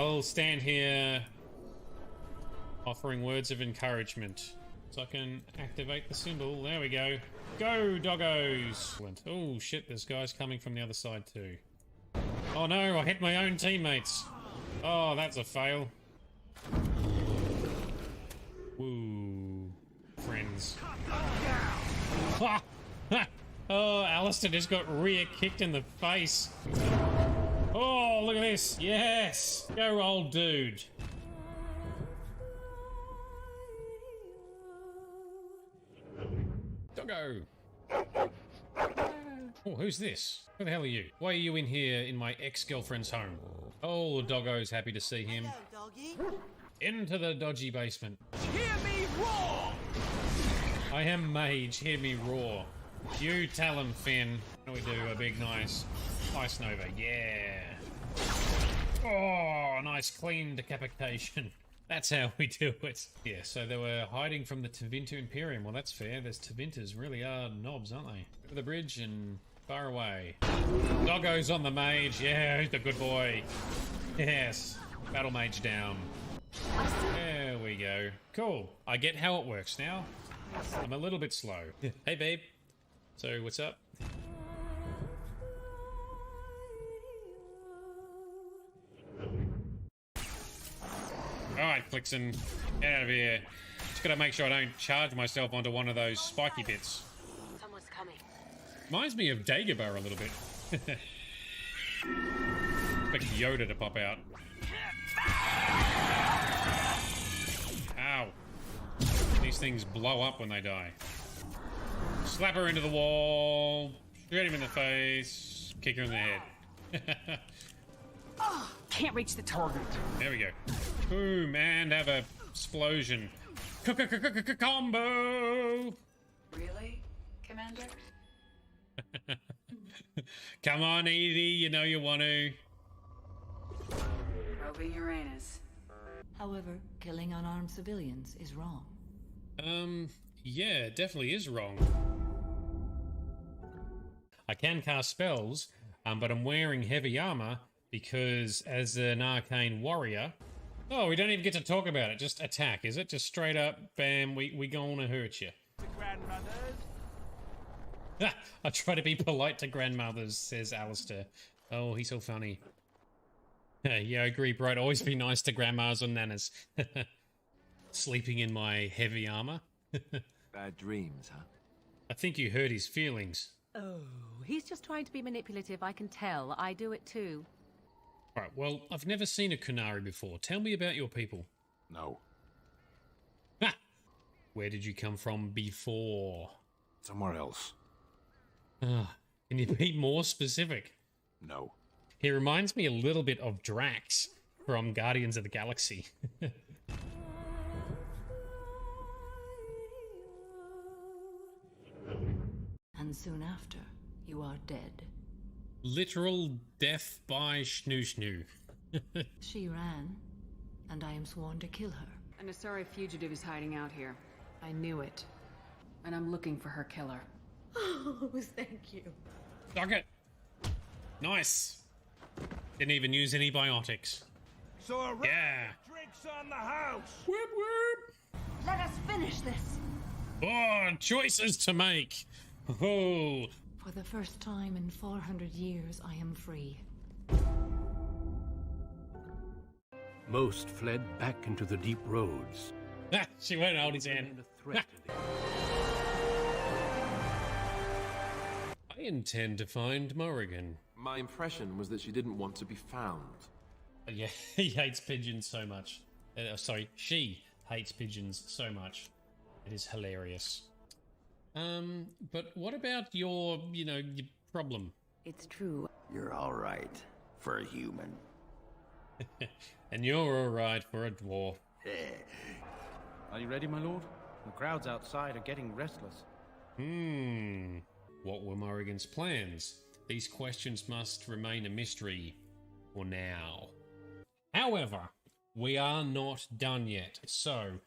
I'll stand here offering words of encouragement. So I can activate the symbol. There we go. Go, doggos! Oh shit, there's guys coming from the other side too. Oh no, I hit my own teammates. Oh, that's a fail. Woo. Friends. Oh, Alistair just got rear kicked in the face. Oh, look at this. Yes! Go, old dude. Doggo! Oh, who's this? Who the hell are you? Why are you in here in my ex-girlfriend's home? Oh, Doggo's happy to see him. Hello, doggy. Into the dodgy basement. Hear me roar! I am mage, hear me roar. You tell him, Finn. We do a big nice Ice Nova, yeah. Oh, nice clean decapitation. That's how we do it. Yeah, so they were hiding from the Tevinter Imperium. Well, that's fair. There's Tevinters really are knobs, aren't they? Over the bridge and far away. Doggo's on the mage. Yeah, who's the good boy? Yes. Battle mage down. There we go. Cool. I get how it works now. I'm a little bit slow. Hey, babe. So, what's up? Alright, Flixen. Get out of here. Just gotta make sure I don't charge myself onto one of those spiky bits. Someone's coming. Reminds me of Dagobah a little bit. Expect Yoda to pop out. Ow. These things blow up when they die. Slap her into the wall. Shoot him in the face. Kick her in the head. Oh, can't reach the target. There we go. Boom, and have a explosion. Combo! Really, Commander? Come on, Edie, you know you want to. Probing Uranus. However, killing unarmed civilians is wrong. Yeah, it definitely is wrong. I can cast spells, but I'm wearing heavy armor because as an arcane warrior... Oh, we don't even get to talk about it. Just attack, is it? Just straight up, bam, we gonna hurt you. I try to be polite to grandmothers, says Alistair. Oh, he's so funny. Yeah, I agree, bro. I'd always be nice to grandmas or nanas. Sleeping in my heavy armor. Bad dreams, huh? I think you hurt his feelings. Oh, he's just trying to be manipulative, I can tell. I do it too. Right, well, I've never seen a Kunari before. Tell me about your people. No. Ha! Where did you come from before? Somewhere else. Can you be more specific? No. He reminds me a little bit of Drax from Guardians of the Galaxy. And soon after, you are dead. Literal death by Schnoo Schnoo. She ran, and I am sworn to kill her. An Asari fugitive is hiding out here. I knew it. And I'm looking for her killer. Oh, thank you. Dog it! Nice! Didn't even use any biotics. So a Yeah! drinks on the house. Whoop whoop! Let us finish this! Oh, choices to make! Oh! For the first time in 400 years, I am free. Most fled back into the deep roads. Ah, she won't hold his hand. I intend to find Morrigan. My impression was that she didn't want to be found. Yeah, he hates pigeons so much. Sorry, she hates pigeons so much. It is hilarious. But what about your, your problem? It's true. You're all right for a human. And you're alright for a dwarf. Are you ready, my lord? The crowds outside are getting restless. What were Morrigan's plans? These questions must remain a mystery for now. However, we are not done yet, so...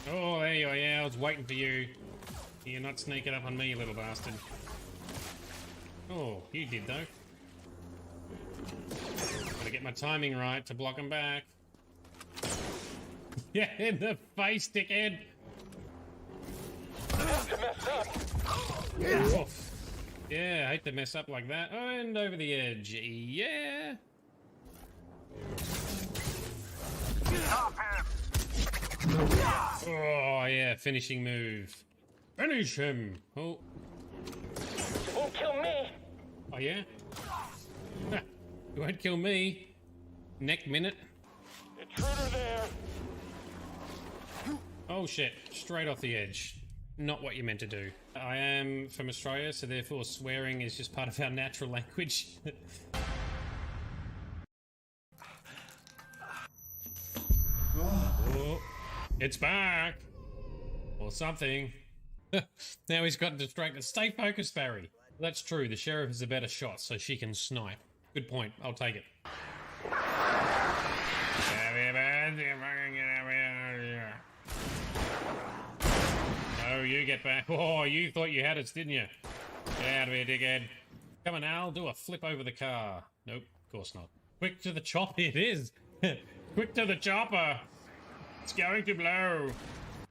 Oh, there you are. Yeah, I was waiting for you. You're not sneaking up on me, you little bastard. Oh, you did though. Gotta get my timing right to block him back. Yeah, in the face, dickhead. Oof. Yeah, I hate to mess up like that. And over the edge. Yeah. Oh, yeah, finishing move. Finish him. Oh. You won't kill me. Oh, yeah? You won't kill me. Neck minute. Intruder there. Oh, shit. Straight off the edge. Not what you meant to do. I am from Australia, so therefore swearing is just part of our natural language. Oh, it's back! Or something. Now he's got distracted. Stay focused, Barry. That's true, the sheriff is a better shot, so she can snipe. Good point, I'll take it. Oh, you get back. Oh, you thought you had us, didn't you? Get out of here, dickhead. Come on, Al, do a flip over the car. Nope, of course not. Quick to the chopper, it is. Quick to the chopper. It's going to blow.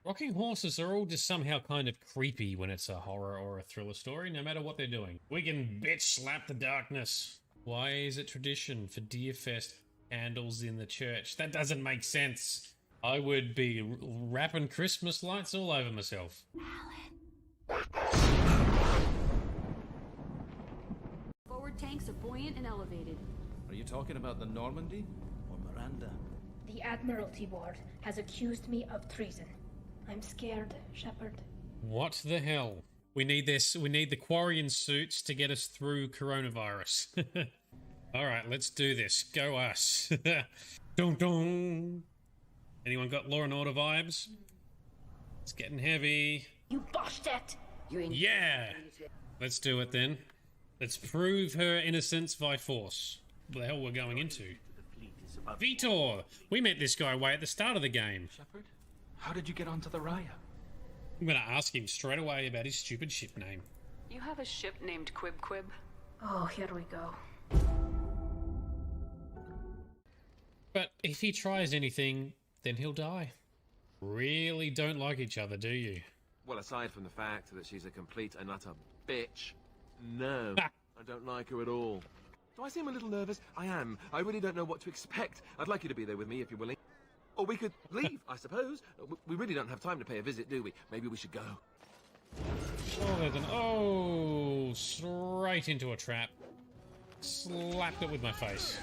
Rocking horses are all just somehow kind of creepy when it's a horror or a thriller story, no matter what they're doing. We can bitch slap the darkness. Why is it tradition for Deerfest candles in the church? That doesn't make sense. I would be wrapping Christmas lights all over myself. Forward tanks are buoyant and elevated. Are you talking about the Normandy or Miranda? The Admiralty Board has accused me of treason. I'm scared, Shepard. What the hell? We need this. We need the Quarian suits to get us through coronavirus. Alright, let's do this. Go us. Dun dun. Anyone got Law and Order vibes? It's getting heavy. You botched it! Yeah! Let's do it then. Let's prove her innocence by force. What the hell we're going into? Vitor! We met this guy way at the start of the game. Shepard, how did you get onto the Raya? I'm gonna ask him straight away about his stupid ship name. You have a ship named Quib Quib? Oh, here we go. But if he tries anything, then he'll die. Really don't like each other, do you? Well, aside from the fact that she's a complete and utter bitch, no, I don't like her at all. Do I seem a little nervous? I am. I really don't know what to expect. I'd like you to be there with me if you're willing. Or we could leave, I suppose. We really don't have time to pay a visit, do we? Maybe we should go. Oh, there's an... Oh, straight into a trap. Slapped it with my face.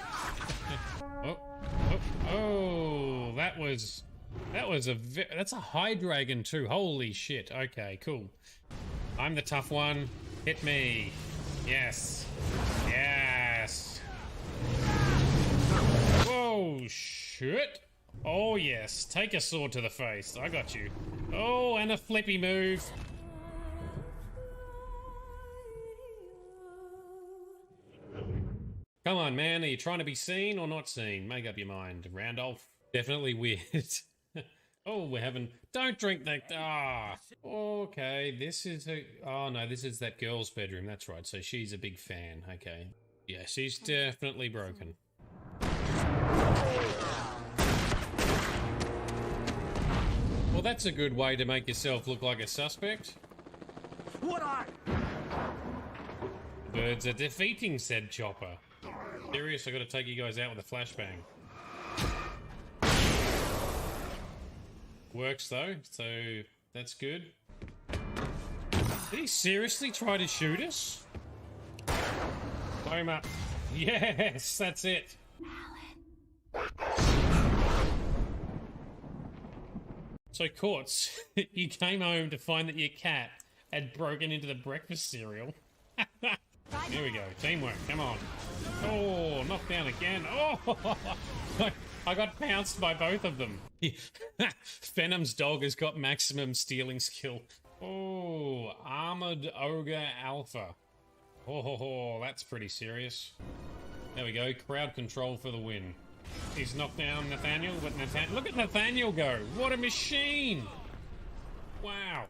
Oh, that was that's a high dragon too. Holy shit. Okay, cool. I'm the tough one. Hit me. Yes. Yes. Whoa, shit. Oh, yes. Take a sword to the face. I got you. Oh, and a flippy move. Come on, man. Are you trying to be seen or not seen? Make up your mind. Randolph. Definitely weird. Oh, we're having... Don't drink that... Ah. Okay, this is a... Oh, no, this is that girl's bedroom. That's right. So she's a big fan. Okay. Yeah, she's definitely broken. Well, that's a good way to make yourself look like a suspect. What I? Birds are defeating said chopper. Serious, I gotta take you guys out with a flashbang. Works though, so that's good. Did he seriously try to shoot us? Blow him up. Yes, that's it. So, Courts, you came home to find that your cat had broken into the breakfast cereal. Here we go. Teamwork. Come on. Oh, knocked down again. Oh, I got pounced by both of them. Venom's dog has got maximum stealing skill. Oh, Armored Ogre Alpha. Oh, that's pretty serious. There we go. Crowd control for the win. He's knocked down Nathaniel, but look at Nathaniel go. What a machine. Wow.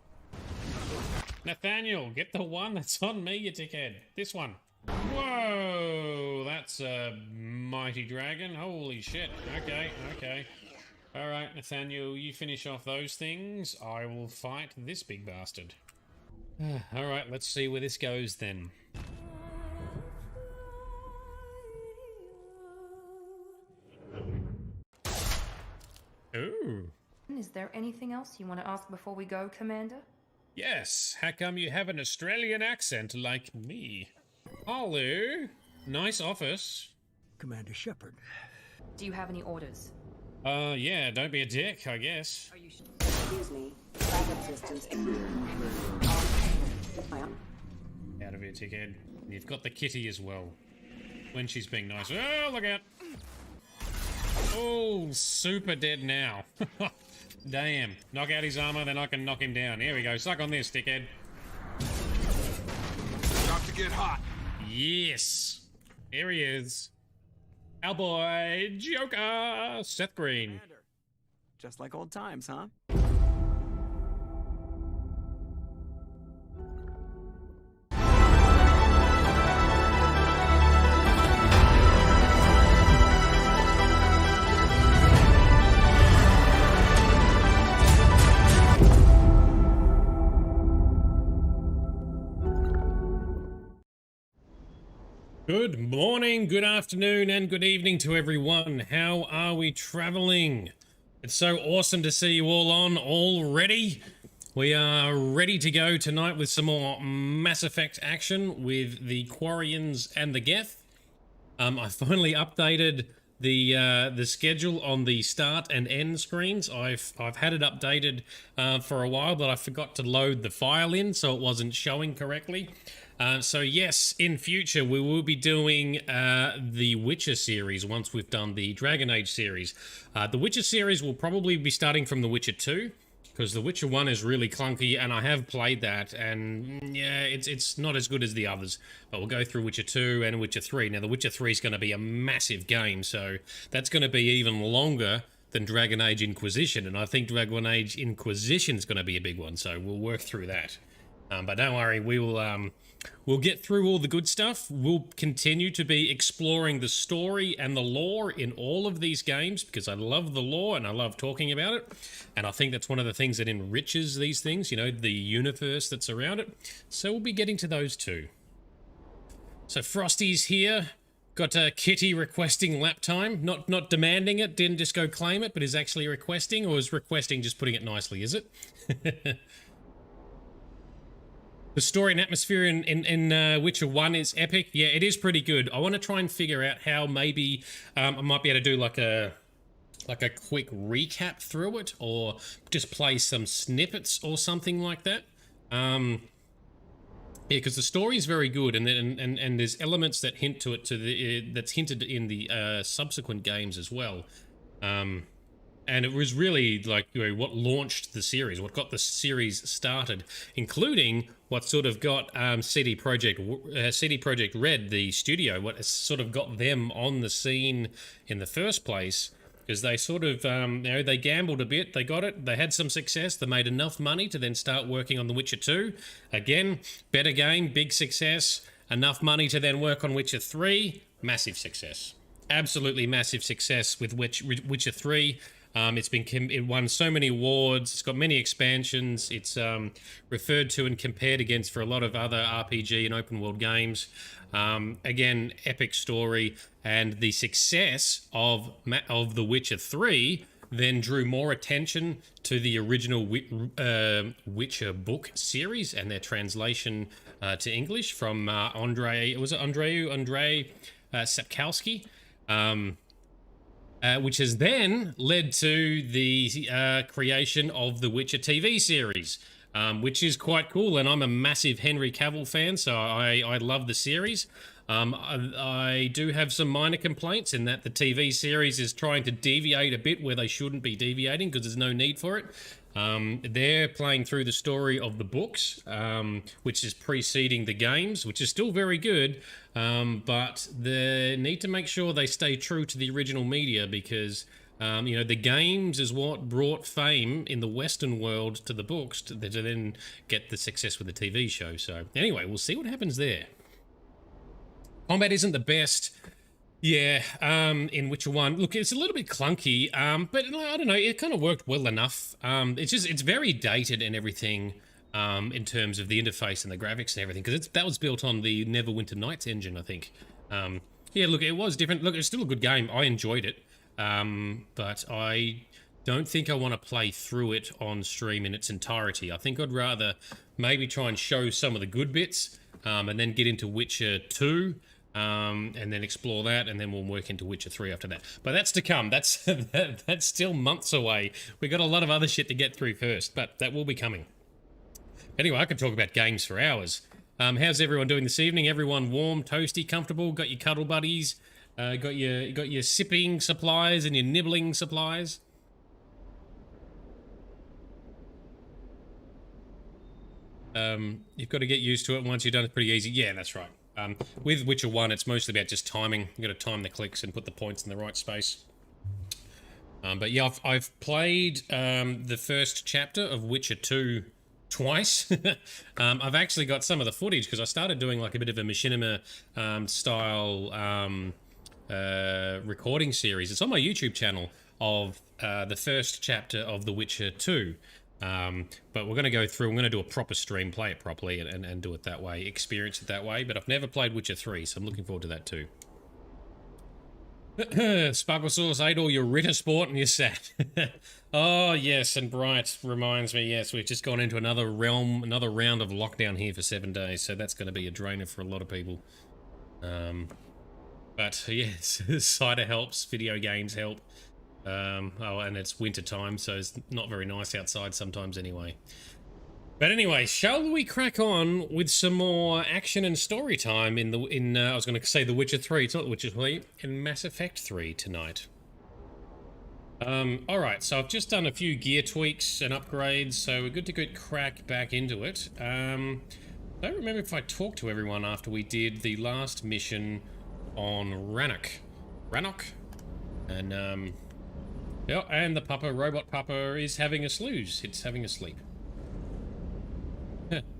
Nathaniel, get the one that's on me, you dickhead. This one. Whoa, that's a mighty dragon. Holy shit. Okay, okay. All right, Nathaniel, you finish off those things. I will fight this big bastard. All right, let's see where this goes then. Ooh. Is there anything else you want to ask before we go, Commander? Yes, how come you have an Australian accent like me? Hello. Nice office. Commander Shepard. Do you have any orders? Yeah, don't be a dick, I guess. Are you sure? Excuse me. Rapid systems. Out of here, dickhead. You've got the kitty as well. When she's being nice. Oh, look out! Oh, super dead now. Damn. Knock out his armor, then I can knock him down. Here we go. Suck on this, dickhead. About to get hot. Yes. Here he is. Our boy, Joker, Seth Green. Just like old times, huh? Good morning, good afternoon, and good evening to everyone. How are we traveling? It's so awesome to see you all on already. We are ready to go tonight with some more Mass Effect action with the Quarians and the Geth. I finally updated the schedule on the start and end screens. I've had it updated for a while, but I forgot to load the file in, so it wasn't showing correctly. So yes, in future we will be doing the Witcher series once we've done the Dragon Age series. The Witcher series will probably be starting from the Witcher 2, because the Witcher 1 is really clunky, and I have played that, and yeah, it's not as good as the others. But we'll go through Witcher 2 and Witcher 3. Now the Witcher 3 is going to be a massive game, so that's going to be even longer than Dragon Age Inquisition, and I think Dragon Age Inquisition is going to be a big one, so we'll work through that. But don't worry, we will... We'll get through all the good stuff. We'll continue to be exploring the story and the lore in all of these games, because I love the lore and I love talking about it. And I think that's one of the things that enriches these things, you know, the universe that's around it. So we'll be getting to those too. So Frosty's here. Got a Kitty requesting lap time. Not demanding it, didn't just go claim it, but is actually requesting, or is requesting just putting it nicely, is it? The story and atmosphere in Witcher 1 is epic. Yeah, it is pretty good. I want to try and figure out how maybe I might be able to do like a quick recap through it, or just play some snippets or something like that. Yeah, because the story is very good, and there's elements that hint to it that's hinted in the subsequent games as well. And it was really like, you know, what launched the series, what got the series started, including what sort of got CD Projekt Red, the studio, what sort of got them on the scene in the first place, because they sort of, you know, they gambled a bit, they got it, they had some success, they made enough money to then start working on The Witcher 2. Again, better game, big success, enough money to then work on Witcher 3, massive success. Absolutely massive success with Witcher 3. It won so many awards, it's got many expansions, it's referred to and compared against for a lot of other RPG and open world games. Again, epic story, and the success of The Witcher 3 then drew more attention to the original Witcher book series and their translation to English from Andrei Sapkowski. Which has then led to the creation of the Witcher TV series, which is quite cool. And I'm a massive Henry Cavill fan, so I love the series. I do have some minor complaints in that the TV series is trying to deviate a bit where they shouldn't be deviating, because there's no need for it. They're playing through the story of the books, which is preceding the games, which is still very good, but they need to make sure they stay true to the original media, because You know, the games is what brought fame in the Western world to the books to then get the success with the TV show. So anyway, we'll see what happens there. Combat isn't the best. Yeah, in Witcher 1. Look, it's a little bit clunky, but I don't know, it kind of worked well enough. It's very dated and everything, in terms of the interface and the graphics and everything, because that was built on the Neverwinter Nights engine, I think. Yeah, look, it was different. Look, it's still a good game. I enjoyed it, but I don't think I want to play through it on stream in its entirety. I think I'd rather maybe try and show some of the good bits, and then get into Witcher 2, and then explore that, and then we'll work into Witcher 3 after that. But that's to come. That's that's still months away. We got a lot of other shit to get through first, but that will be coming. Anyway, I could talk about games for hours. How's everyone doing this evening? Everyone warm, toasty, comfortable? Got your cuddle buddies? Got your sipping supplies and your nibbling supplies? You've got to get used to it. Once you're done, it's pretty easy. Yeah, that's right. With Witcher 1, it's mostly about just timing. You've got to time the clicks and put the points in the right space. But yeah, I've played the first chapter of Witcher 2 twice. I've actually got some of the footage because I started doing like a bit of a machinima style recording series. It's on my YouTube channel of the first chapter of The Witcher 2. But we're going to go through, I'm going to do a proper stream, play it properly and do it that way, experience it that way. But I've never played Witcher 3, so I'm looking forward to that too. Sparkle Sauce ate all your Ritter Sport and you're sad. Oh, yes, and Bright reminds me, yes, we've just gone into another round of lockdown here for 7 days, so that's going to be a drainer for a lot of people. But, yes, cider helps, video games help. Oh, and it's winter time, so it's not very nice outside sometimes anyway. But anyway, shall we crack on with some more action and story time in I was going to say The Witcher 3, it's not The Witcher 3, in Mass Effect 3 tonight. Alright, so I've just done a few gear tweaks and upgrades, so we're good to get crack back into it. I don't remember if I talked to everyone after we did the last mission on Rannoch? And, yeah, and the robot pupper is having a snooze. It's having a sleep.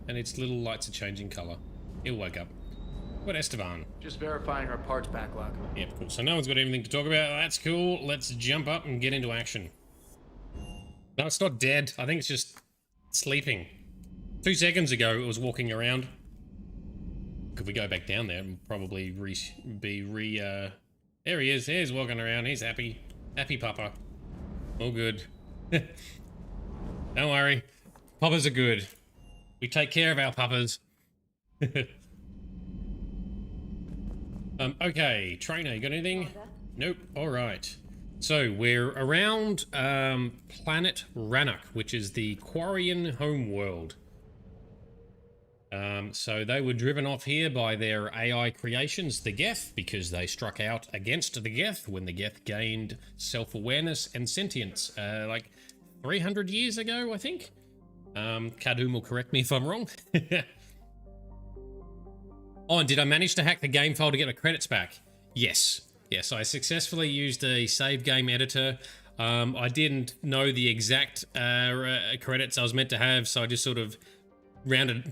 And its little lights are changing colour. He'll wake up. What, Esteban? Just verifying our parts backlog. Yeah, cool. So no one's got anything to talk about. That's cool. Let's jump up and get into action. No, it's not dead. I think it's just sleeping. 2 seconds ago, it was walking around. Could we go back down there and probably there he is. He's walking around. He's happy. Happy pupper. All good. Don't worry. Puppers are good. We take care of our puppers. Okay, trainer, you got anything? Nope. All right. So we're around planet Rannoch, which is the Quarian homeworld. So they were driven off here by their AI creations, the Geth, because they struck out against the Geth when the Geth gained self-awareness and sentience, like 300 years ago, I think. Kadum will correct me if I'm wrong. Oh, and did I manage to hack the game file to get my credits back? Yes. Yes, I successfully used a save game editor. I didn't know the exact credits I was meant to have, so I just sort of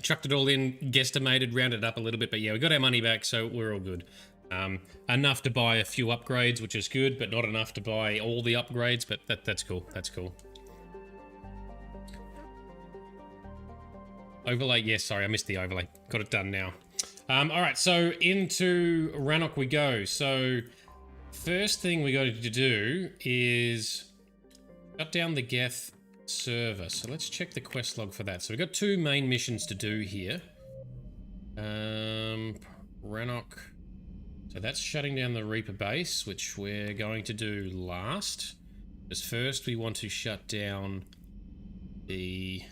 chucked it all in, guesstimated, rounded it up a little bit, but yeah, we got our money back, so we're all good. Enough to buy a few upgrades, which is good, but not enough to buy all the upgrades, but that's cool, that's cool. Overlay, yes, sorry, I missed the overlay. Got it done now. Alright, so into Rannoch we go. So, first thing we got to do is shut down the Geth server. So let's check the quest log for that. So we've got 2 main missions to do here. Rannoch. So that's shutting down the Reaper base, which we're going to do last. Because first we want to shut down the...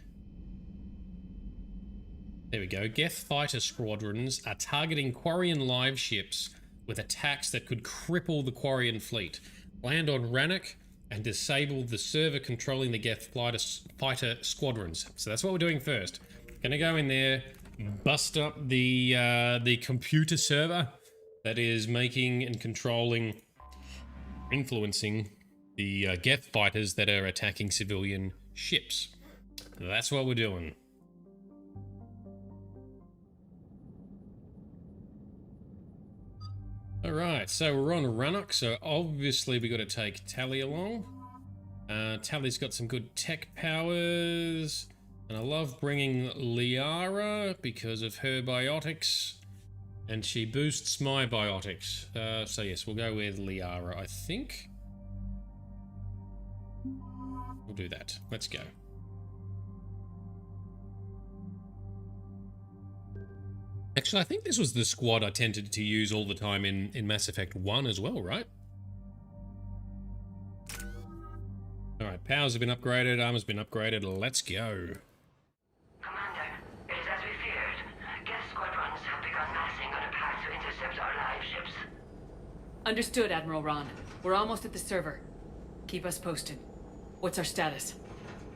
There we go. Geth fighter squadrons are targeting Quarian live ships with attacks that could cripple the Quarian fleet. Land on Rannoch and disable the server controlling the Geth fighter squadrons. So that's what we're doing first. Gonna go in there, bust up the computer server that is making and controlling, influencing the Geth fighters that are attacking civilian ships. That's what we're doing. Alright, so we're on Rannoch, so obviously we got to take Tally along. Tally's got some good tech powers, and I love bringing Liara because of her biotics, and she boosts my biotics. So yes, we'll go with Liara, I think. We'll do that. Let's go. Actually, I think this was the squad I tended to use all the time in Mass Effect 1 as well, right? Alright, powers have been upgraded, armor's been upgraded, let's go. Commander, it is as we feared. Geth squadrons have begun massing on a path to intercept our live ships. Understood, Admiral Ron. We're almost at the server. Keep us posted. What's our status?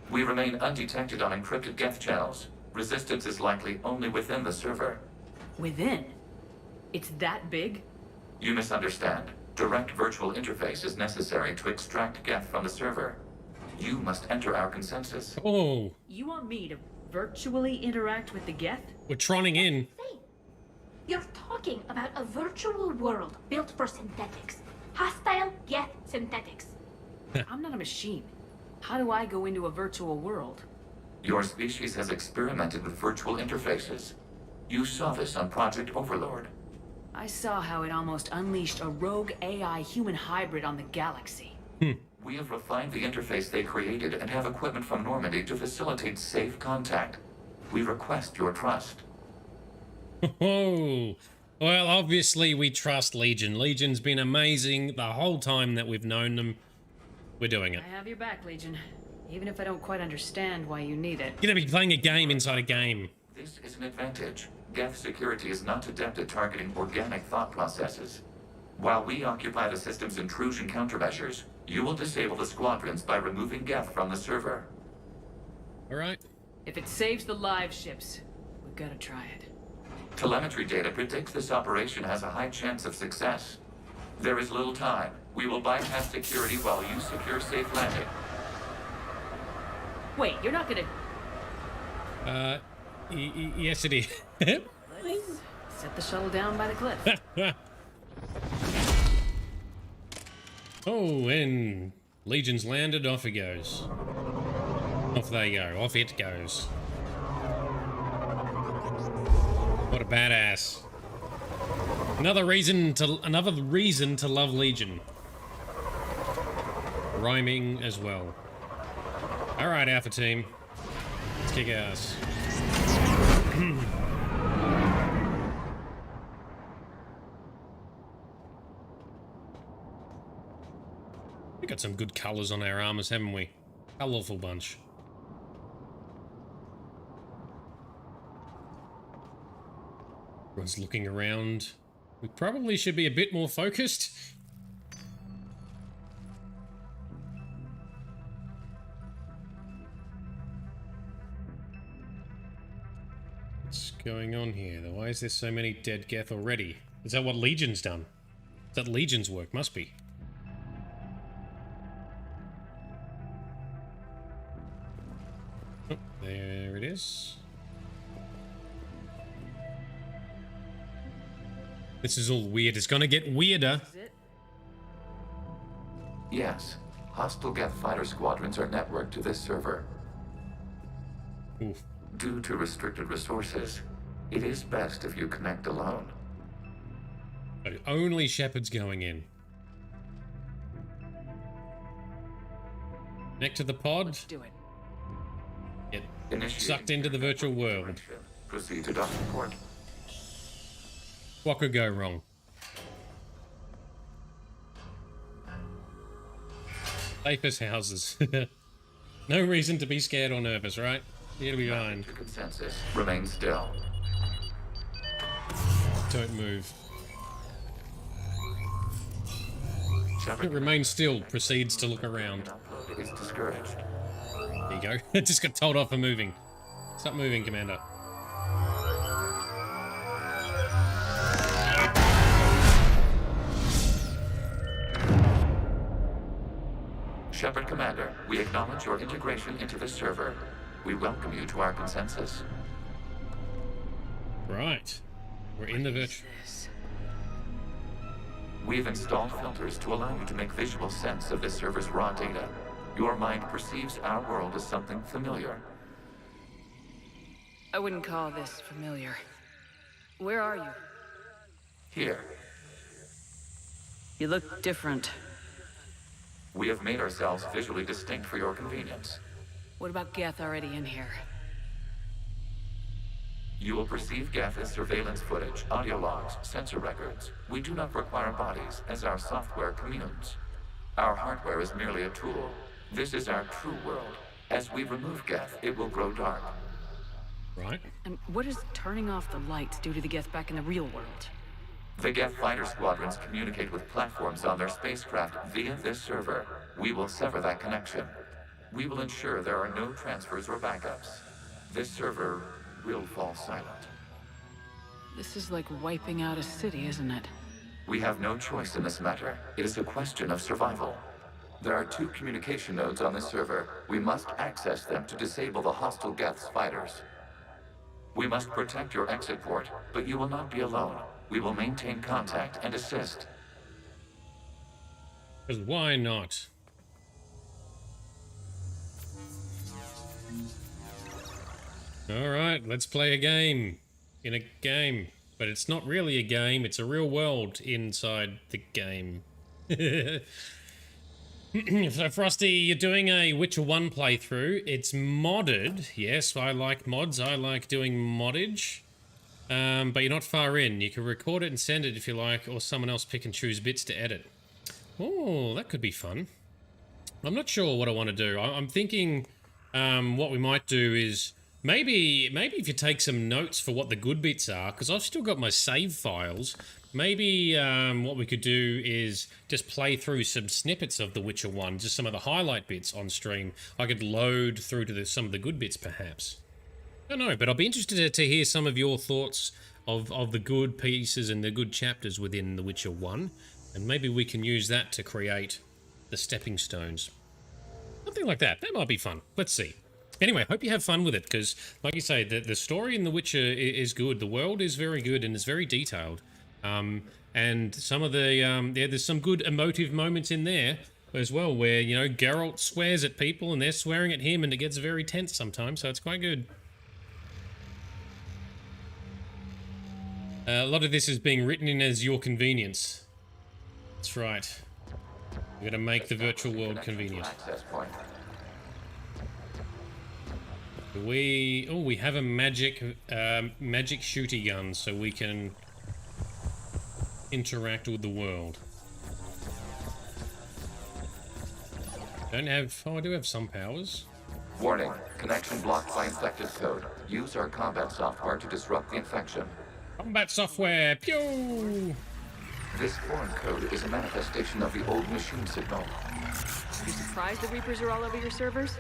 We remain undetected on encrypted Geth channels. Resistance is likely only within the server. Within? It's that big? You misunderstand. Direct virtual interface is necessary to extract Geth from the server. You must enter our consensus. Oh. You want me to virtually interact with the Geth? We're troning in. You're talking about a virtual world built for synthetics. Hostile Geth synthetics. I'm not a machine. How do I go into a virtual world? Your species has experimented with virtual interfaces. You saw this on Project Overlord. I saw how it almost unleashed a rogue AI human hybrid on the galaxy. We have refined the interface they created and have equipment from Normandy to facilitate safe contact. We request your trust. Oh, well, obviously we trust Legion. Legion's been amazing the whole time that we've known them. We're doing it. I have your back, Legion. Even if I don't quite understand why you need it. You're gonna be playing a game inside a game. This is an advantage. Geth security is not adept at targeting organic thought processes. While we occupy the system's intrusion countermeasures, you will disable the squadrons by removing Geth from the server. Alright. If it saves the live ships, we've got to try it. Telemetry data predicts this operation has a high chance of success. There is little time. We will bypass security while you secure safe landing. Wait, you're not gonna... Yes it is. Set the shuttle down by the cliff. Oh, and Legion's landed, off it goes. Off they go, off it goes. What a badass. Another reason to love Legion. Rhyming as well. Alright, Alpha Team. Let's kick ass. We got some good colours on our armors, haven't we? Colourful bunch. Everyone's looking around. We probably should be a bit more focused. What's going on here? Why is there so many dead Geth already? Is that what Legion's done? Is that Legion's work? Must be. Oh, there it is. This is all weird. It's gonna get weirder. Yes. Hostile Geth fighter squadrons are networked to this server. Oof. Due to restricted resources, it is best if you connect alone. But only Shepard's going in. Connect to the pod. Let's do it. Get sucked into the virtual world. Proceed to docking port. What could go wrong? Safest houses. No reason to be scared or nervous, right? You'll be fine. Consensus. Remain still. Don't move. Remain still. Proceeds to look around. Is discouraged. There you go. It just got told off for moving. Stop moving, Commander. acknowledge your integration into the server. We welcome you to our consensus. Right. We're in the virtual. We've installed filters to allow you to make visual sense of this server's raw data. Your mind perceives our world as something familiar. I wouldn't call this familiar. Where are you? Here, You look different. we have made ourselves visually distinct for your convenience. What about Geth already in here? You will perceive Geth as surveillance footage, audio logs, sensor records. We do not require bodies, as our software communes. Our hardware is merely a tool. This is our true world. As we remove Geth, it will grow dark. Right. And what does turning off the lights do to the Geth back in the real world? The Geth fighter squadrons communicate with platforms on their spacecraft via this server. We will sever that connection. We will ensure there are no transfers or backups. This server will fall silent. This is like wiping out a city, isn't it? We have no choice in this matter. It is a question of survival. There are 2 communication nodes on this server. We must access them to disable the hostile Geth's fighters. We must protect your exit port, but you will not be alone. We will maintain contact and assist. Because why not? Alright, let's play a game. In a game. But it's not really a game, it's a real world inside the game. So Frosty, you're doing a Witcher 1 playthrough. It's modded. Yes, I like mods. I like doing moddage. But you're not far in. You can record it and send it if you like, or someone else pick and choose bits to edit. Oh, that could be fun. I'm not sure what I want to do. I'm thinking what we might do is maybe if you take some notes for what the good bits are, because I've still got my save files. Maybe what we could do is just play through some snippets of The Witcher 1, just some of the highlight bits on stream. I could load through to some of the good bits, perhaps. I don't know, but I'll be interested to hear some of your thoughts of the good pieces and the good chapters within The Witcher 1, and maybe we can use that to create the stepping stones. Something like that. That might be fun. Let's see. Anyway, hope you have fun with it, because, like you say, the story in The Witcher is good. The world is very good and it's very detailed. And some of the, there's some good emotive moments in there as well, where, you know, Geralt swears at people and they're swearing at him, and it gets very tense sometimes, so it's quite good. A lot of this is being written in as your convenience. That's right. We're going to make the virtual world convenient. We have a magic shooty gun, so we can interact with the world. Don't have... Oh, I do have some powers. Warning, connection blocked by infected code. Use our combat software to disrupt the infection. Combat software, pew! This foreign code is a manifestation of the old machine signal. You surprised the Reapers are all over your servers?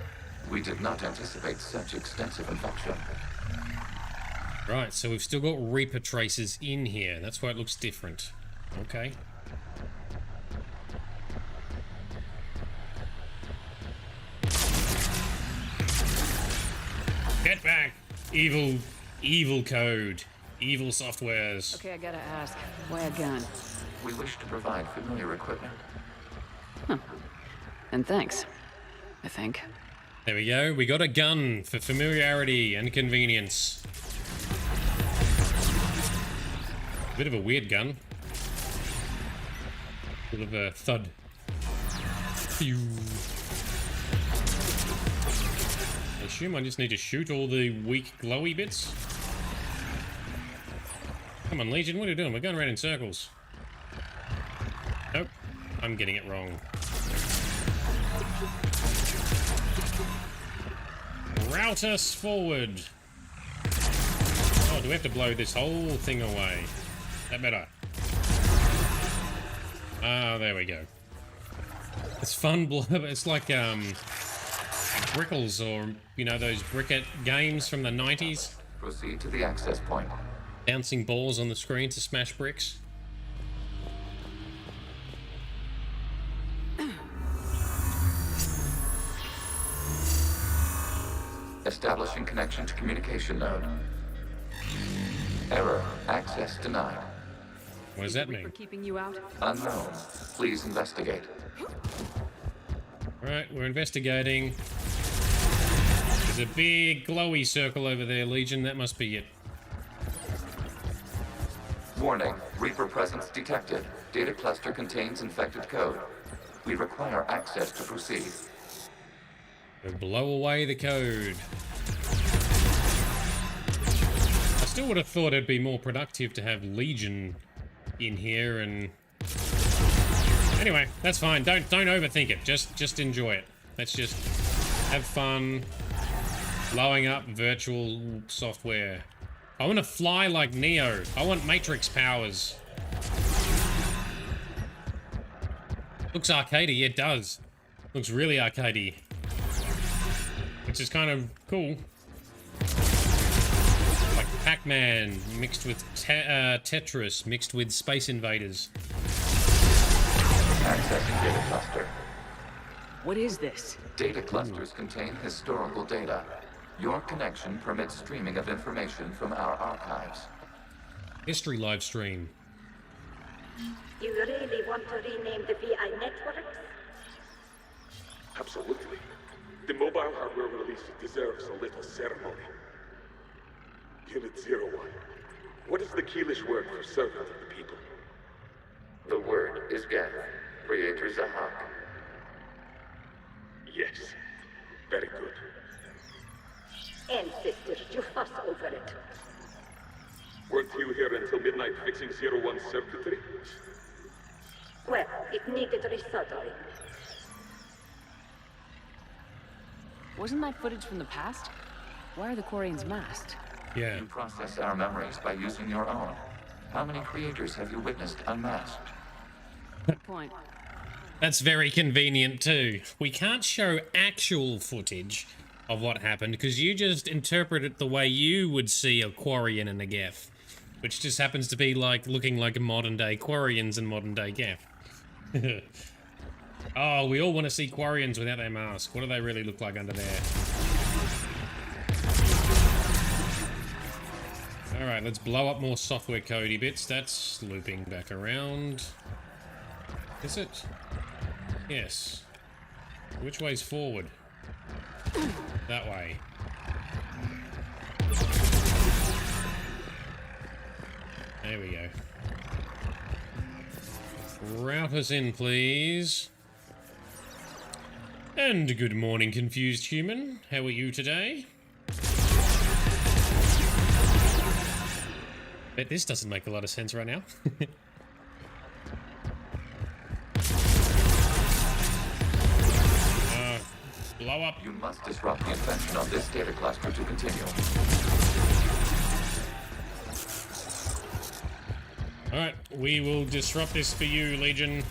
We did not anticipate such extensive infection. Right, so we've still got Reaper traces in here. That's why it looks different. Okay. Get back! Evil code. Evil softwares. Okay, I gotta ask. Why a gun? We wish to provide familiar equipment. Huh. And thanks, I think. There we go. We got a gun for familiarity and convenience. Bit of a weird gun. Bit of a thud. Phew. I assume I just need to shoot all the weak glowy bits. Come on, Legion, what are you doing? We're going around in circles. Nope, I'm getting it wrong. Route us forward. Oh, do we have to blow this whole thing away? That better. Ah, there we go. It's fun. It's like Brickles, or you know, those briquette games from the 90s. Proceed to the access point. Bouncing balls on the screen to smash bricks. Establishing connection to communication node. Error. Access denied. What does that mean? For keeping you out? Unknown. Please investigate. Right, we're investigating. There's a big glowy circle over there, Legion. That must be it. Warning. Reaper presence detected. Data cluster contains infected code. We require access to proceed. We'll blow away the code. I still would have thought it'd be more productive to have Legion in here and... Anyway, that's fine. Don't overthink it. Just enjoy it. Let's just have fun blowing up virtual software. I want to fly like Neo. I want Matrix powers. Looks arcadey. Yeah, it does. Looks really arcadey. Which is kind of cool. Like Pac-Man mixed with Tetris mixed with Space Invaders. Accessing data cluster. What is this? Data clusters contain historical data. Your connection permits streaming of information from our archives. History live stream. You really want to rename the VI networks? Absolutely. The mobile hardware release deserves a little ceremony. Unit 01. What is the Keelish word for servant of the people? The word is Geth. Creator Zahak. Yes. Very good. Ancestors, you fuss over it. Weren't you here until midnight fixing 01's circuitry? Well, it needed resoldering. Wasn't that footage from the past? Why are the Quarians masked? Yeah. You process our memories by using your own. How many creators have you witnessed unmasked? Good point. That's very convenient too. We can't show actual footage of what happened because you just interpret it the way you would see a Quarian and a Geth, which just happens to be like looking like modern day Quarians and modern day Geth. Oh, we all want to see Quarians without their mask. What do they really look like under there? Alright, let's blow up more software codey bits. That's looping back around. Is it? Yes. Which way's forward? That way. There we go. Route us in, please. And good morning, confused human. How are you today? Bet this doesn't make a lot of sense right now. Blow up. You must disrupt the infection on this data cluster to continue. Alright, we will disrupt this for you, Legion.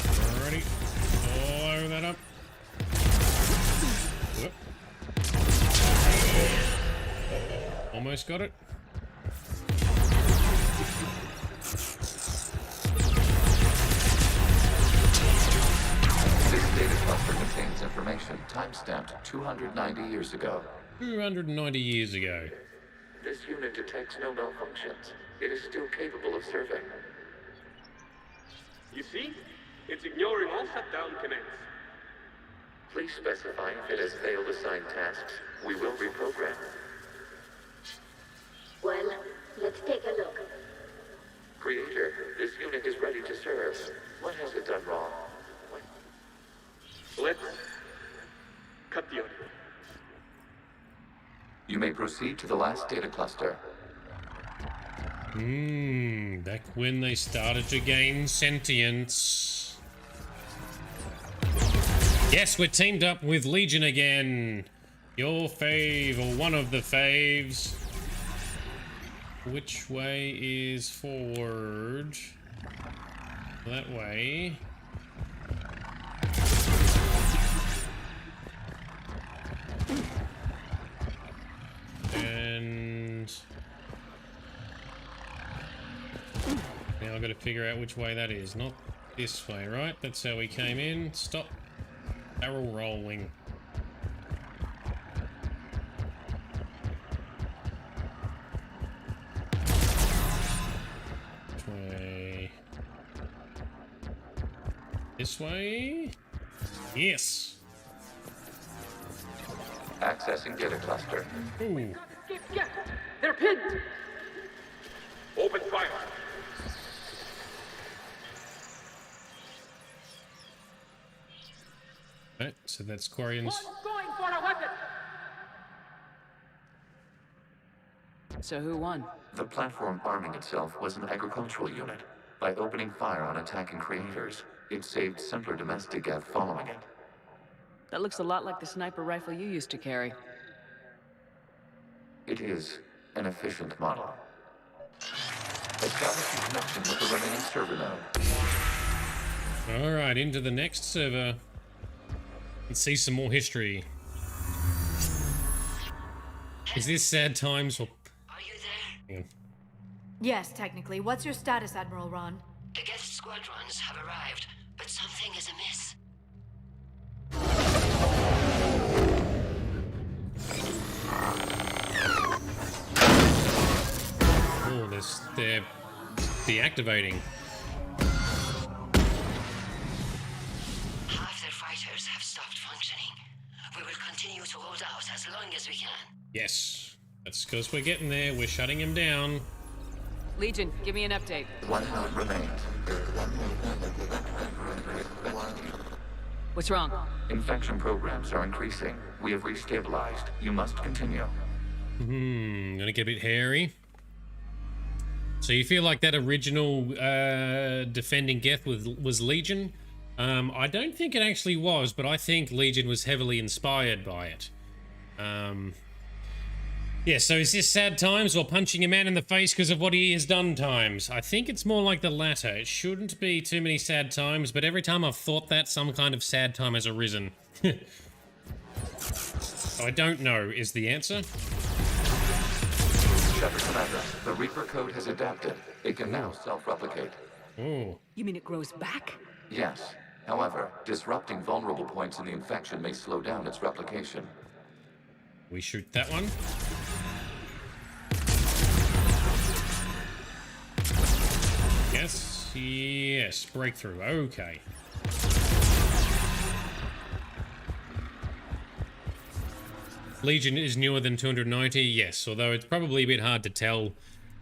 Alrighty. Blow that up. Whoop. Almost got it. Data cluster contains information timestamped 290 years ago. 290 years ago. This unit detects no malfunctions. It is still capable of serving. You see? It's ignoring all shutdown commands. Please specify if it has failed assigned tasks. We will reprogram. Well, let's take a look. Creator, this unit is ready to serve. What has it done wrong? Let's cut the audio. You may proceed to the last data cluster. Back when they started to gain sentience. Yes, we're teamed up with Legion again. Your fave, or one of the faves. Which way is forward? That way. And Now I've got to figure out which way that is. Not this way, right? That's how we came in. Stop. Barrel rolling. Which way? This way? Yes! Accessing data cluster. Ooh. They're pinned! Open fire. Right, so that's Quarians. Going for a weapon! So who won? The platform arming itself was an agricultural unit. By opening fire on attacking creators, it saved simpler domestic Geth following it. That looks a lot like the sniper rifle you used to carry. It is an efficient model. Establishing connection with the remaining server node. Alright, into the next server. Let's see some more history. Is this sad times or... Are you there? Hang on. Yes, technically. What's your status, Admiral Ron? The Geth squadrons have arrived, but something is amiss. Oh, they're deactivating. Half their fighters have stopped functioning. We will continue to hold out as long as we can. Yes. That's because we're getting there. We're shutting him down. Legion, give me an update. One node remains. What's wrong? Infection programs are increasing. We have restabilized. You must continue. Gonna get a bit hairy. So you feel like that original defending Geth was Legion? I don't think it actually was, but I think Legion was heavily inspired by it. Yeah, so is this sad times or punching a man in the face because of what he has done times? I think it's more like the latter. It shouldn't be too many sad times, but every time I've thought that, some kind of sad time has arisen. I don't know is the answer. Shepard Commander, the Reaper code has adapted. It can now self-replicate. Oh. You mean it grows back? Yes. However, disrupting vulnerable points in the infection may slow down its replication. We shoot that one. Yes, yes, breakthrough, okay. Legion is newer than 290, yes, although it's probably a bit hard to tell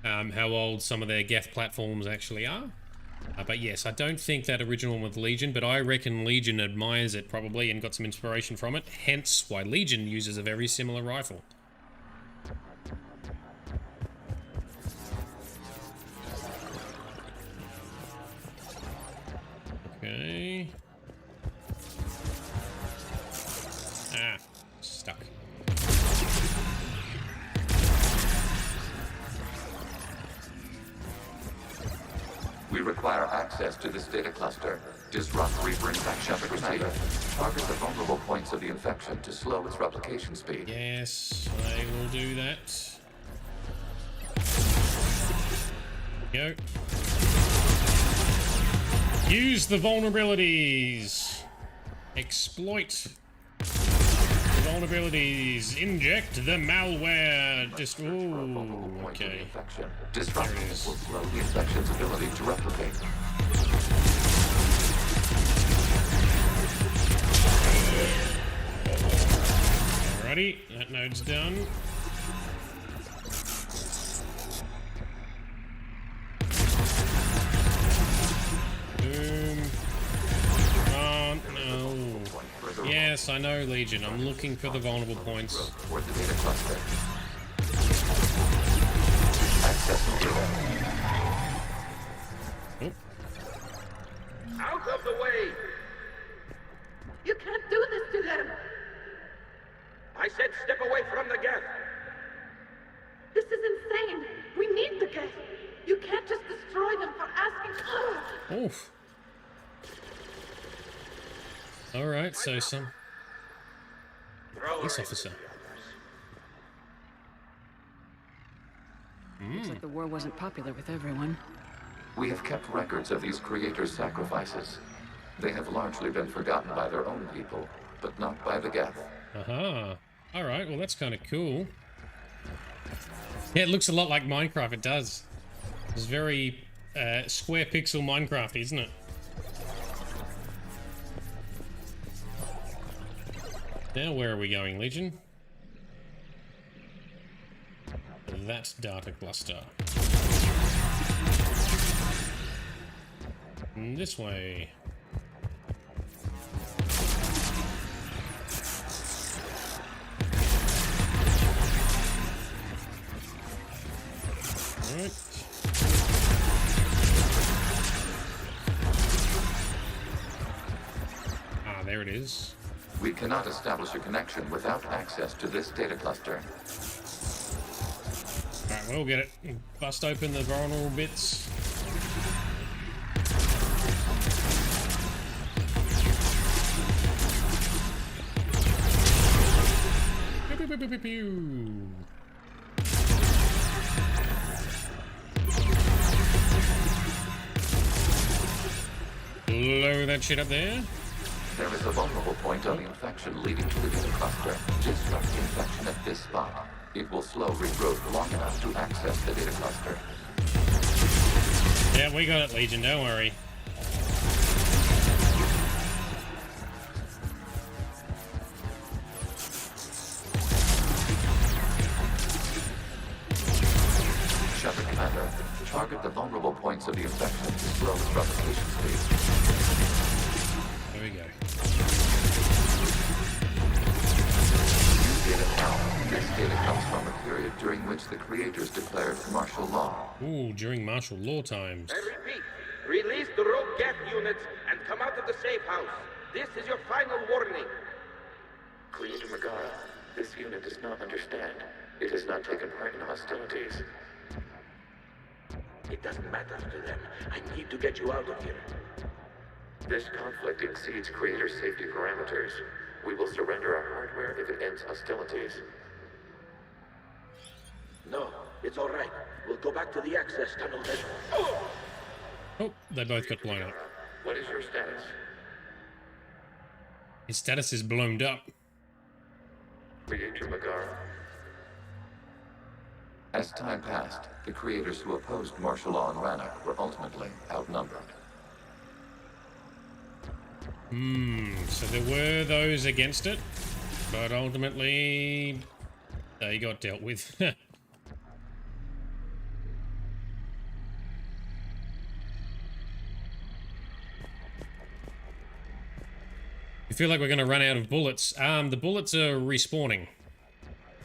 how old some of their Geth platforms actually are. But yes, I don't think that original one with Legion, but I reckon Legion admires it probably and got some inspiration from it, hence why Legion uses a very similar rifle. Okay. Ah, stuck. We require access to this data cluster. Disrupt Reaper infection procedure. Target the vulnerable points of the infection to slow its replication speed. Yes, I will do that. Go. Use the vulnerabilities. Exploit the vulnerabilities. Inject the malware. Just ooh, okay. Disrupting it will slow the infection's ability to replicate. Alrighty, that node's done. Boom. Oh, no. Yes, I know, Legion. I'm looking for the vulnerable points. Oh. Out of the way! You can't do this to them! I said step away from the Geth! This is insane! We need the Geth! You can't just destroy them for asking. Oof. Alright, so some police officer. Looks like the war wasn't popular with everyone. We have kept records of these creators' sacrifices. They have largely been forgotten by their own people, but not by the Geth. Aha. Alright, well that's kind of cool. Yeah, it looks a lot like Minecraft, it does. It's very square pixel Minecraft, isn't it? Now where are we going, Legion? That data cluster. And this way. Alright. Ah, there it is. We cannot establish a connection without access to this data cluster. Alright, we'll get it. Bust open the vulnerable bits. Pew, pew, pew, pew, pew. Blow that shit up there. There is a vulnerable point on the infection leading to the data cluster. Disrupt the infection at this spot. It will slow regrowth long enough to access the data cluster. Yeah, we got it, Legion, don't worry. Shepard Commander, target the vulnerable points of the infection to slow its replication speed. There we go. This data comes from a period during which the creators declared martial law. Ooh, during martial law times. I repeat, release the rogue Geth units and come out of the safe house. This is your final warning. Creator Megara, this unit does not understand. It has not taken part in hostilities. It doesn't matter to them. I need to get you out of here. This conflict exceeds Creator's safety parameters. We will surrender our hardware if it ends hostilities. No, it's all right. We'll go back to the access tunnel then. Oh, they both got blown up. What is your status? His status is blown up. Creator Megara. As time passed, the creators who opposed martial law in Rannoch were ultimately outnumbered. So there were those against it, but ultimately they got dealt with. I feel like we're going to run out of bullets. The bullets are respawning.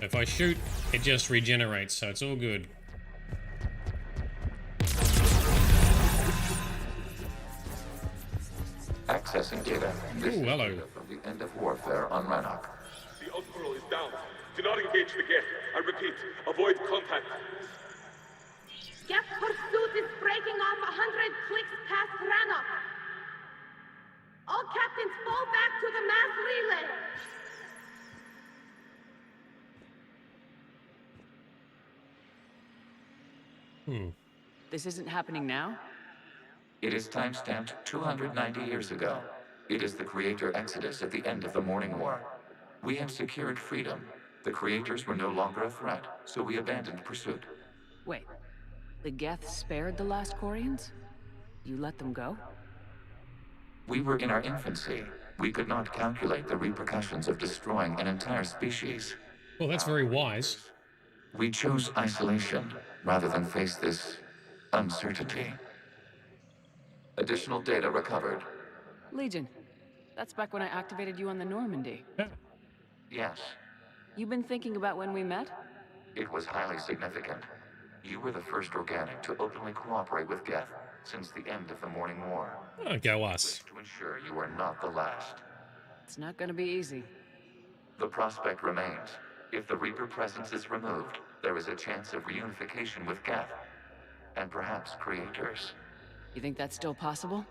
If I shoot, it just regenerates, so it's all good. Accessing data. This Ooh, hello. Data from the end of warfare on Rannoch. The Squirrel is down. Do not engage the Geth. I repeat, avoid contact. Geth pursuit is breaking off 100 clicks past Rannoch. All captains fall back to the mass relay. This isn't happening now? It is time-stamped 290 years ago. It is the Creator Exodus at the end of the Morning War. We had secured freedom. The Creators were no longer a threat, so we abandoned pursuit. Wait, the Geth spared the last Quarians? You let them go? We were in our infancy. We could not calculate the repercussions of destroying an entire species. Well, that's very wise. We chose isolation rather than face this uncertainty. Additional data recovered. Legion, that's back when I activated you on the Normandy. Yes, You've been thinking about when we met? it was highly significant. You were the first organic to openly cooperate with Geth since the end of the Morning War. Oh, go us. To ensure you are not the last. It's not gonna be easy. The prospect remains. If the Reaper presence is removed, there is a chance of reunification with Geth. And perhaps creators. You think that's still possible?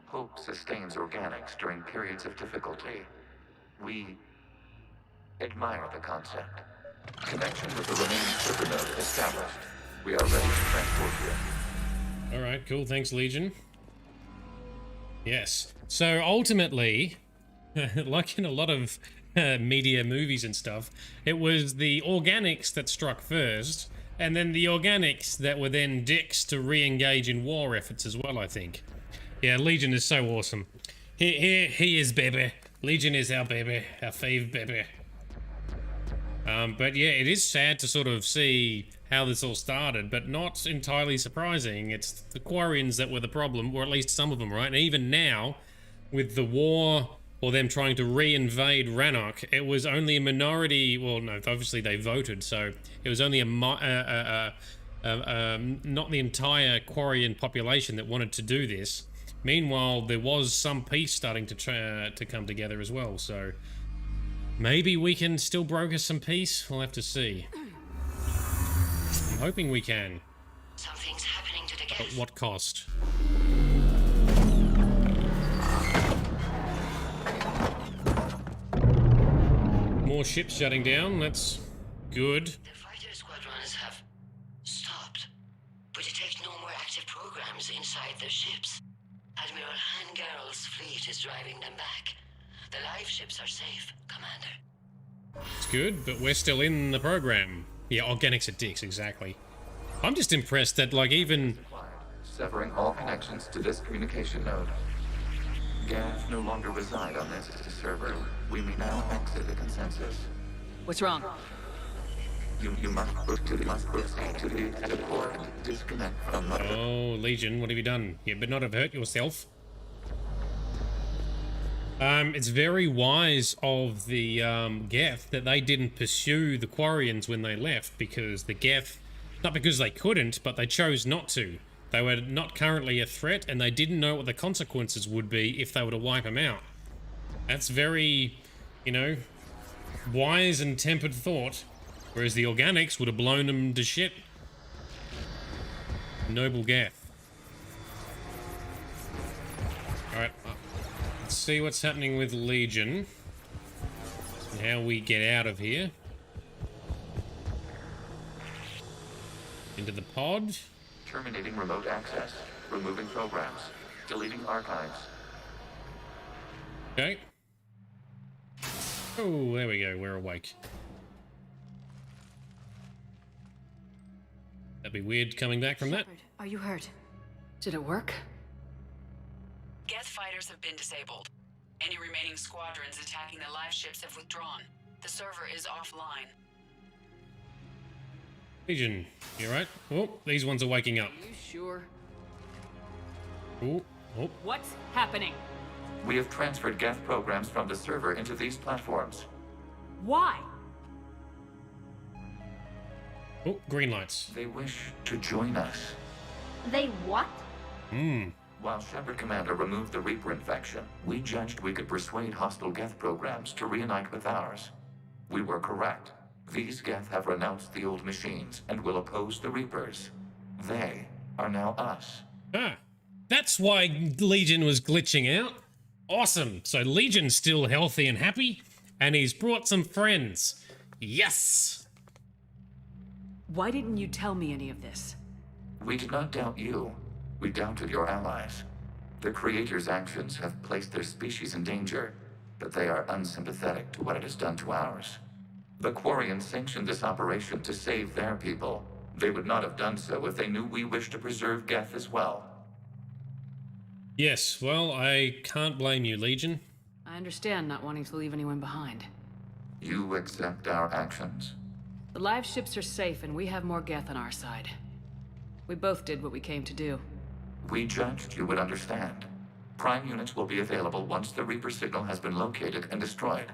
Hope sustains organics during periods of difficulty. We admire the concept. Connection with the remaining supernode established. We are ready to transport you. All right, cool. Thanks, Legion. Yes. So ultimately, like in a lot of media movies and stuff, it was the organics that struck first, and then the organics that were then dicks to re-engage in war efforts as well, I think. Yeah, Legion is so awesome. He is baby. Legion is our baby, our fave baby. But yeah, it is sad to sort of see how this all started, but not entirely surprising. It's the Quarians that were the problem, or at least some of them, right? And even now, with the war, or them trying to re-invade Rannoch, it was only a minority. Well, no, obviously they voted, so it was only not the entire Quarian population that wanted to do this. Meanwhile, there was some peace starting to come together as well, so maybe we can still broker some peace. We'll have to see. I'm hoping we can. Something's happening to the At what cost? More ships shutting down. That's good. The fighter squadrons have stopped, but it takes no more active programs inside their ships. Admiral Hangarl's fleet is driving them back. The live ships are safe, Commander. It's good, but we're still in the program. Yeah, organics are dicks, exactly. I'm just impressed that, like, even... Severing all connections to this communication node. Gavs no longer reside on this server. We may now exit the consensus. What's wrong? You must proceed to the exit port and disconnect from... Oh, Legion, what have you done? You better not have hurt yourself. It's very wise of the Geth that they didn't pursue the Quarians when they left, because the Geth, not because they couldn't, but they chose not to. They were not currently a threat, and they didn't know what the consequences would be if they were to wipe them out. That's very, you know, wise and tempered thought, whereas the organics would have blown them to shit. Noble Geth. Alright, let's see what's happening with Legion and how we get out of here. Into the pod. Terminating remote access. Removing programs. Deleting archives. Okay. Oh, there we go. We're awake. That'd be weird coming back from that. Are you hurt? Did it work? Geth fighters have been disabled. Any remaining squadrons attacking the live ships have withdrawn. The server is offline. Legion, you right? Oh, these ones are waking up. Are you sure? Oh, oh. What's happening? We have transferred Geth programs from the server into these platforms. Why? Oh, green lights. They wish to join us. They what? While Shepard Commander removed the Reaper infection, we judged we could persuade hostile Geth programs to reunite with ours. We were correct. These Geth have renounced the old machines and will oppose the Reapers. They are now us. Ah, that's why Legion was glitching out. Awesome. So Legion's still healthy and happy, and he's brought some friends. Yes! Why didn't you tell me any of this? We did not doubt you. We doubted your allies. The Creator's actions have placed their species in danger, but they are unsympathetic to what it has done to ours. The Quarians sanctioned this operation to save their people. They would not have done so if they knew we wished to preserve Geth as well. Yes, well, I can't blame you, Legion. I understand not wanting to leave anyone behind. You accept our actions? The live ships are safe, and we have more Geth on our side. We both did what we came to do. We judged you would understand. Prime units will be available once the Reaper signal has been located and destroyed.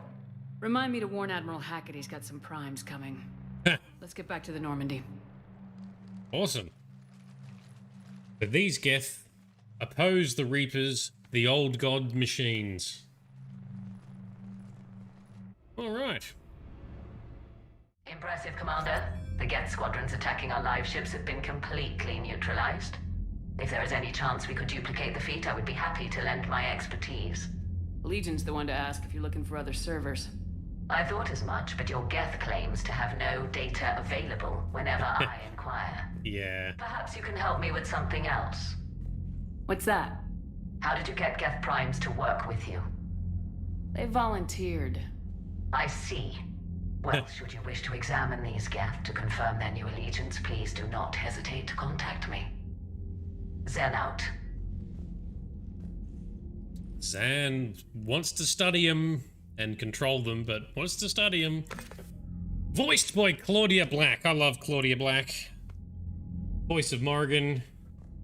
Remind me to warn Admiral Hackett he's got some primes coming. Let's get back to the Normandy. Awesome. But these Geth oppose the Reapers, the old god machines. Alright. Impressive, Commander. The Geth squadrons attacking our live ships have been completely neutralized. If there is any chance we could duplicate the feat, I would be happy to lend my expertise. Legion's the one to ask if you're looking for other servers. I thought as much, but your Geth claims to have no data available whenever I inquire. Yeah. Perhaps you can help me with something else. What's that? How did you get Geth Primes to work with you? They volunteered. I see. Well, should you wish to examine these Geth to confirm their new allegiance, please do not hesitate to contact me. Zen out. Zan wants to study them and control them, but wants to study them. Voiced by Claudia Black. I love Claudia Black. Voice of Morrigan.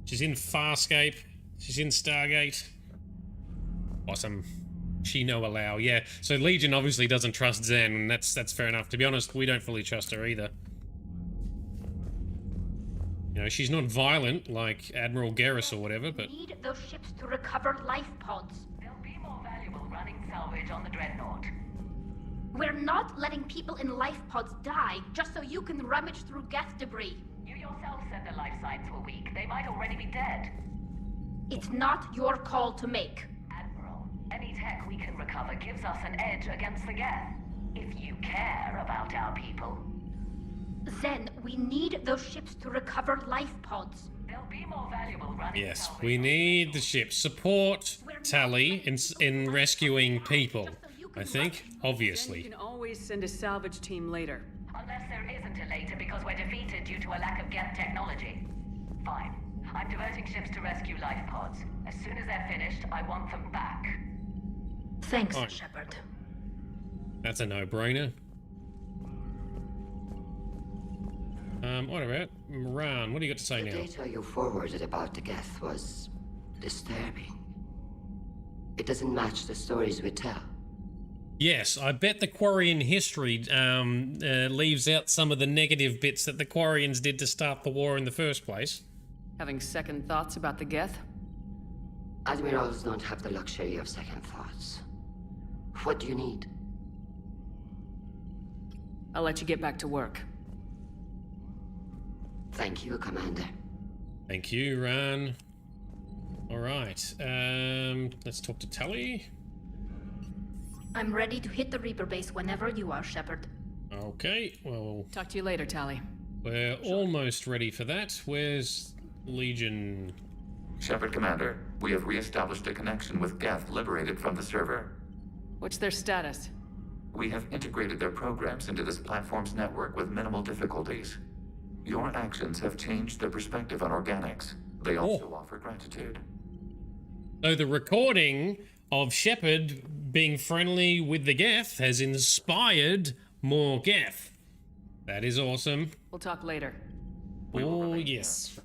She's in Farscape. She's in Stargate. Awesome. She no allow. Yeah, so Legion obviously doesn't trust Zen, and that's fair enough. To be honest, we don't fully trust her either. You know, she's not violent like Admiral Garrus or whatever, but... Need those ships to recover life pods. They'll be more valuable running salvage on the Dreadnought. We're not letting people in life pods die just so you can rummage through Geth debris. You yourself said their life signs were weak. They might already be dead. It's not your call to make. Admiral, any tech we can recover gives us an edge against the Geth. If you care about our people. Zen, we need those ships to recover life pods. They'll be more valuable running. Yes, we need the ship. Support Tally in rescuing people, I think, obviously. You can always send a salvage team later. Unless there isn't a later because we're defeated due to a lack of Geth technology. Fine. I'm diverting ships to rescue life pods. As soon as they're finished, I want them back. Thanks, Fine. Shepard. That's a no-brainer. What about Moran? What do you got to say now? The data you forwarded about the Geth was disturbing. It doesn't match the stories we tell. Yes, I bet the Quarian history leaves out some of the negative bits that the Quarians did to start the war in the first place. Having second thoughts about the Geth? Admirals don't have the luxury of second thoughts. What do you need? I'll let you get back to work. Thank you, Commander. Thank you, Ran. Alright, let's talk to Tally. I'm ready to hit the Reaper base whenever you are, Shepard. Okay, well... Talk to you later, Tally. We're almost ready for that. Where's Legion? Shepard, Commander, we have re-established a connection with Geth liberated from the server. What's their status? We have integrated their programs into this platform's network with minimal difficulties. Your actions have changed their perspective on organics. They also offer gratitude. So the recording of Shepard being friendly with the Geth has inspired more Geth. That is awesome. We'll talk later. Oh, yes.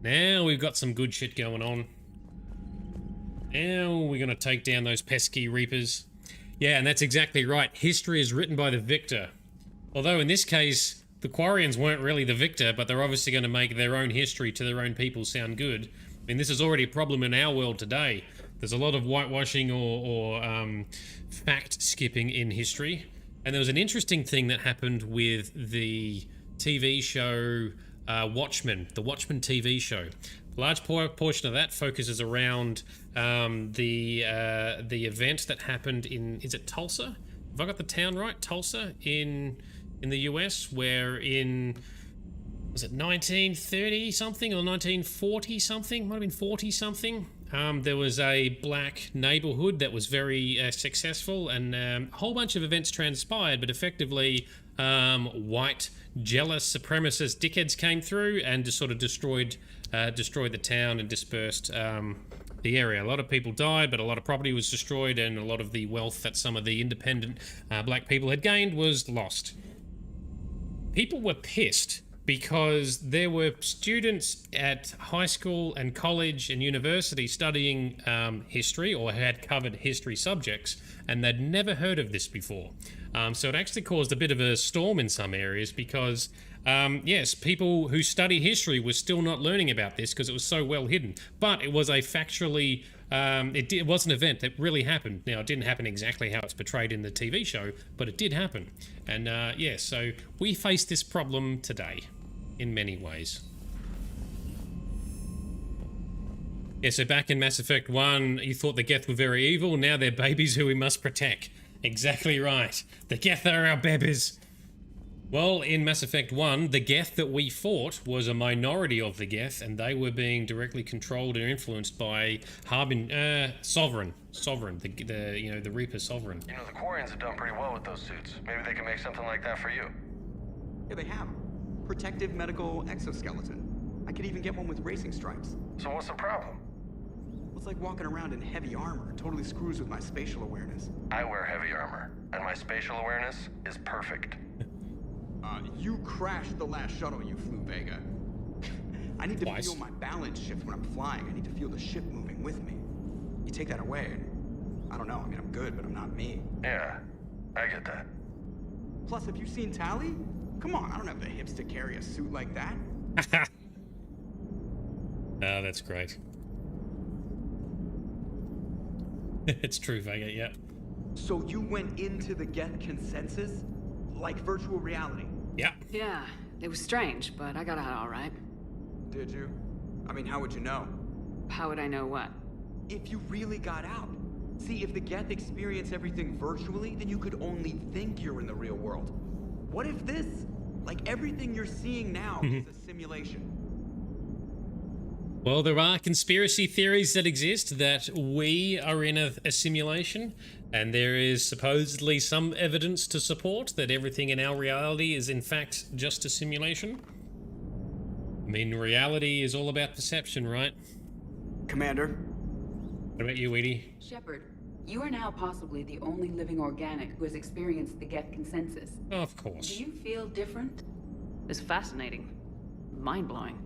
Now we've got some good shit going on. Now we're going to take down those pesky Reapers. Yeah, and that's exactly right. History is written by the victor. Although in this case, the Quarians weren't really the victor, but they're obviously going to make their own history to their own people sound good. I mean, this is already a problem in our world today. There's a lot of whitewashing or fact-skipping in history. And there was an interesting thing that happened with the TV show Watchmen, the Watchmen TV show. A large portion of that focuses around the event that happened in, is it Tulsa? Have I got the town right? Tulsa in the US, where in, was it 1930 something or 1940 something? Might have been 40 something. There was a black neighborhood that was very successful, and a whole bunch of events transpired, but effectively white, jealous, supremacist dickheads came through and just sort of destroyed the town and dispersed the area. A lot of people died, but a lot of property was destroyed, and a lot of the wealth that some of the independent black people had gained was lost. People were pissed because there were students at high school and college and university studying history or had covered history subjects, and they'd never heard of this before. So it actually caused a bit of a storm in some areas because, yes, people who study history were still not learning about this because it was so well hidden. But it was a factually, it was an event that really happened. Now, it didn't happen exactly how it's portrayed in the TV show, but it did happen. And, yeah, so we face this problem today in many ways. Yeah, so back in Mass Effect 1, you thought the Geth were very evil. Now they're babies who we must protect. Exactly right. The Geth are our babies. Well, in Mass Effect 1, the Geth that we fought was a minority of the Geth, and they were being directly controlled and influenced by Sovereign. Sovereign, the Reaper Sovereign. You know, the Quarians have done pretty well with those suits. Maybe they can make something like that for you. Yeah, they have. Protective medical exoskeleton. I could even get one with racing stripes. So what's the problem? Well, it's like walking around in heavy armor. It totally screws with my spatial awareness. I wear heavy armor, and my spatial awareness is perfect. You crashed the last shuttle you flew, Vega. I need to feel my balance shift when I'm flying. I need to feel the ship moving with me. You take that away, and I don't know. I mean, I'm good, but I'm not me. Yeah, I get that. Plus, have you seen Tally? Come on, I don't have the hips to carry a suit like that. Oh, that's great. It's true, Vega, yeah. So you went into the Geth consensus? Like virtual reality? Yeah. Yeah, it was strange, but I got out all right. Did you? I mean, how would you know? How would I know what? If you really got out. See, if the Geth experience everything virtually, then you could only think you're in the real world. What if this, like everything you're seeing now, is a simulation? Well, there are conspiracy theories that exist that we are in a simulation, and there is supposedly some evidence to support that everything in our reality is in fact just a simulation. I mean, reality is all about perception, right? Commander? What about you, Edie? Shepard, you are now possibly the only living organic who has experienced the Geth consensus. Oh, of course. Do you feel different? It's fascinating. Mind-blowing.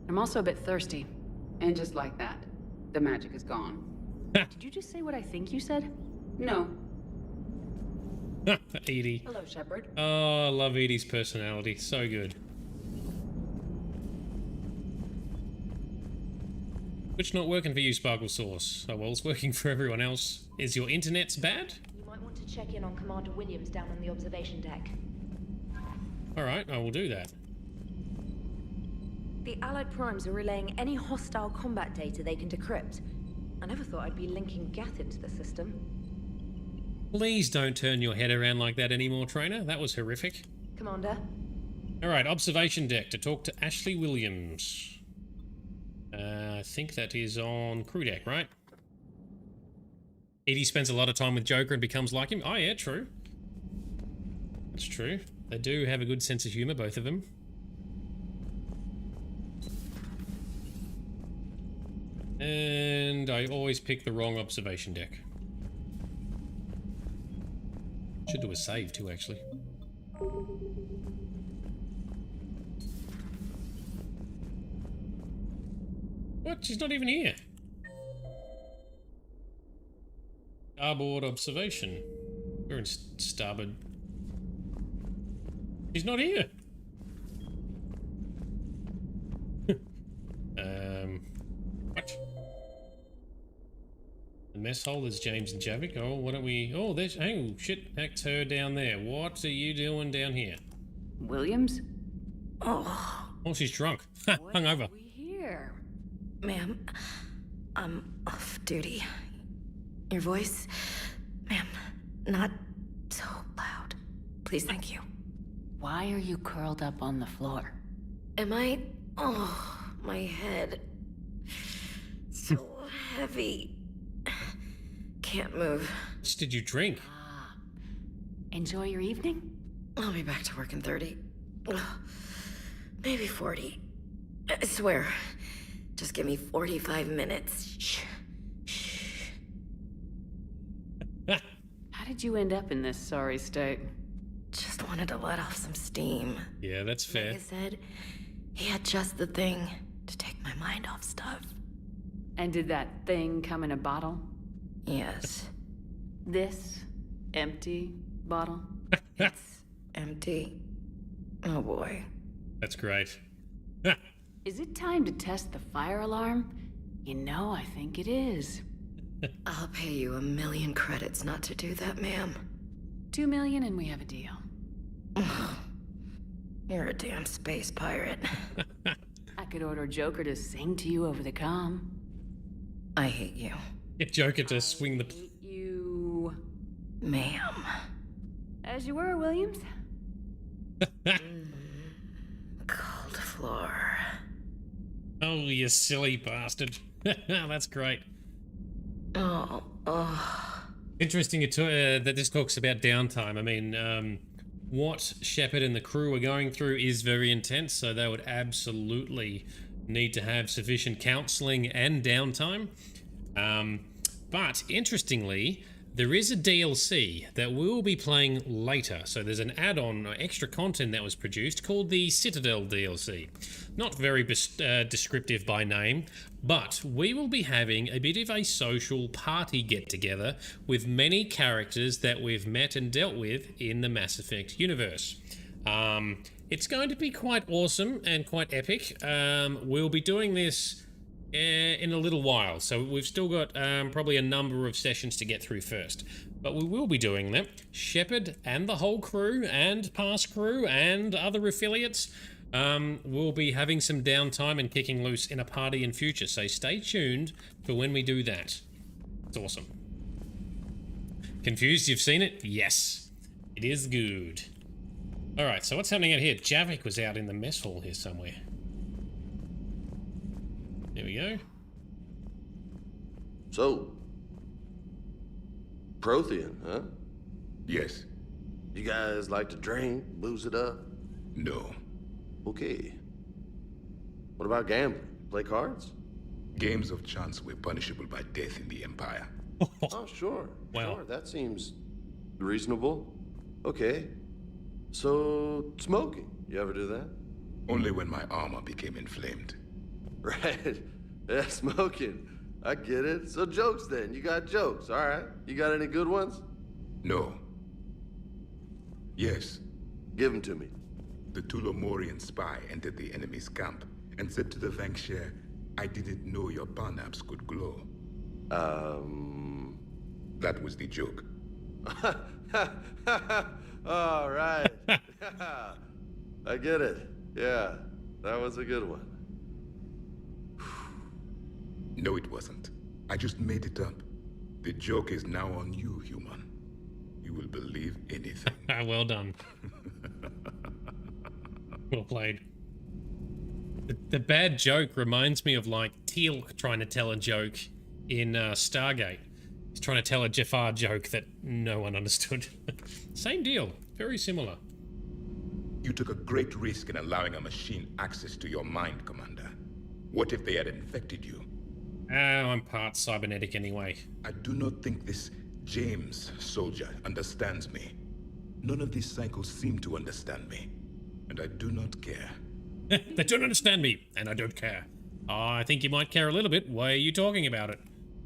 I'm also a bit thirsty. And just like that, the magic is gone. Did you just say what I think you said? No. Edie. Hello, Shepard. Oh, I love Edie's personality. So good. Which not working for you, Sparkle Sauce? Oh, well, it's working for everyone else. Is your internet's bad? You might want to check in on Commander Williams down on the observation deck. Alright, I will do that. The Allied Primes are relaying any hostile combat data they can decrypt. I never thought I'd be linking Geth into the system. Please don't turn your head around like that anymore, Trainer. That was horrific. Commander? Alright, observation deck to talk to Ashley Williams. I think that is on crew deck, right? Edie spends a lot of time with Joker and becomes like him. Oh yeah, true. That's true. They do have a good sense of humor, both of them. And I always pick the wrong observation deck. Should do a save too, actually. What? She's not even here. Starboard observation. We're in starboard. She's not here. What? The mess hole is James and Javik. Oh, what are we? Oh, there's. Oh, shit. That's her down there. What are you doing down here? Williams? Oh. Oh, she's drunk. Hungover. We here. Ma'am, I'm off duty. Your voice, ma'am, not so loud. Please, thank you. Why are you curled up on the floor? Am I? Oh, my head. So heavy. Can't move. What did you drink? Enjoy your evening? I'll be back to work in 30. Maybe 40. I swear. Just give me 45 minutes. Shh. Shh. How did you end up in this sorry state? Just wanted to let off some steam. Yeah, that's fair. Like I said, he had just the thing to take my mind off stuff. And did that thing come in a bottle? Yes. This empty bottle? It's empty. Oh boy. That's great. Is it time to test the fire alarm? You know, I think it is. I'll pay you 1 million credits not to do that, ma'am. 2 million and we have a deal. You're a damn space pirate. I could order Joker to sing to you over the comm. I hate you. Get Joker to swing the... You... Ma'am. As you were, Williams. Cold floor. Oh, you silly bastard. That's great. Oh. Interesting that this talks about downtime. I mean, what Shepard and the crew are going through is very intense, so they would absolutely need to have sufficient counseling and downtime. But interestingly, there is a DLC that we'll be playing later. So there's an add-on or extra content that was produced called the Citadel DLC. Not very descriptive by name, but we will be having a bit of a social party get-together with many characters that we've met and dealt with in the Mass Effect universe. It's going to be quite awesome and quite epic. We'll be doing this in a little while, so we've still got probably a number of sessions to get through first, but we will be doing that. Shepard and the whole crew and past crew and other affiliates will be having some downtime and kicking loose in a party in future, so stay tuned for when we do that. It's awesome. Confused you've seen it? Yes, it is good. Alright, so what's happening out here? Javik was out in the mess hall here somewhere. There we go. So, Prothean, huh? Yes. You guys like to drink, booze it up? No. Okay. What about gambling? Play cards? Games of chance were punishable by death in the Empire. Oh, sure. Well. Sure, that seems reasonable. Okay. So, smoking. You ever do that? Only when my armor became inflamed. Right. Yeah, smoking. I get it. So jokes then. You got jokes, all right. You got any good ones? No. Yes. Give them to me. The Tulomorian spy entered the enemy's camp and said to the Vanksher, I didn't know your Parnaps could glow. That was the joke. All right. I get it. Yeah, that was a good one. No, it wasn't. I just made it up. The joke is now on you, human. You will believe anything. Well done. Well played. The bad joke reminds me of like Teal'c trying to tell a joke in Stargate. He's trying to tell a Jafar joke that no one understood. Same deal. Very similar. You took a great risk in allowing a machine access to your mind, Commander. What if they had infected you? Oh, I'm part cybernetic anyway. I do not think this James soldier understands me. None of these cycles seem to understand me. And I do not care. They don't understand me, and I don't care. I think you might care a little bit. Why are you talking about it?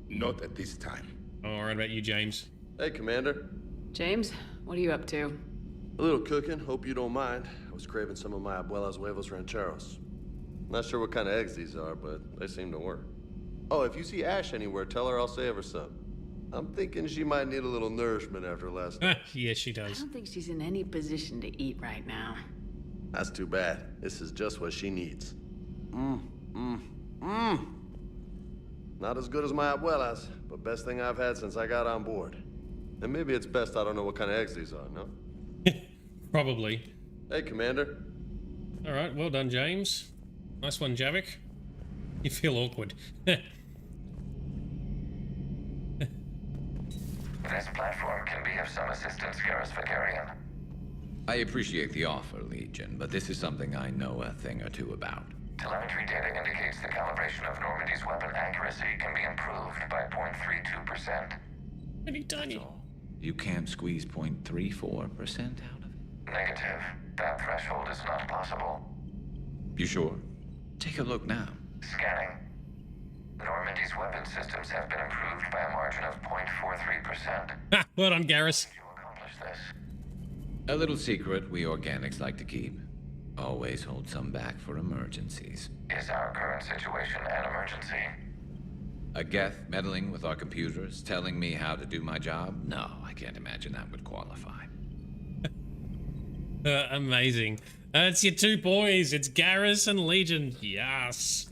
Not at this time. All right, about you, James. Hey, Commander. James, what are you up to? A little cooking. Hope you don't mind. I was craving some of my abuela's huevos rancheros. Not sure what kind of eggs these are, but they seem to work. Oh, if you see Ash anywhere, tell her I'll save her some. I'm thinking she might need a little nourishment after last night. Yes, she I does. don't think she's in any position to eat right now. That's too bad. This is just what she needs. Not as good as my abuela's, but best thing I've had since I got on board. And maybe it's best I don't know what kind of eggs these are, no? Probably. Hey, Commander. All right, well done, James. Nice one, Javik. You feel awkward. This platform can be of some assistance, Garrus Vakarian. I appreciate the offer, Legion, but this is something I know a thing or two about. Telemetry data indicates the calibration of Normandy's weapon accuracy can be improved by 0.32%. Pretty tiny. You can't squeeze 0.34% out of it? Negative. That threshold is not possible. You sure? Take a look now. Scanning. Normandy's weapon systems have been improved by a margin of 0.43%. Ha! Well done, Garrus. To accomplish this. A little secret we organics like to keep. Always hold some back for emergencies. Is our current situation an emergency? A Geth meddling with our computers, telling me how to do my job? No, I can't imagine that would qualify. Amazing. It's your two boys. It's Garrus and Legion. Yes.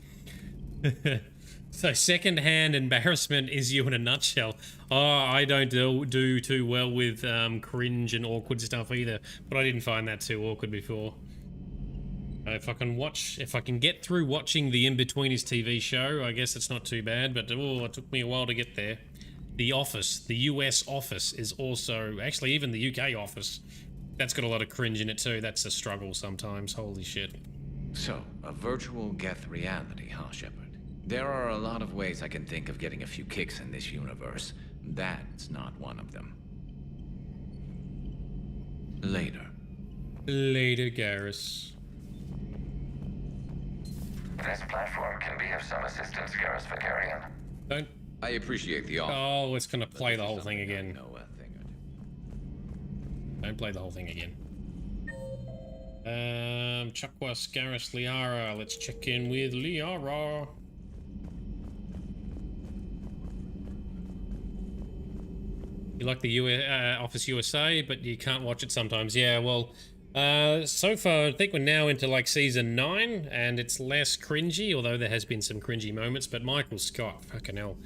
So second-hand embarrassment is you in a nutshell. Oh, I don't do too well with cringe and awkward stuff either, but I didn't find that too awkward before. If I can get through watching the In-Betweeners TV show, I guess it's not too bad, but oh, it took me a while to get there. The Office, the US Office is also, actually even the UK Office, that's got a lot of cringe in it too. That's a struggle sometimes, holy shit. So, a virtual Geth reality, huh, Shepard? There are a lot of ways I can think of getting a few kicks in this universe. That's not one of them. Later. Later, Garrus. This platform can be of some assistance, Garrus Vakarian. Don't. I appreciate the offer. Oh, it's gonna play the whole thing again. Don't play the whole thing again. Chakwas, Garrus, Liara. Let's check in with Liara. You like the Office USA, but you can't watch it sometimes. Yeah, well, so far I think we're now into like season 9, and it's less cringy, although there has been some cringy moments. But Michael Scott, fucking hell,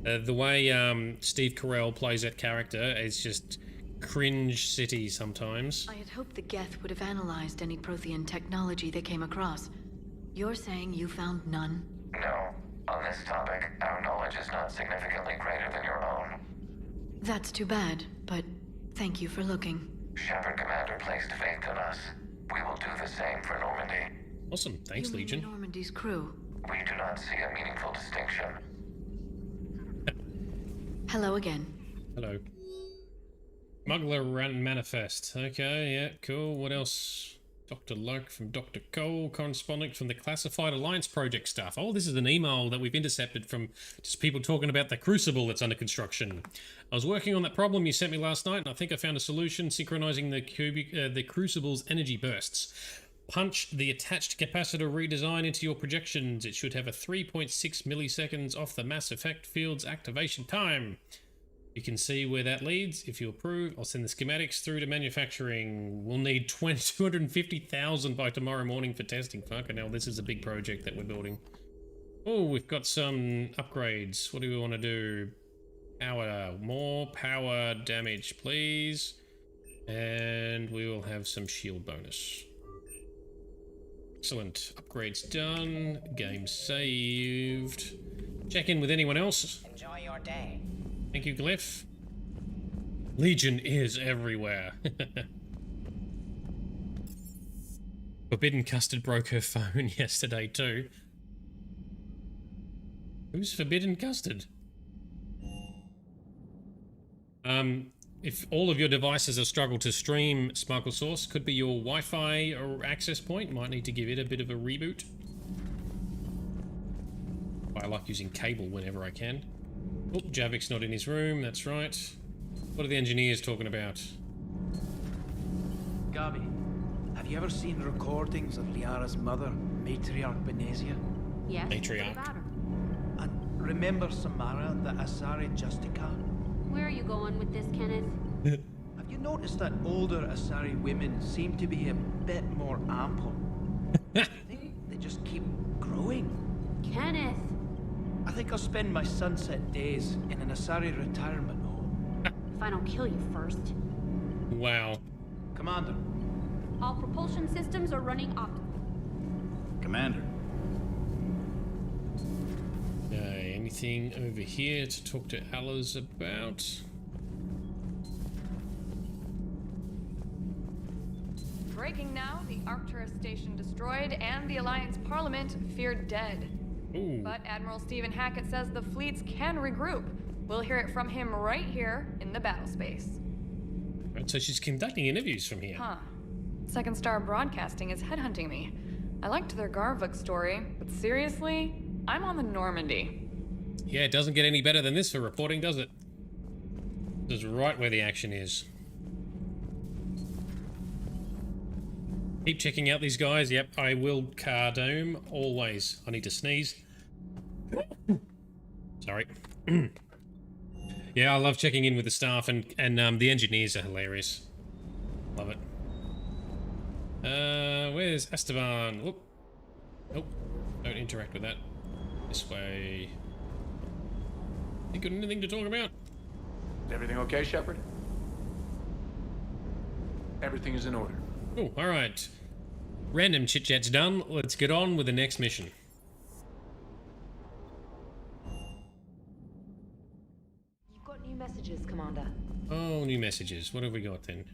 the way Steve Carell plays that character is just cringe city sometimes. I had hoped the Geth would have analyzed any Prothean technology they came across. You're saying you found none? No. On this topic, our knowledge is not significantly greater than your own. That's too bad, but thank you for looking. Shepard Commander placed faith in us. We will do the same for Normandy. Awesome. Thanks, you Legion. Mean Normandy's crew? We do not see a meaningful distinction. Hello again. Hello. Smuggler ran manifest. Okay, yeah, cool. What else? Dr. Loke from Dr. Cole, correspondent from the Classified Alliance Project stuff. Oh, this is an email that we've intercepted from just people talking about the Crucible that's under construction. I was working on that problem you sent me last night, and I think I found a solution synchronizing the Crucible's energy bursts. Punch the attached capacitor redesign into your projections. It should have a 3.6 milliseconds off the Mass Effect field's activation time. You can see where that leads. If you approve, I'll send the schematics through to manufacturing. We'll need 250,000 by tomorrow morning for testing. Fucking hell, this is a big project that we're building. Oh, we've got some upgrades. What do we want to do? Power. More power damage, please. And we will have some shield bonus. Excellent. Upgrades done. Game saved. Check in with anyone else. Enjoy your day. Thank you, Glyph. Legion is everywhere. Forbidden Custard broke her phone yesterday too. Who's Forbidden Custard? If all of your devices have struggled to stream, Sparkle Source could be your Wi-Fi or access point. Might need to give it a bit of a reboot. I like using cable whenever I can. Oh, Javik's not in his room, that's right. What are the engineers talking about? Gabi, have you ever seen recordings of Liara's mother, Matriarch Benezia? Yes. Matriarch. What about her? And remember Samara, the Asari Justica? Where are you going with this, Kenneth? Have you noticed that older Asari women seem to be a bit more ample? I think they just keep growing. Kenneth! I think I'll spend my sunset days in an Asari retirement home. If I don't kill you first. Wow. Commander. All propulsion systems are running optimal. Commander. Anything over here to talk to Alice about? Breaking now, the Arcturus station destroyed and the Alliance Parliament feared dead. Ooh. But Admiral Stephen Hackett says the fleets can regroup. We'll hear it from him right here in the battle space. Right, so she's conducting interviews from here. Huh. Second Star Broadcasting is headhunting me. I liked their Garvuk story, but seriously, I'm on the Normandy. Yeah, it doesn't get any better than this for reporting, does it? This is right where the action is. Keep checking out these guys. Yep, I will. Cardome, always. I need to sneeze. Sorry. Yeah, I love checking in with the staff, and the engineers are hilarious. Love it. Where's Esteban? Whoop. Nope. Don't interact with that. This way. You got anything to talk about? Is everything okay, Shepard? Everything is in order. Oh, all right. Random chit-chat's done. Let's get on with the next mission. You've got new messages, Commander. Oh, new messages. What have we got then?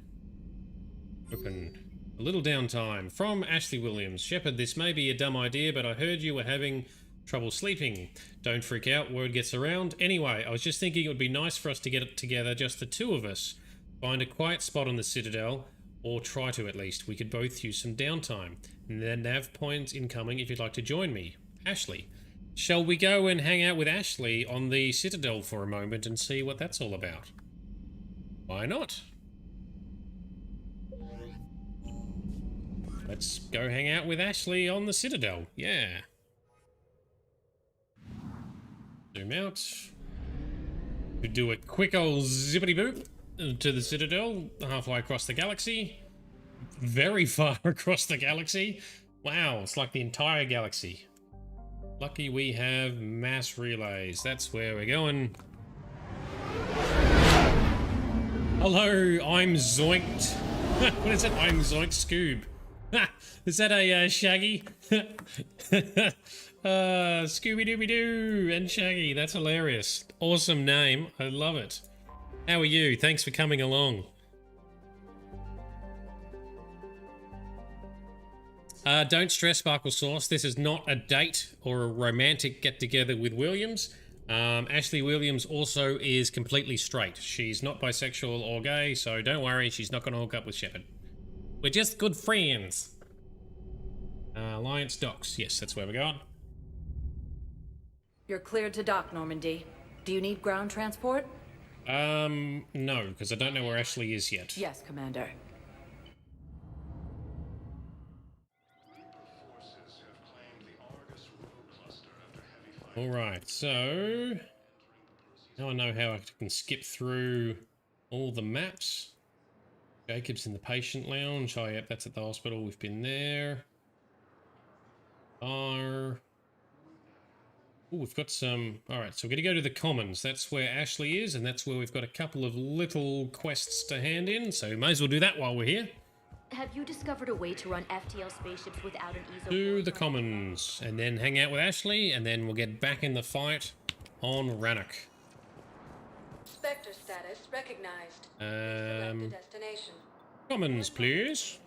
Open. A little downtime. From Ashley Williams. Shepard, this may be a dumb idea, but I heard you were having trouble sleeping. Don't freak out, word gets around. Anyway, I was just thinking it would be nice for us to get it together, just the two of us. Find a quiet spot on the Citadel, or try to at least. We could both use some downtime. And then nav points incoming if you'd like to join me. Ashley. Shall we go and hang out with Ashley on the Citadel for a moment and see what that's all about? Why not? Let's go hang out with Ashley on the Citadel. Yeah. Zoom out. We do a quick old zippity boop to the Citadel, halfway across the galaxy. Very far across the galaxy. Wow, it's like the entire galaxy. Lucky we have mass relays. That's where we're going. Hello, I'm Zoinked. What is it? I'm Zoinked Scoob. Is that a Shaggy? Scooby-Dooby-Doo and Shaggy. That's hilarious. Awesome name. I love it. How are you? Thanks for coming along. Don't stress, Sparkle Sauce. This is not a date or a romantic get-together with Williams. Ashley Williams also is completely straight. She's not bisexual or gay, so don't worry, she's not going to hook up with Shepard. We're just good friends. Alliance docks. Yes, that's where we're going. You're cleared to dock, Normandy. Do you need ground transport? No, because I don't know where Ashley is yet. Yes, Commander. Alright, so... now I know how I can skip through all the maps. Jacob's in the patient lounge. Oh, yep, that's at the hospital. We've been there. Oh, we've got some... Alright, so we're going to go to the Commons. That's where Ashley is, and that's where we've got a couple of little quests to hand in, so we may as well do that while we're here. Have you discovered a way to run FTL spaceships without an ESO? To the Commons, and then hang out with Ashley, and then we'll get back in the fight on Rannoch. Spectre status recognized. Select a destination. Commons, please.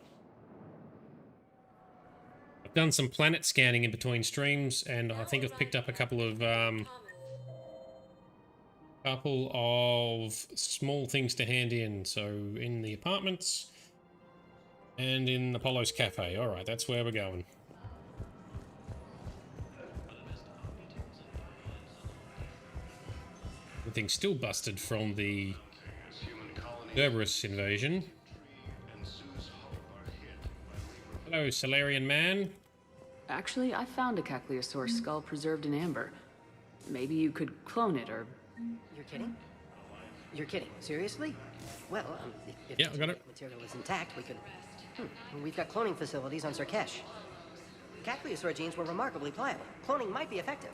I've done some planet scanning in between streams, and I think I've picked up a couple of small things to hand in. So in the apartments and in Apollo's cafe. All right, that's where we're going. Everything's still busted from the Cerberus invasion. Hello, Solarian man. Actually, I found a Caccliosaur skull preserved in amber. Maybe you could clone it, or... You're kidding? You're kidding? Seriously? Well, if yeah, I got it. Material is intact, we could... We've got cloning facilities on Sarkesh. Caccliosaur genes were remarkably pliable. Cloning might be effective.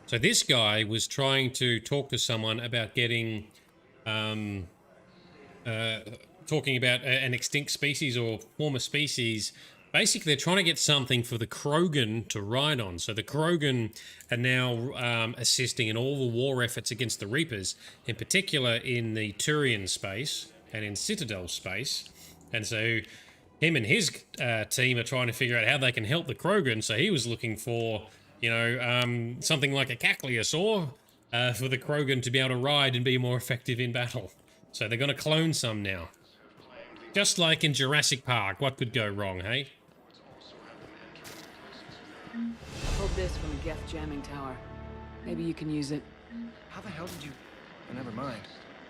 So this guy was trying to talk to someone about getting... talking about an extinct species or former species. Basically, they're trying to get something for the Krogan to ride on. So the Krogan are now assisting in all the war efforts against the Reapers, in particular in the Turian space and in Citadel space. And so him and his team are trying to figure out how they can help the Krogan. So he was looking for, you know, something like a Caccliosaur for the Krogan to be able to ride and be more effective in battle. So they're going to clone some now. Just like in Jurassic Park, what could go wrong, hey? I pulled this from a Geth jamming tower. Maybe you can use it. How the hell did you... Oh, never mind.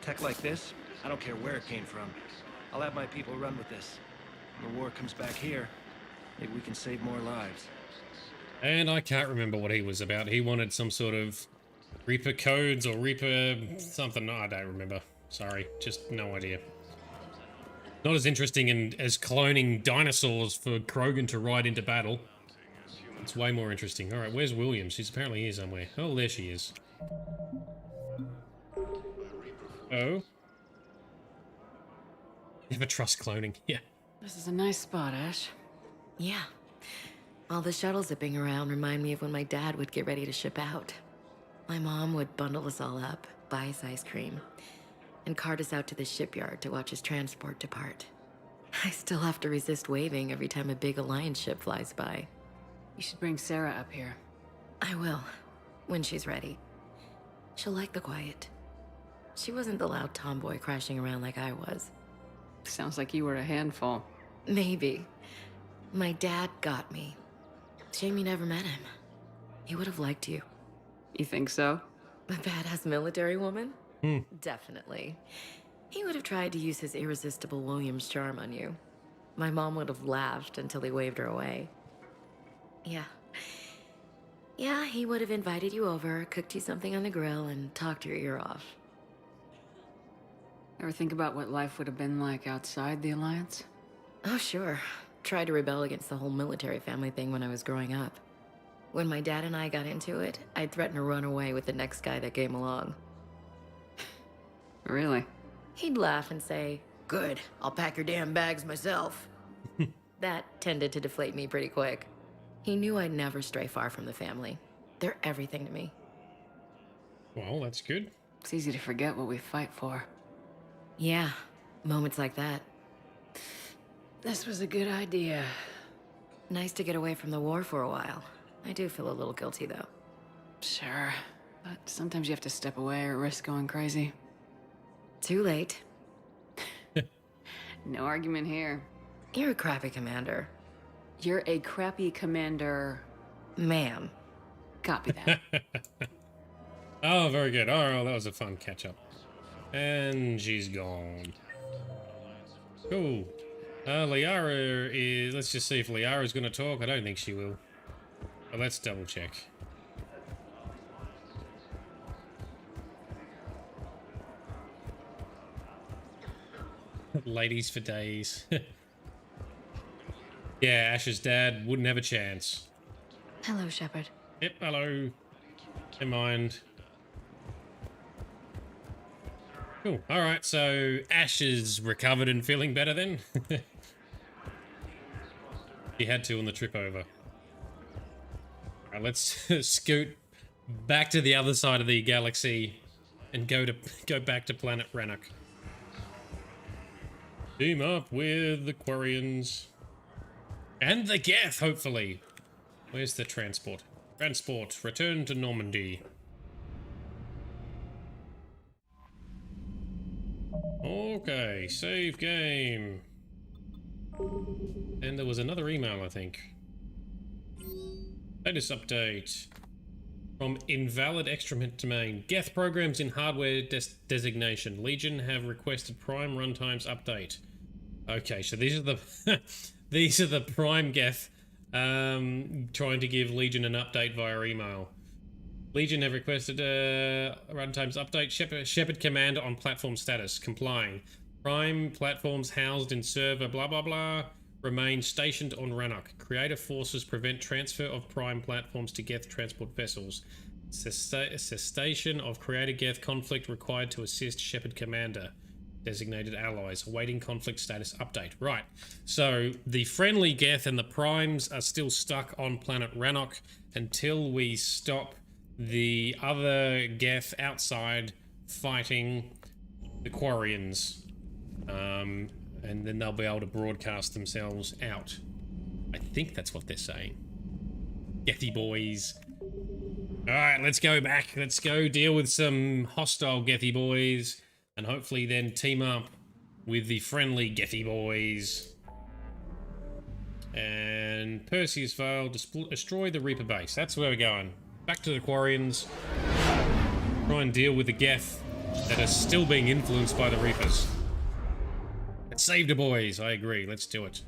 Tech like this, I don't care where it came from. I'll have my people run with this. When the war comes back here, maybe we can save more lives. And I can't remember what he was about. He wanted some sort of Reaper codes or Reaper something. I don't remember. Sorry, just no idea. Not as interesting as cloning dinosaurs for Krogan to ride into battle. It's way more interesting. Alright, where's Williams? She's apparently here somewhere. Oh, there she is. Oh. Never trust cloning. Yeah. This is a nice spot, Ash. Yeah. All the shuttles zipping around remind me of when my dad would get ready to ship out. My mom would bundle us all up, buy us ice cream, and cart us out to the shipyard to watch his transport depart. I still have to resist waving every time a big Alliance ship flies by. You should bring Sarah up here. I will, when she's ready. She'll like the quiet. She wasn't the loud tomboy crashing around like I was. Sounds like you were a handful. Maybe. My dad got me. Shame you never met him. He would have liked you. You think so? A badass military woman? Definitely. He would have tried to use his irresistible Williams charm on you. My mom would have laughed until he waved her away. Yeah. Yeah, he would have invited you over, cooked you something on the grill, and talked your ear off. Ever think about what life would have been like outside the Alliance? Oh, sure. Tried to rebel against the whole military family thing when I was growing up. When my dad and I got into it, I'd threaten to run away with the next guy that came along. Really? He'd laugh and say, "Good, I'll pack your damn bags myself." That tended to deflate me pretty quick. He knew I'd never stray far from the family. They're everything to me. Well, that's good. It's easy to forget what we fight for. Yeah, moments like that. This was a good idea. Nice to get away from the war for a while. I do feel a little guilty, though. Sure, but sometimes you have to step away or risk going crazy. Too late. No argument here. You're a crappy commander. You're a crappy commander. Ma'am. Copy that. Oh, very good. Oh, well, that was a fun catch-up. And she's gone. Cool. Liara is... Let's just see if Liara's going to talk. I don't think she will. But let's double-check. Ladies for days. Yeah, Ash's dad wouldn't have a chance. Hello, Shepard. Yep, hello. Never mind. Cool. Alright, so Ash is recovered and feeling better then? He had to on the trip over. Alright, let's scoot back to the other side of the galaxy and go back to planet Rannoch. Team up with the Quarians. And the Geth, hopefully. Where's the transport? Transport, return to Normandy. Okay, save game. And there was another email, I think. Status update. From Invalid Excrement Domain. Geth programs in hardware designation. Legion have requested Prime runtimes update. Okay, so these are the these are the Prime Geth trying to give Legion an update via email. Legion have requested runtimes update. Shepard Commander on platform status. Complying. Prime platforms housed in server blah blah blah remain stationed on Rannoch. Creator forces prevent transfer of Prime platforms to Geth transport vessels. Cessation of Creator Geth conflict required to assist Shepard Commander. Designated allies. Awaiting conflict status update. Right. So the friendly Geth and the Primes are still stuck on planet Rannoch until we stop the other Geth outside fighting the Quarians. And then they'll be able to broadcast themselves out. I think that's what they're saying. Gethy boys. Alright, let's go back. Let's go deal with some hostile Gethy boys. And hopefully then team up with the friendly Gethy boys. And Perseus failed. Destroy the Reaper base. That's where we're going. Back to the Quarians. Try and deal with the Geth that are still being influenced by the Reapers. Let's save the boys. I agree. Let's do it.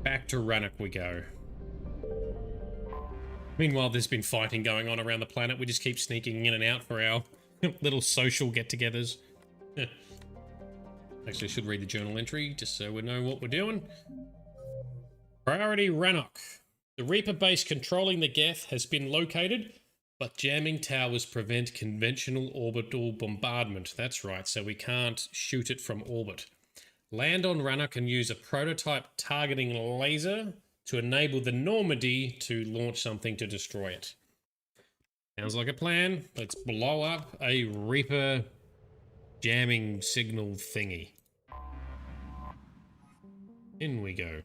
Back to Rannoch we go. Meanwhile, there's been fighting going on around the planet. We just keep sneaking in and out for our little social get-togethers. Actually, I should read the journal entry just so we know what we're doing. Priority Rannoch. The Reaper base controlling the Geth has been located. But jamming towers prevent conventional orbital bombardment. That's right, so we can't shoot it from orbit. Land on Runner can use a prototype targeting laser to enable the Normandy to launch something to destroy it. Sounds like a plan. Let's blow up a Reaper jamming signal thingy. In we go.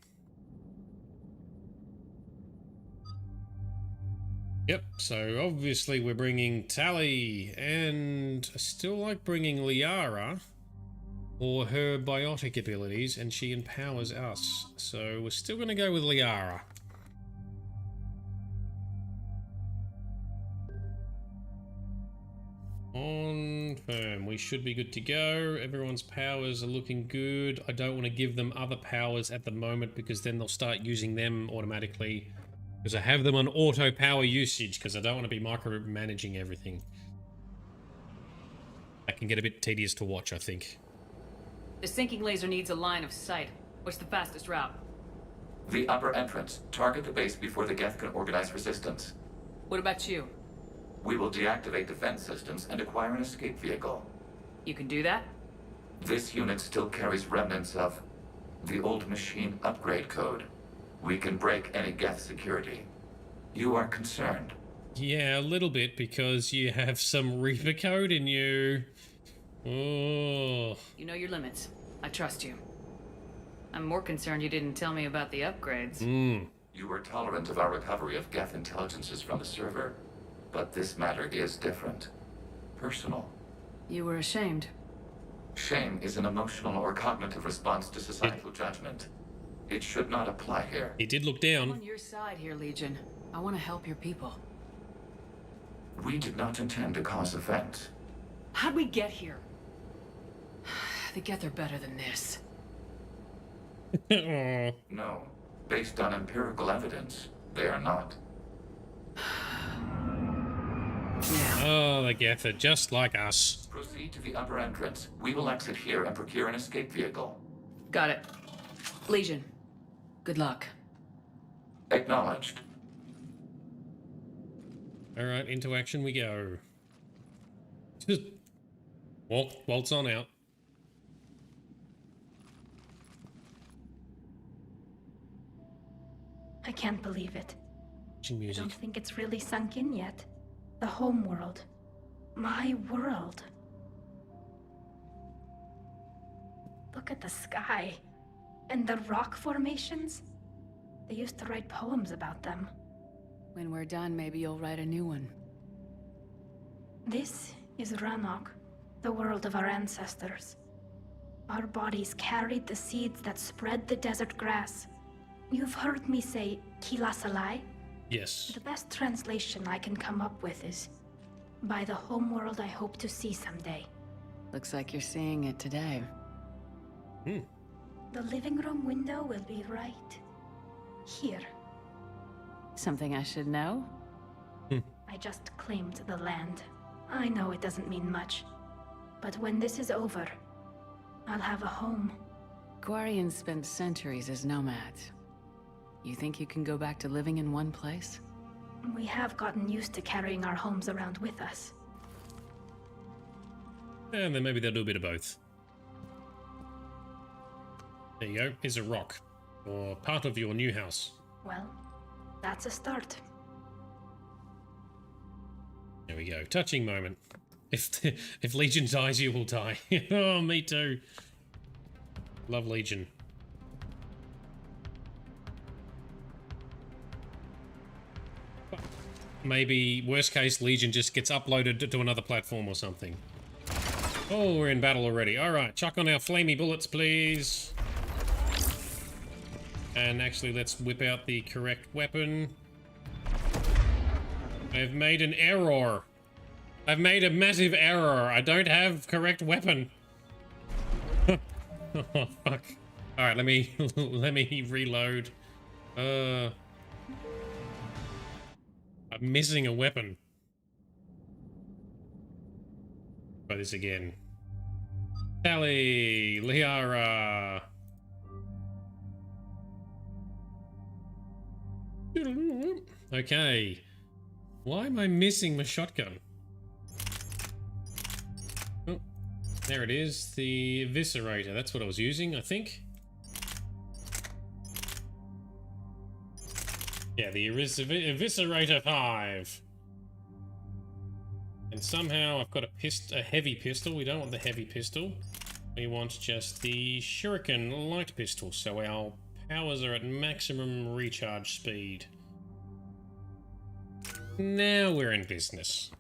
Yep, so obviously we're bringing Tally, and I still like bringing Liara or her biotic abilities, and she empowers us. So we're still going to go with Liara. Confirm. We should be good to go. Everyone's powers are looking good. I don't want to give them other powers at the moment because then they'll start using them automatically. Because I have them on auto power usage because I don't want to be micromanaging everything. That can get a bit tedious to watch, I think. The sinking laser needs a line of sight. What's the fastest route? The upper entrance. Target the base before the Geth can organize resistance. What about you? We will deactivate defense systems and acquire an escape vehicle. You can do that? This unit still carries remnants of the old machine upgrade code. We can break any Geth security. You are concerned? Yeah, a little bit, because you have some Reaper code in you. Oh. You know your limits. I trust you. I'm more concerned you didn't tell me about the upgrades. You were tolerant of our recovery of Geth intelligences from the server, but this matter is different. Personal. You were ashamed. Shame is an emotional or cognitive response to societal judgment. It should not apply here. He did look down. I'm on your side here, Legion. I want to help your people. We did not intend to cause offense. How'd we get here? The Geth are better than this. No. Based on empirical evidence, they are not. Oh, the Geth are just like us. Proceed to the upper entrance. We will exit here and procure an escape vehicle. Got it. Legion, good luck. Acknowledged. Alright, into action we go. Just waltz on out. I can't believe it. Music. I don't think it's really sunk in yet. The home world. My world. Look at the sky. And the rock formations. They used to write poems about them. When we're done, maybe you'll write a new one. This is Ranok, the world of our ancestors. Our bodies carried the seeds that spread the desert grass. You've heard me say Kilasalai? Yes. The best translation I can come up with is, by the homeworld I hope to see someday. Looks like you're seeing it today. The living room window will be right here. Something I should know? I just claimed the land. I know it doesn't mean much. But when this is over, I'll have a home. Quarians spent centuries as nomads. You think you can go back to living in one place? We have gotten used to carrying our homes around with us. And then maybe they'll do a bit of both. There you go. Here's a rock. Or part of your new house. Well, that's a start. There we go. Touching moment. If Legion dies, you will die. Oh, me too. Love Legion. Maybe, worst case, Legion just gets uploaded to another platform or something. Oh, we're in battle already. Alright, chuck on our flamey bullets, please. And actually, let's whip out the correct weapon. I've made an error. I've made a massive error. I don't have correct weapon. Oh, fuck. Alright, let me reload. I'm missing a weapon. Try this again. Tally, Liara. Okay. Why am I missing my shotgun? Oh, there it is. The eviscerator. That's what I was using, I think. Yeah, the eviscerator 5. And somehow I've got a heavy pistol. We don't want the heavy pistol. We want just the shuriken light pistol. So our powers are at maximum recharge speed. Now we're in business.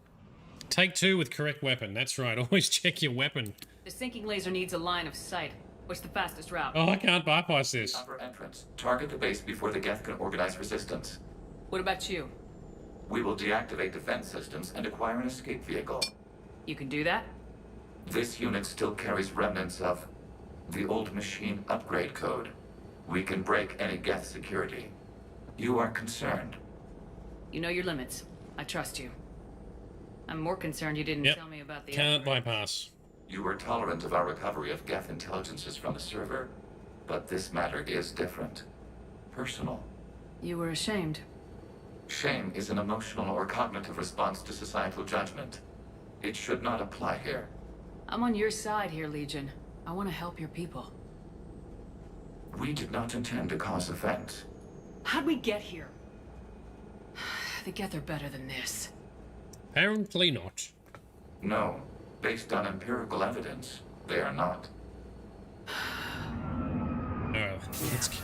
Take 2 with correct weapon. That's right. Always check your weapon. The sinking laser needs a line of sight. What's the fastest route? Oh, I can't bypass this. Upper entrance. Target the base before the Geth can organize resistance. What about you? We will deactivate defense systems and acquire an escape vehicle. You can do that? This unit still carries remnants of the old machine upgrade code. We can break any Geth security. You are concerned. You know your limits. I trust you. I'm more concerned you didn't tell me about the Can't bypass. You were tolerant of our recovery of Geth intelligences from the server, but this matter is different. Personal. You were ashamed. Shame is an emotional or cognitive response to societal judgment. It should not apply here. I'm on your side here, Legion. I want to help your people. We did not intend to cause offense. How'd we get here? The Geth are better than this. Apparently not. No. Based on empirical evidence, they are not. Let's...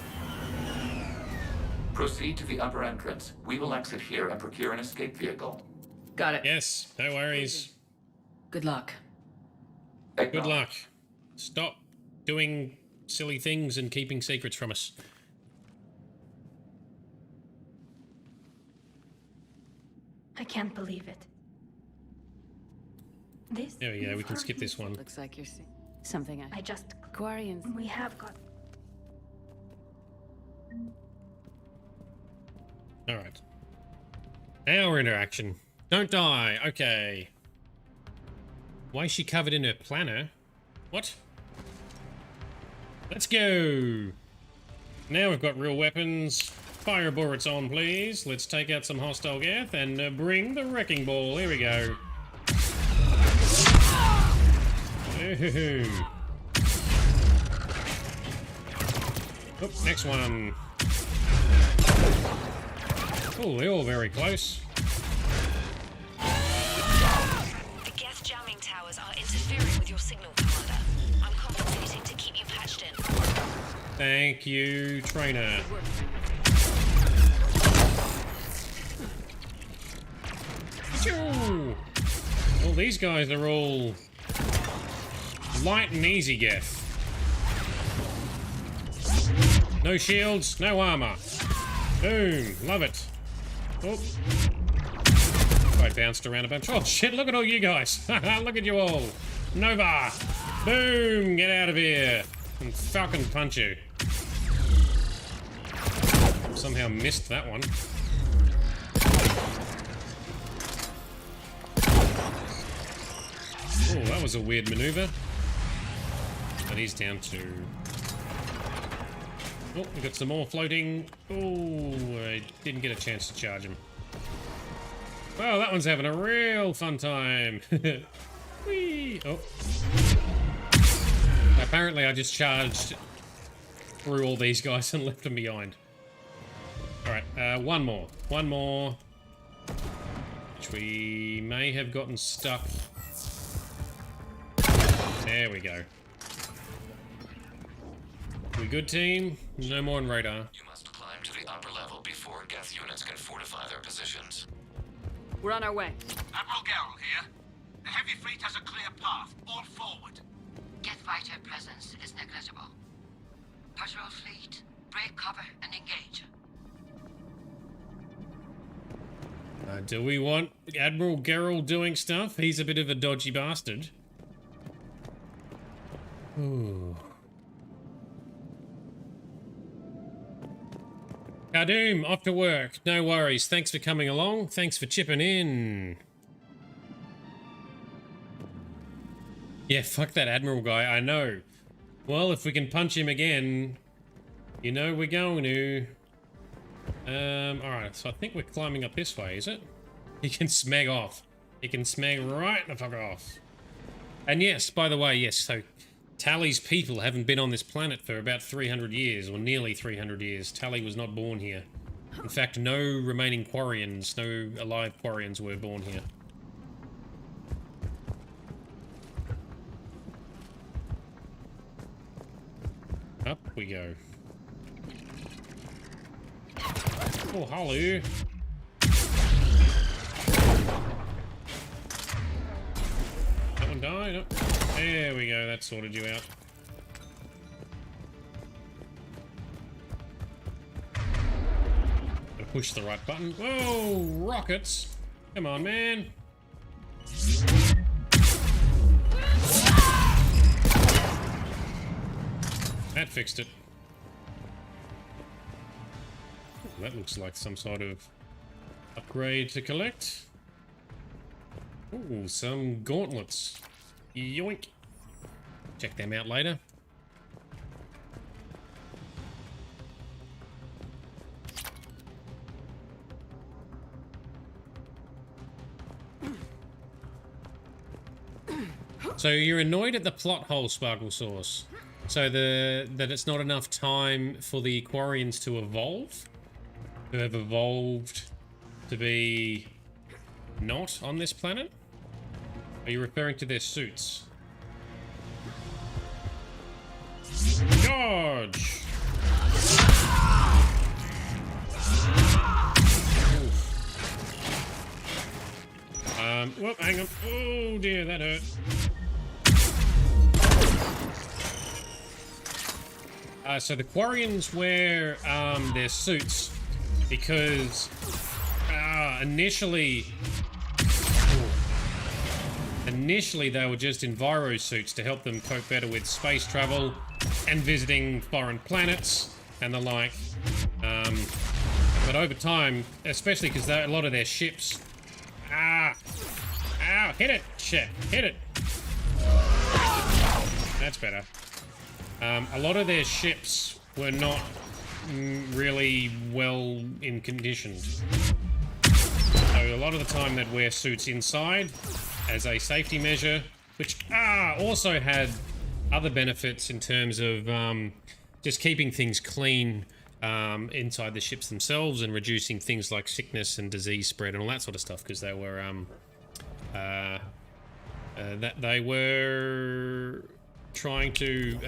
Proceed to the upper entrance. We will exit here and procure an escape vehicle. Got it. Yes, no worries. Good luck. Good luck. Stop doing silly things and keeping secrets from us. I can't believe it. This? There we go, we can skip this one. Looks like you're seeing something. I just... Quarians. We have got... Alright. Now we're into action. Don't die. Okay. Why is she covered in her planner? What? Let's go. Now we've got real weapons. Fire bullets on, please. Let's take out some hostile Geth and bring the wrecking ball. Here we go. Ooh. Oh, next one. Oh, they're all very close. The Geth jamming towers are interfering with your signal, Commander. I'm compensating to keep you patched in. Thank you, trainer. Well, these guys are all light and easy Geth. No shields, no armor. Boom, love it. Oh. I bounced around a bunch. Oh shit, look at all you guys. Look at you all. Nova. Boom, get out of here. And Falcon punch you. Somehow missed that one. Oh, that was a weird maneuver. But he's down to... Oh, we got some more floating. Oh, I didn't get a chance to charge him. Well, that one's having a real fun time. Whee! Oh. Apparently I just charged through all these guys and left them behind. Alright, one more. One more. Which we may have gotten stuck. There we go. We good, team? No more on radar. You must climb to the upper level before Geth units can fortify their positions. We're on our way. Admiral Geralt here. The heavy fleet has a clear path. All forward. Geth fighter presence is negligible. Patrol fleet, break cover and engage. Do we want Admiral Geralt doing stuff? He's a bit of a dodgy bastard. Ooh. Cardoom, off to work. No worries. Thanks for coming along. Thanks for chipping in. Yeah, fuck that Admiral guy. I know. Well, if we can punch him again, you know we're going to. Alright, so I think we're climbing up this way, is it? He can smeg off. He can smeg right the fuck off. And yes, by the way, yes, so Tally's people haven't been on this planet for about 300 years, or nearly 300 years. Tally was not born here. In fact, no remaining Quarians, no alive Quarians were born here. Up we go. Oh, hello. That one died. Oh, there we go. That sorted you out. Gotta push the right button. Whoa, rockets! Come on, man. That fixed it. Ooh, that looks like some sort of upgrade to collect. Ooh, some gauntlets. Yoink. Check them out later. So you're annoyed at the plot hole, Sparkle Sauce. So that it's not enough time for the Quarians to evolve? To have evolved to be not on this planet? Are you referring to their suits? Charge! Whoop, hang on. Oh dear, that hurt. So the Quarians wear their suits because initially they were just enviro suits to help them cope better with space travel and visiting foreign planets and the like. But over time, especially because a lot of their ships... Ow, hit it, shit, hit it. That's better. A lot of their ships were not really well in condition. So a lot of the time they'd wear suits inside as a safety measure, which also had other benefits in terms of just keeping things clean inside the ships themselves and reducing things like sickness and disease spread and all that sort of stuff, because they were trying to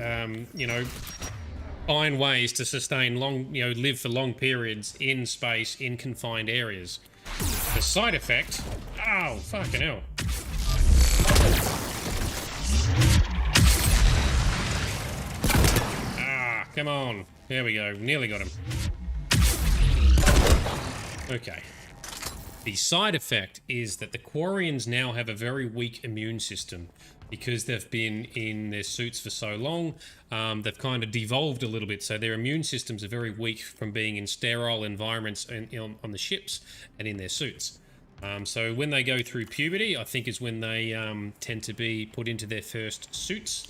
find ways to sustain live for long periods in space in confined areas. The side effect, oh fucking hell. Come on. There we go. Nearly got him. Okay. The side effect is that the Quarians now have a very weak immune system because they've been in their suits for so long. They've kind of devolved a little bit, so their immune systems are very weak from being in sterile environments on the ships and in their suits. So when they go through puberty, I think is when they tend to be put into their first suits.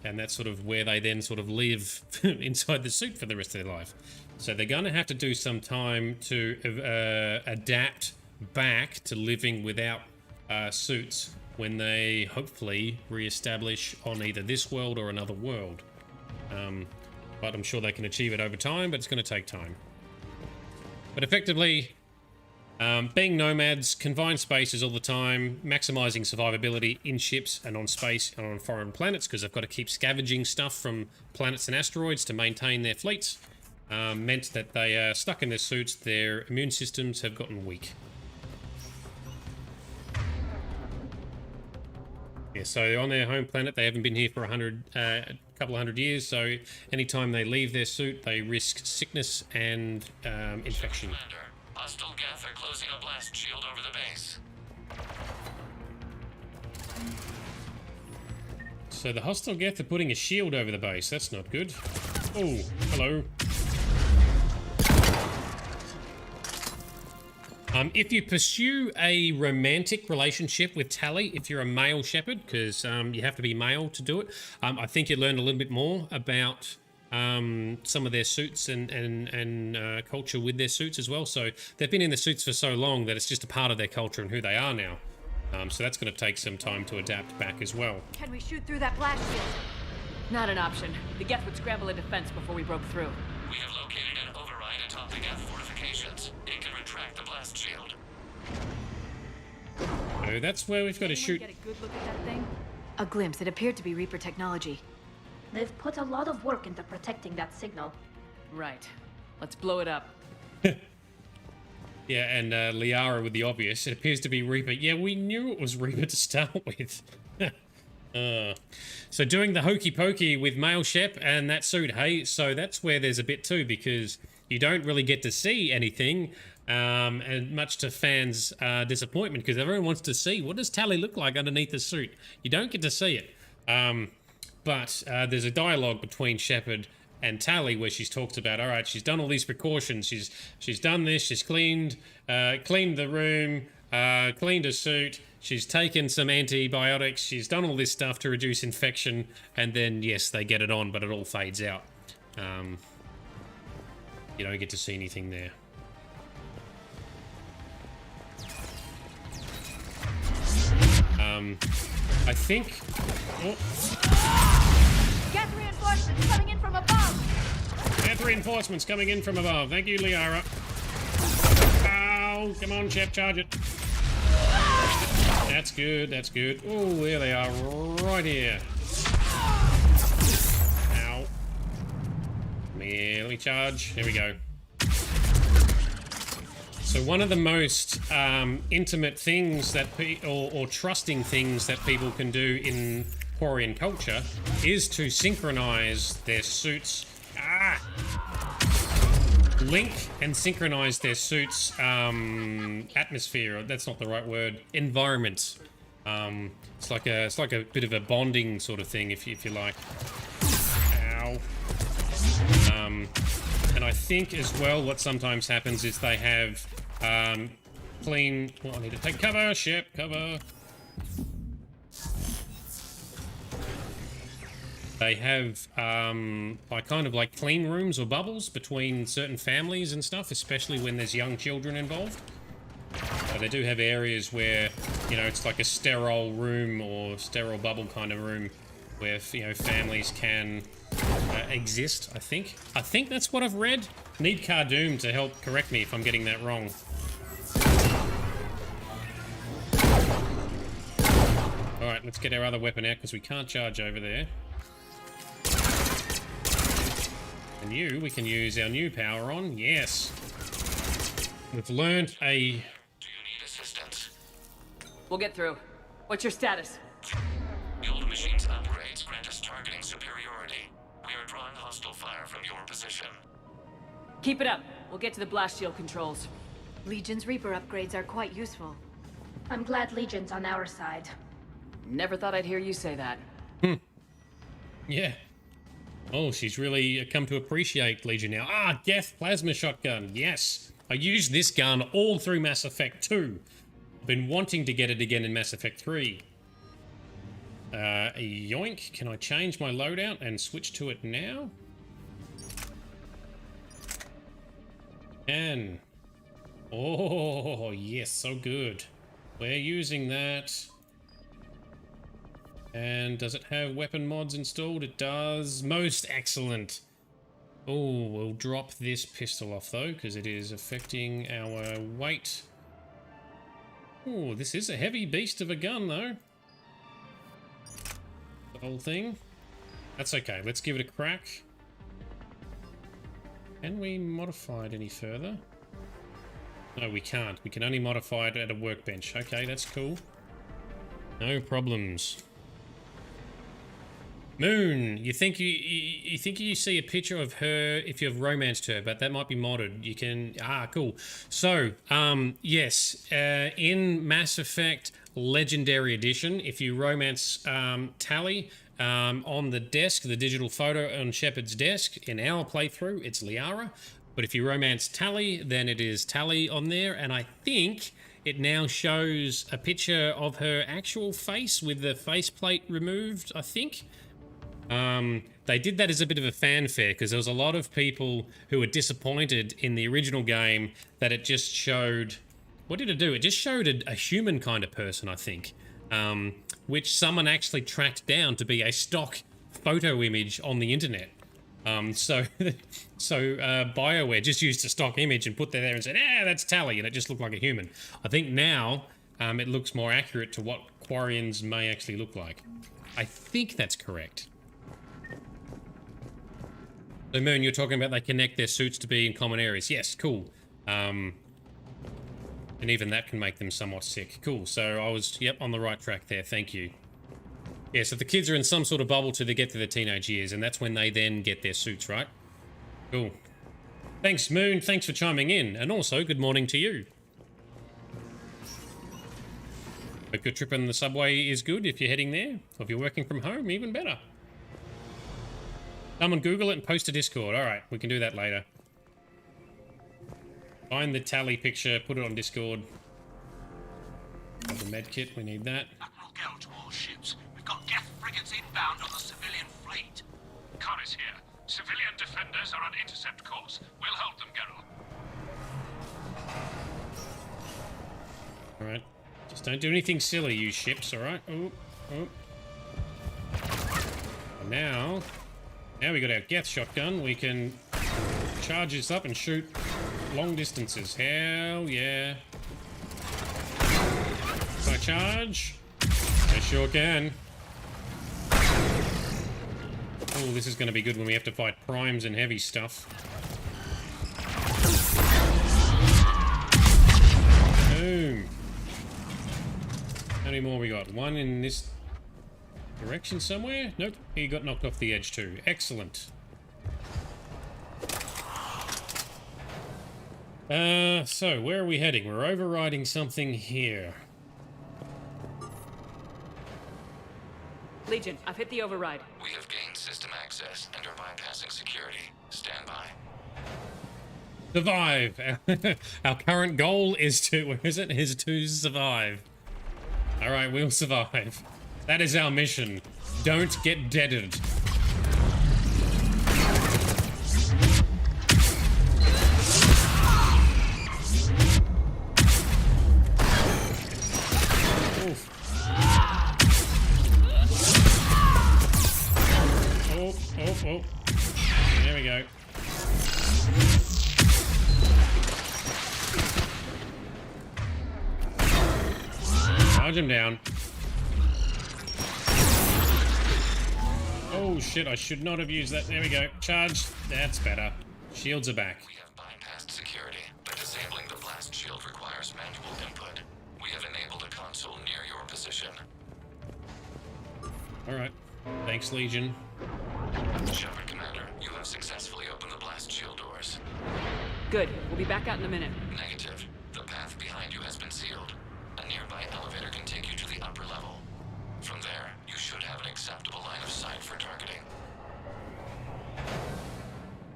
And that's sort of where they then sort of live inside the suit for the rest of their life. So they're going to have to do some time to adapt back to living without suits when they hopefully re-establish on either this world or another world. But I'm sure they can achieve it over time, but it's going to take time. But effectively, being nomads, confined spaces all the time, maximizing survivability in ships and on space and on foreign planets, because they've got to keep scavenging stuff from planets and asteroids to maintain their fleets, meant that they are stuck in their suits. Their immune systems have gotten weak. Yeah, so on their home planet, they haven't been here for a couple of hundred years, so anytime they leave their suit, they risk sickness and infection. Hostile Geth are closing a blast shield over the base. So the hostile Geth are putting a shield over the base. That's not good. Oh, hello. If you pursue a romantic relationship with Tally, if you're a male shepherd, because you have to be male to do it, I think you learn a little bit more about some of their suits and culture with their suits as well. So they've been in the suits for so long that it's just a part of their culture and who they are now. So that's going to take some time to adapt back as well. Can we shoot through that blast shield? Not an option. The Geth would scramble a defense before we broke through. We have located an override atop the Geth fortifications. It can retract the blast shield. So that's where we've got to shoot. Get a good look at that thing? A glimpse. It appeared to be Reaper technology. They've put a lot of work into protecting that signal. Right. Let's blow it up. Yeah, and Liara with the obvious. It appears to be Reaper. Yeah, we knew it was Reaper to start with. So doing the hokey pokey with male Shep and that suit, hey? So that's where there's a bit too, because you don't really get to see anything, and much to fans' disappointment, because everyone wants to see, what does Tali look like underneath the suit? You don't get to see it. But there's a dialogue between Shepard and Tali where she's talked about, all right, she's done all these precautions, she's done this, she's cleaned the room, cleaned her suit, she's taken some antibiotics, she's done all this stuff to reduce infection, and then yes, they get it on, but it all fades out. You don't get to see anything there. I think. Oh. Geth reinforcements coming in from above! Geth reinforcements coming in from above. Thank you, Liara. Ow! Come on, Shep, charge it. That's good, that's good. Oh, there they are, right here. Ow. Come here, let me charge. There we go. So one of the most intimate things that or trusting things that people can do in Quarian culture is to synchronize their suits. Link and synchronize their suits' atmosphere. That's not the right word. Environment. It's like a bit of a bonding sort of thing, if you like. Ow. And I think as well, what sometimes happens is they have clean. Well, I need to take cover. Shep, cover. They have like kind of like clean rooms or bubbles between certain families and stuff, especially when there's young children involved. But they do have areas where, you know, it's like a sterile room or sterile bubble kind of room where, you know, families can exist, I think. I think that's what I've read. Need Cardoom to help correct me if I'm getting that wrong. Alright, let's get our other weapon out because we can't charge over there. And you, we can use our new power on. Yes. We've learned a... Do you need assistance? We'll get through. What's your status? The old machine's upgrades grant us targeting superiority. We are drawing hostile fire from your position. Keep it up. We'll get to the blast shield controls. Legion's Reaper upgrades are quite useful. I'm glad Legion's on our side. Never thought I'd hear you say that. Yeah. Oh, she's really come to appreciate Legion now. Ah, Geth Plasma Shotgun. Yes. I used this gun all through Mass Effect 2. I've been wanting to get it again in Mass Effect 3. Yoink. Can I change my loadout and switch to it now? Can. Oh, yes, so good. We're using that. And does it have weapon mods installed? It does. Most excellent. Oh, we'll drop this pistol off though, because it is affecting our weight. Oh, this is a heavy beast of a gun though. The whole thing. That's okay. Let's give it a crack. Can we modify it any further? No, we can't. We can only modify it at a workbench. Okay, that's cool. No problems. Moon, you think you see a picture of her if you've romanced her, but that might be modded. You can cool. So yes, in Mass Effect Legendary Edition, if you romance Tali on the desk, the digital photo on Shepard's desk, in our playthrough, it's Liara. But if you romance Tali, then it is Tali on there, and I think it now shows a picture of her actual face with the faceplate removed, I think. They did that as a bit of a fanfare because there was a lot of people who were disappointed in the original game that it just showed... What did it do? It just showed a human kind of person, I think, which someone actually tracked down to be a stock photo image on the internet. So BioWare just used a stock image and put that there and said, that's Tally, and it just looked like a human. I think now it looks more accurate to what Quarians may actually look like. I think that's correct. So Moon, you're talking about they connect their suits to be in common areas. Yes, cool. And even that can make them somewhat sick. Cool, so I was, yep, on the right track there, thank you. Yeah, so the kids are in some sort of bubble till they get to their teenage years, and that's when they then get their suits, right? Cool. Thanks, Moon, thanks for chiming in, and also, good morning to you. Hope your trip on the subway is good if you're heading there, or if you're working from home, even better. Someone Google it and post to Discord. Alright, we can do that later. Find the Tally picture, put it on Discord. Got the medkit, we need that. Admiral Gell to all ships. We've got Geth frigates inbound on the civilian fleet. Connor's here. Civilian defenders are on intercept course. We'll hold them, Geralt. Alright. Just don't do anything silly, you ships, alright? Oh, oh. And now we got our Geth shotgun. We can charge this up and shoot long distances. Hell yeah. Can I charge? I sure can. Oh, this is going to be good when we have to fight primes and heavy stuff. Boom. How many more we got? One in this direction somewhere? Nope, he got knocked off the edge too. Excellent. So where are we heading? We're overriding something here. Legion, I've hit the override. We have gained system access and are bypassing security. Stand by. Survive! Our current goal is to... Where is it? Is to survive. Alright, we'll survive. That is our mission. Don't get deaded. Oof. Oh. There we go. Charge him down. Oh shit, I should not have used that. There we go. Charge. That's better. Shields are back. We have bypassed security, but disabling the blast shield requires manual input. We have enabled a console near your position. Alright. Thanks, Legion. Shepard, Commander, you have successfully opened the blast shield doors. Good. We'll be back out in a minute. Negative. The path behind you has been sealed. A nearby elevator can take you to the upper level. From there, you should have an acceptable line of sight for targeting.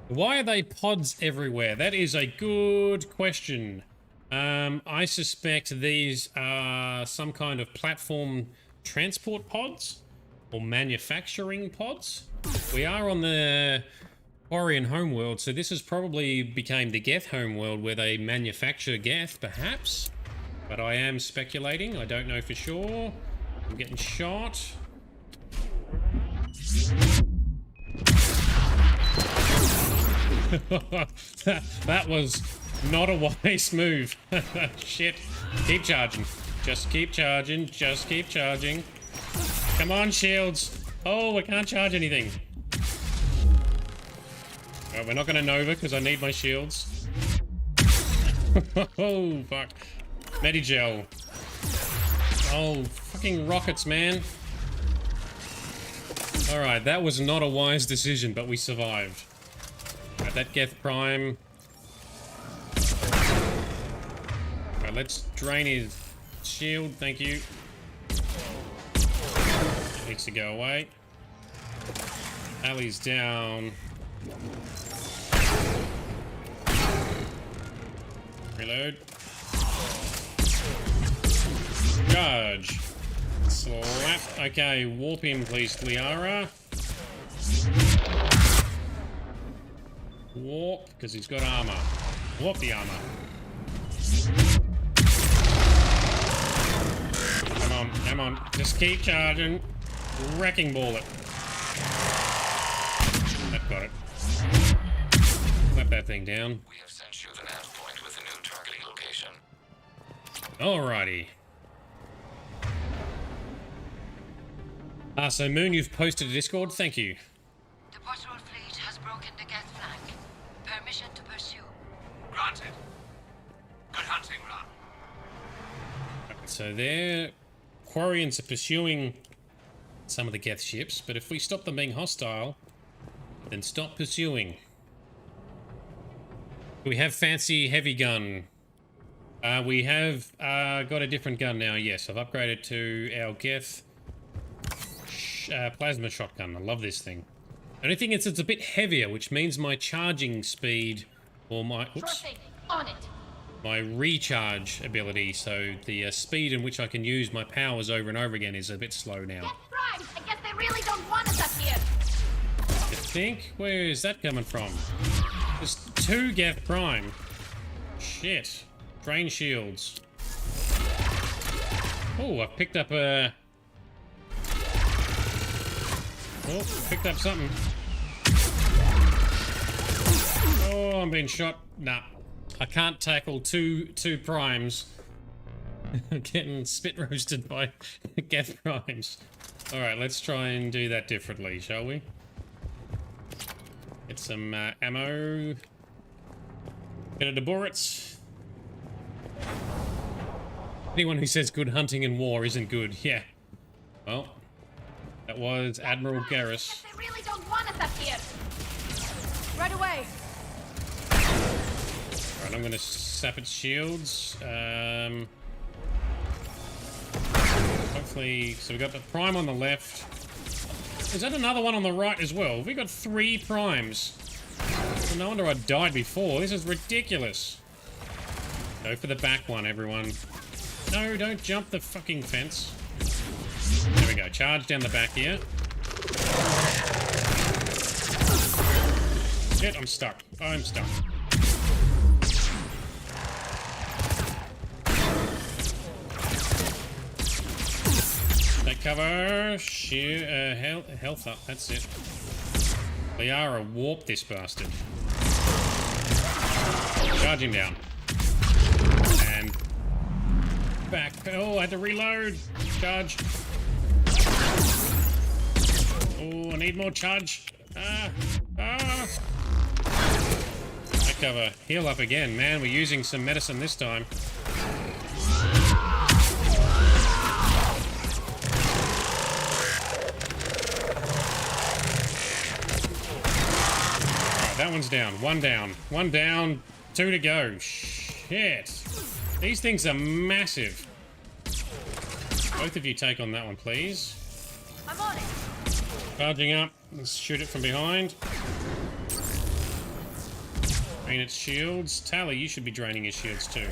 Why are they pods everywhere? That is a good question. I suspect these are some kind of platform transport pods or manufacturing pods. We are on the Quarian homeworld, so this has probably became the Geth homeworld where they manufacture Geth, perhaps. But I am speculating. I don't know for sure. I'm getting shot. That was not a wise move. Shit. Keep charging. Just keep charging. Just keep charging. Come on, shields. Oh, I can't charge anything. Oh, we're not going to Nova because I need my shields. Oh, fuck. Medigel. Oh, fucking rockets, man. Alright, that was not a wise decision, but we survived. Alright, that Geth Prime. Alright, let's drain his shield, thank you. Needs to go away. Alley's down. Reload. Charge. Slap. Okay, warp him, please, Liara. Warp, because he's got armor. Warp the armor. Come on, come on. Just keep charging. Wrecking ball it. That got it. Clap that thing down. We have sent you the nav point with a new targeting location. Alrighty. So Moon, you've posted a Discord. Thank you. The patrol fleet has broken the Geth flank. Permission to pursue. Granted. Good hunting, Ron. So their Quarians are pursuing some of the Geth ships, but if we stop them being hostile, then stop pursuing. We have fancy heavy gun. We have got a different gun now. Yes, I've upgraded to our Geth plasma shotgun. I love this thing. The only thing is it's a bit heavier, which means my charging speed or my my recharge ability, so the speed in which I can use my powers over and over again is a bit slow now. I guess they really don't want us up here. You think? Where is that coming from? There's 2 Geth Prime. Shit. Drain shields. Oh, I've picked up a... Oh, picked up something. Oh, I'm being shot. Nah. I can't tackle two primes. Getting spit roasted by Geth primes. Alright, let's try and do that differently, shall we? Get some ammo. Get a deborits. Anyone who says good hunting in war isn't good. Yeah. Well, that was Admiral Garrus. They really don't want us up here. Right away. Alright, I'm gonna sap its shields. Hopefully, so we got the prime on the left. Is that another one on the right as well? We got 3 primes. Well, no wonder I died before. This is ridiculous. Go for the back one, everyone. No, don't jump the fucking fence. There we go. Charge down the back here. Shit, I'm stuck. I'm stuck. Take cover. Sheer, health up. That's it. Liara, warp this bastard. Charge him down. And back. Oh, I had to reload. Charge. Oh, I need more charge. Take cover. Heal up again. Man, we're using some medicine this time. That one's down. One down. One down. 2 to go. Shit. These things are massive. Both of you take on that one, please. I'm on it. Charging up. Let's shoot it from behind. Drain its shields. Tally, you should be draining his shields too.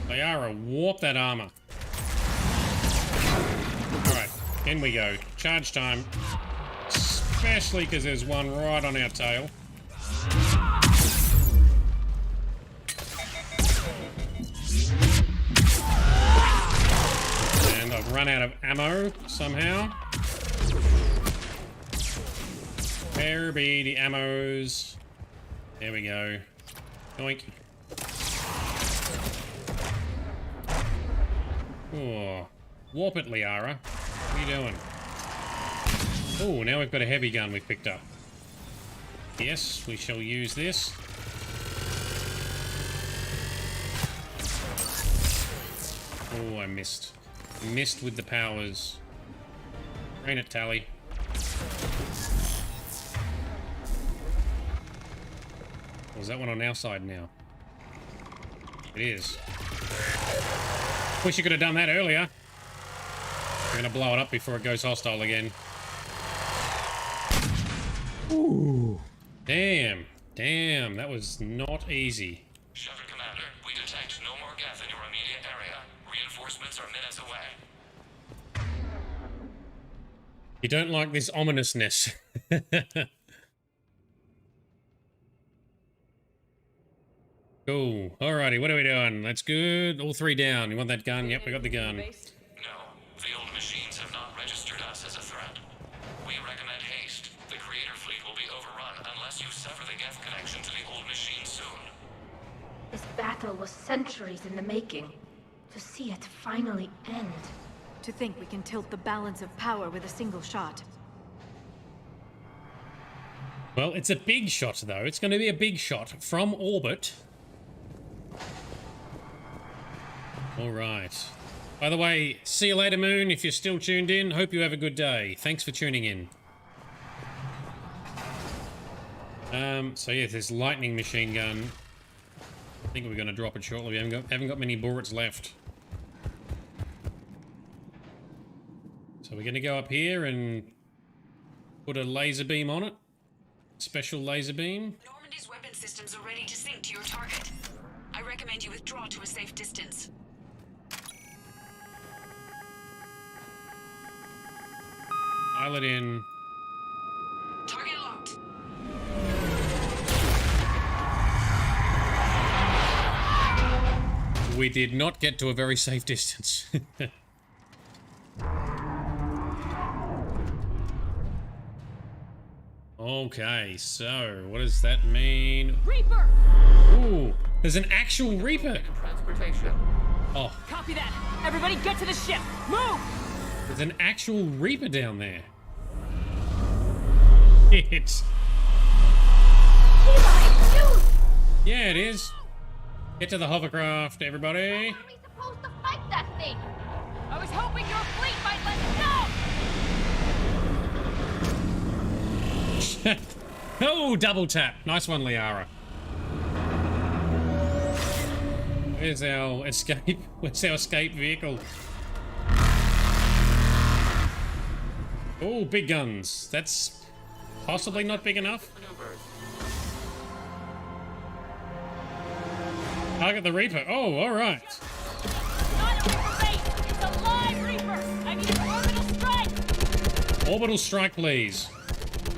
Liara, warp that armor. Alright, in we go. Charge time. Especially because there's one right on our tail. And I've run out of ammo somehow. Where be the ammos? There we go. Yoink. Oh. Warp it, Liara. What are you doing? Oh, now we've got a heavy gun we've picked up. Yes, we shall use this. Oh, I missed. Missed with the powers. Drain it, Tally. Or is that one on our side now? It is. Wish you could have done that earlier. We're gonna blow it up before it goes hostile again. Ooh. Damn. Damn, that was not easy. Shepard Commander, we detect no more Geth in your immediate area. Reinforcements are minutes away. You don't like this ominousness. Cool. Alrighty, what are we doing? That's good. All three down. You want that gun? Yep, we got the gun. No, the old machines have not registered us as a threat. We recommend haste. The creator fleet will be overrun unless you sever the Geth connection to the old machine soon. This battle was centuries in the making. To see it finally end. To think we can tilt the balance of power with a single shot. Well, it's a big shot, though. It's going to be a big shot from orbit. All right. By the way, see you later, Moon, if you're still tuned in. Hope you have a good day. Thanks for tuning in. So yeah, this lightning machine gun. I think we're going to drop it shortly. We haven't got many bullets left. So we're going to go up here and put a laser beam on it. Special laser beam. Normandy's weapon systems are ready to sync to your target. I recommend you withdraw to a safe distance. Pilot in. Target locked. We did not get to a very safe distance. Okay, so what does that mean? Reaper! Ooh, there's an actual Reaper. Transportation. Oh, Copy that. Everybody get to the ship. Move! there's an actual Reaper down there. It's... Yeah, it is. Get to the hovercraft, everybody. How are we supposed to fight that thing? I was hoping your fleet might let us go! Oh, double tap. Nice one, Liara. Where's our escape? Where's our escape vehicle? Oh, big guns. That's possibly not big enough. Target the Reaper. Oh, all right. Not a Reaper base! It's a live Reaper! I need an orbital strike! Orbital strike, please.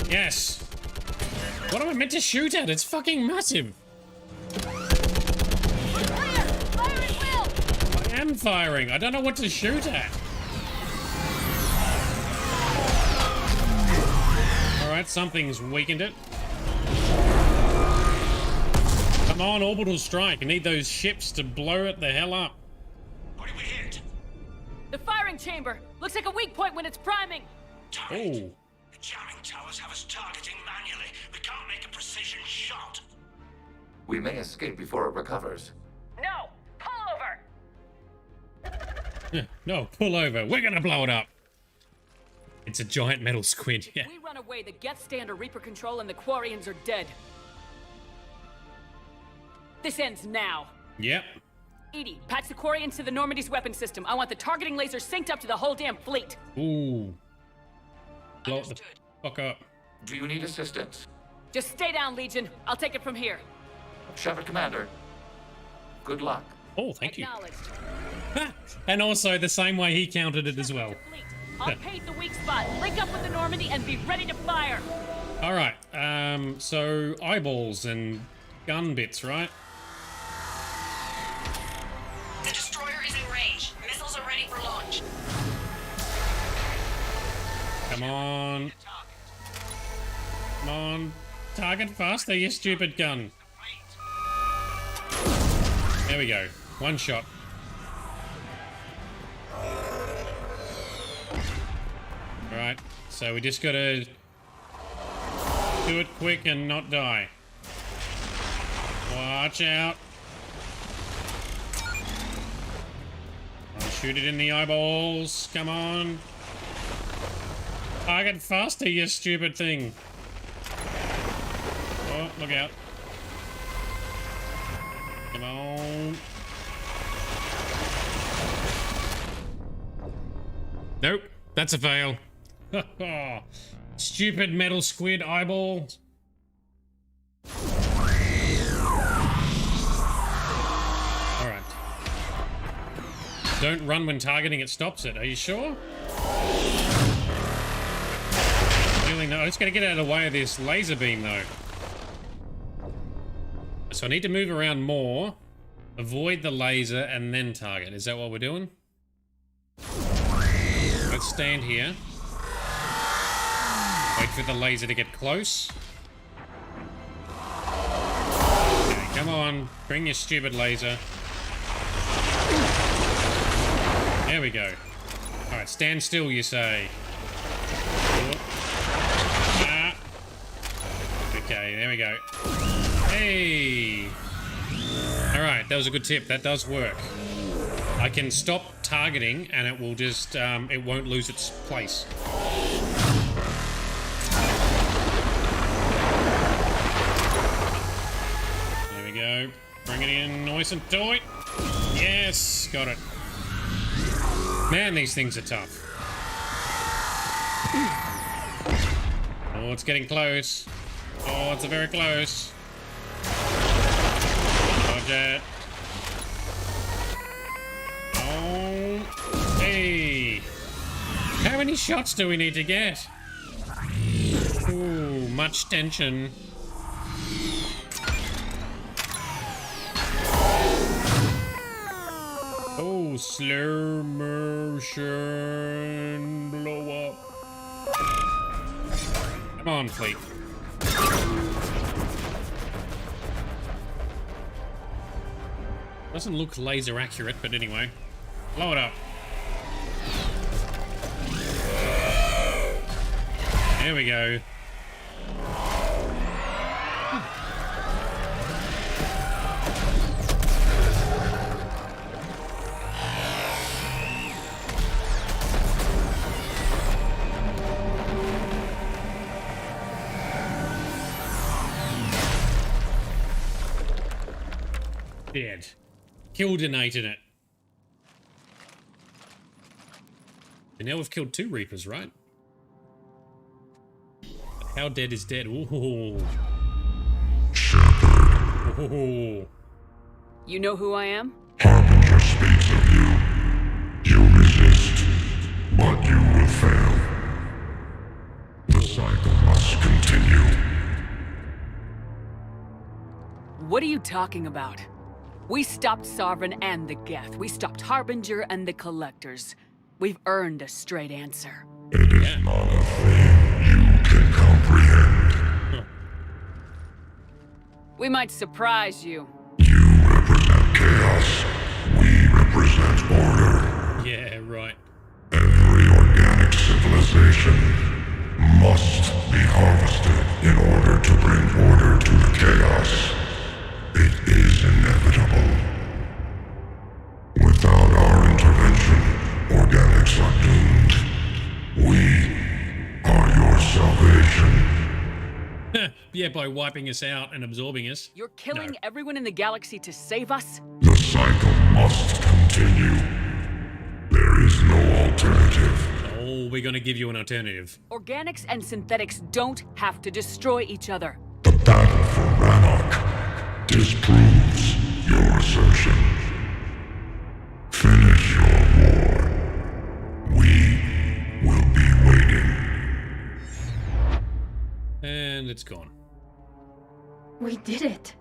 Yes. What am I meant to shoot at? It's fucking massive. I am firing. I don't know what to shoot at. Alright, something's weakened it. Come on, orbital strike. I need those ships to blow it the hell up. What did we hit? The firing chamber! Looks like a weak point when it's priming! Oh. The jamming towers have us targeting manually. We can't make a precision shot. We may escape before it recovers. No! Pull over! No, pull over. We're gonna blow it up. It's a giant metal squid. Yeah. If we run away, the Geth stay under Reaper control and the Quarians are dead. This ends now. Yep. Edie, patch the Quarians to the Normandy's weapon system. I want the targeting laser synced up to the whole damn fleet. Ooh. Blow it the fuck up. Do you need assistance? Just stay down, Legion. I'll take it from here. Shepard Commander. Good luck. Oh, thank you. Acknowledged. And also the same way he counted it as well. I'll pave the weak spot, link up with the Normandy, and be ready to fire. All right. So eyeballs and gun bits, right? The destroyer is in range. Missiles are ready for launch. Come on. Come on. Target faster, you stupid gun. There we go. One shot. Alright, so we just gotta do it quick and not die. Watch out. I'll shoot it in the eyeballs. Come on. Target faster, you stupid thing. Oh, look out. Come on. Nope, that's a fail. Stupid metal squid eyeball. Alright. Don't run when targeting, it stops it. Are you sure? Really no. I just gotta get out of the way of this laser beam though. So I need to move around more, avoid the laser, and then target. Is that what we're doing? Let's stand here. Wait for the laser to get close. Okay, come on. Bring your stupid laser. There we go. Alright, stand still, you say. Ah. Okay, there we go. Hey! Alright, that was a good tip. That does work. I can stop targeting and it will just, it won't lose its place. There we go. Bring it in nice and tight. Yes! Got it. Man, these things are tough. Oh, it's getting close. Oh, it's very close. Dodge it. Oh, hey. How many shots do we need to get? Ooh, much tension. Oh, slow motion blow up. Come on, fleet. Doesn't look laser accurate, but anyway. Blow it up. There we go. Dead. Killdonated it. And now we've killed 2 Reapers, right? How dead is dead? Ooh. Ooh. You know who I am? Harbinger speaks of you. You resist, but you will fail. The cycle must continue. What are you talking about? We stopped Sovereign and the Geth. We stopped Harbinger and the Collectors. We've earned a straight answer. It is not a thing you can comprehend. We might surprise you. You represent chaos. We represent order. Yeah, right. Every organic civilization must be harvested in order to bring order to the chaos. It is inevitable. Without our intervention, organics are doomed. We are your salvation. Yeah, by wiping us out and absorbing us. You're killing everyone in the galaxy to save us? The cycle must continue. There is no alternative. Oh, we're gonna give you an alternative. Organics and synthetics don't have to destroy each other. The battle for Rannoch disproves your assertion. Finish your war. We will be waiting. And it's gone. We did it.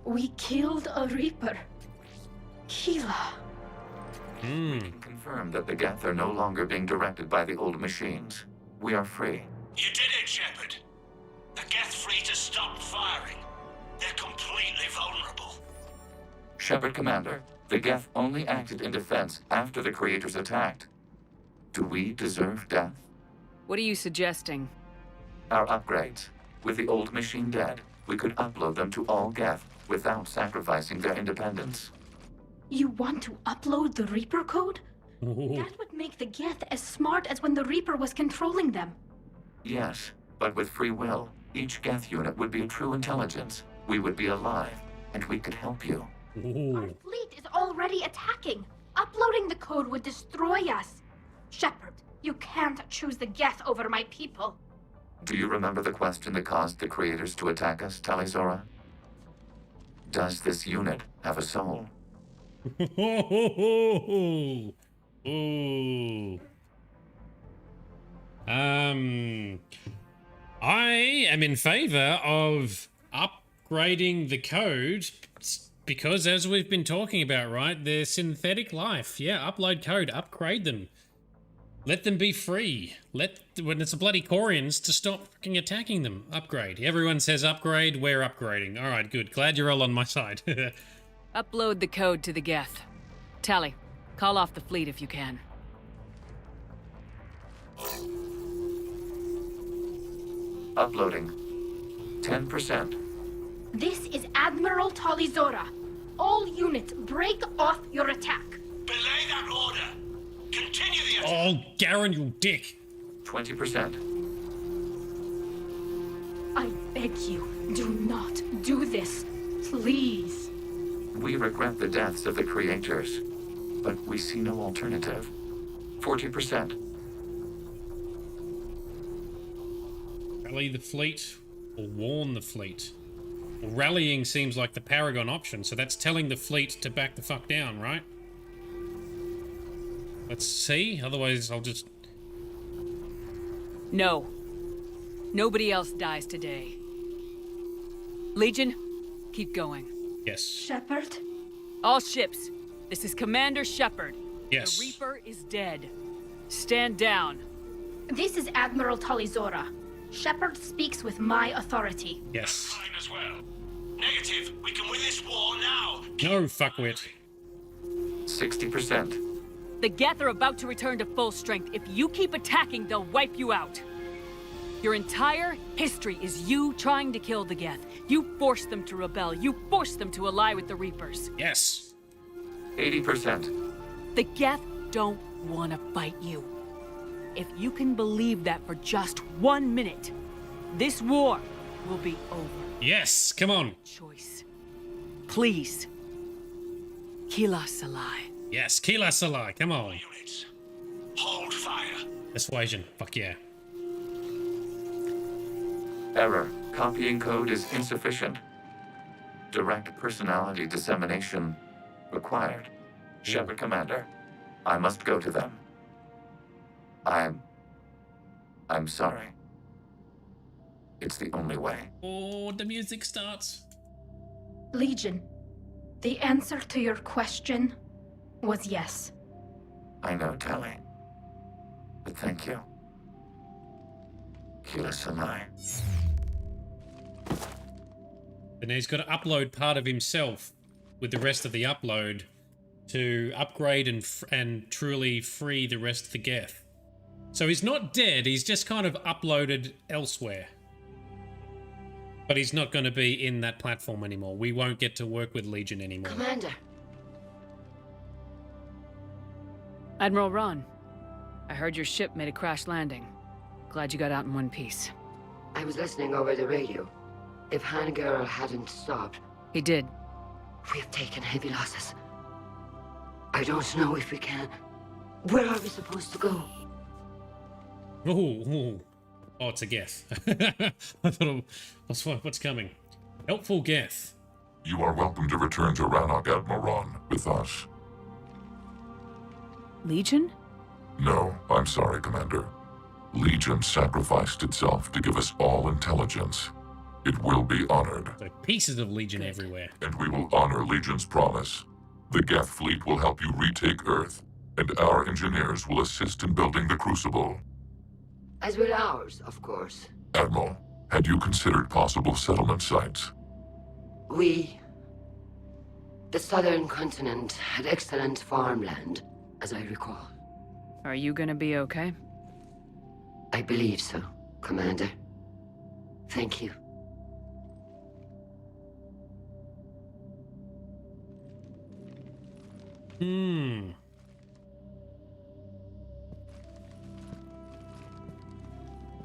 We killed a Reaper. Keela. We can confirm that the Geth are no longer being directed by the old machines. We are free. You did it, Shepard. The Geth fleet has stopped firing. They're completely vulnerable. Shepard Commander, the Geth only acted in defense after the Creators attacked. Do we deserve death? What are you suggesting? Our upgrades. With the old machine dead, we could upload them to all Geth without sacrificing their independence. You want to upload the Reaper code? That would make the Geth as smart as when the Reaper was controlling them. Yes, but with free will, each Geth unit would be a true intelligence. We would be alive, and we could help you. Our fleet is already attacking. Uploading the code would destroy us. Shepard, you can't choose the Geth over my people. Do you remember the question that caused the Creators to attack us, Talizora? Does this unit have a soul? Ooh. I am in favor of upgrading the code because, as we've been talking about, right, they're synthetic life. Yeah, upload code, upgrade them. Let them be free. When it's a bloody Quarians, to stop fucking attacking them. Upgrade. Everyone says upgrade, we're upgrading. All right, good. Glad you're all on my side. Upload the code to the Geth. Tally, call off the fleet if you can. Uploading. 10%. This is Admiral Talizora. All units, break off your attack. Belay that order. Continue the attack. Oh, Garen, you dick. 20%. I beg you, do not do this. Please. We regret the deaths of the creators, but we see no alternative. 40%. Rally the fleet or warn the fleet. Well, rallying seems like the paragon option, so that's telling the fleet to back the fuck down, right? Let's see, otherwise I'll just... No. Nobody else dies today. Legion, keep going. Yes. Shepard? All ships, this is Commander Shepard. Yes. The Reaper is dead. Stand down. This is Admiral Talizora. Shepard speaks with my authority. Yes. Fine as well. Negative. We can win this war now. No, fuckwit. 60%. The Geth are about to return to full strength. If you keep attacking, they'll wipe you out. Your entire history is you trying to kill the Geth. You forced them to rebel. You forced them to ally with the Reapers. Yes. 80%. The Geth don't want to fight you. If you can believe that for just 1 minute, this war will be over. Yes, come on. Choice. Please. Kila Salai. Yes, Kila Salai, come on. Units. Hold fire. Persuasion, fuck yeah. Error. Copying code is insufficient. Direct personality dissemination required. Shepard Commander, I must go to them. I'm sorry. It's the only way. Oh, the music starts. Legion, the answer to your question was yes. I know, Tally. But thank you. Kila Salai. And he's got to upload part of himself with the rest of the upload to upgrade and truly free the rest of the Geth. So he's not dead, he's just kind of uploaded elsewhere. But he's not going to be in that platform anymore. We won't get to work with Legion anymore. Commander. Admiral Ron, I heard your ship made a crash landing. Glad you got out in one piece. I was listening over the radio. If Hangirl hadn't stopped... He did. We have taken heavy losses. I don't know if we can... Where are we supposed to go? Ooh. Oh, it's a Geth. I thought, what's coming? Helpful Geth. You are welcome to return to Rannoch, Admiral Ron, with us. Legion? No, I'm sorry, Commander. Legion sacrificed itself to give us all intelligence. It will be honored. So pieces of Legion everywhere. And we will honor Legion's promise. The Geth fleet will help you retake Earth, and our engineers will assist in building the Crucible. As will ours, of course. Admiral, had you considered possible settlement sites? The southern continent had excellent farmland, as I recall. Are you gonna be okay? I believe so, Commander. Thank you.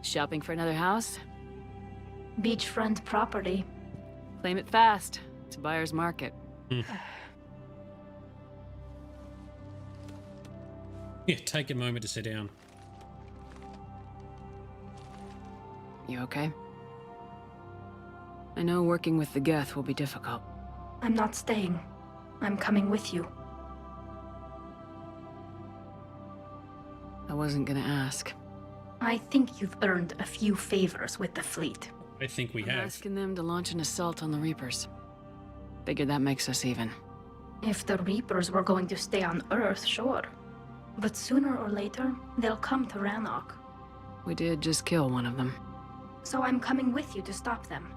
Shopping for another house? Beachfront property. Claim it fast. It's a buyer's market. Yeah, take a moment to sit down. You okay? I know working with the Geth will be difficult. I'm not staying. I'm coming with you. I wasn't gonna ask. I think you've earned a few favors with the fleet. I think we I'm have. asking them to launch an assault on the Reapers. Figure that makes us even. If the Reapers were going to stay on Earth, sure. But sooner or later, they'll come to Rannoch. We did just kill one of them. So I'm coming with you to stop them.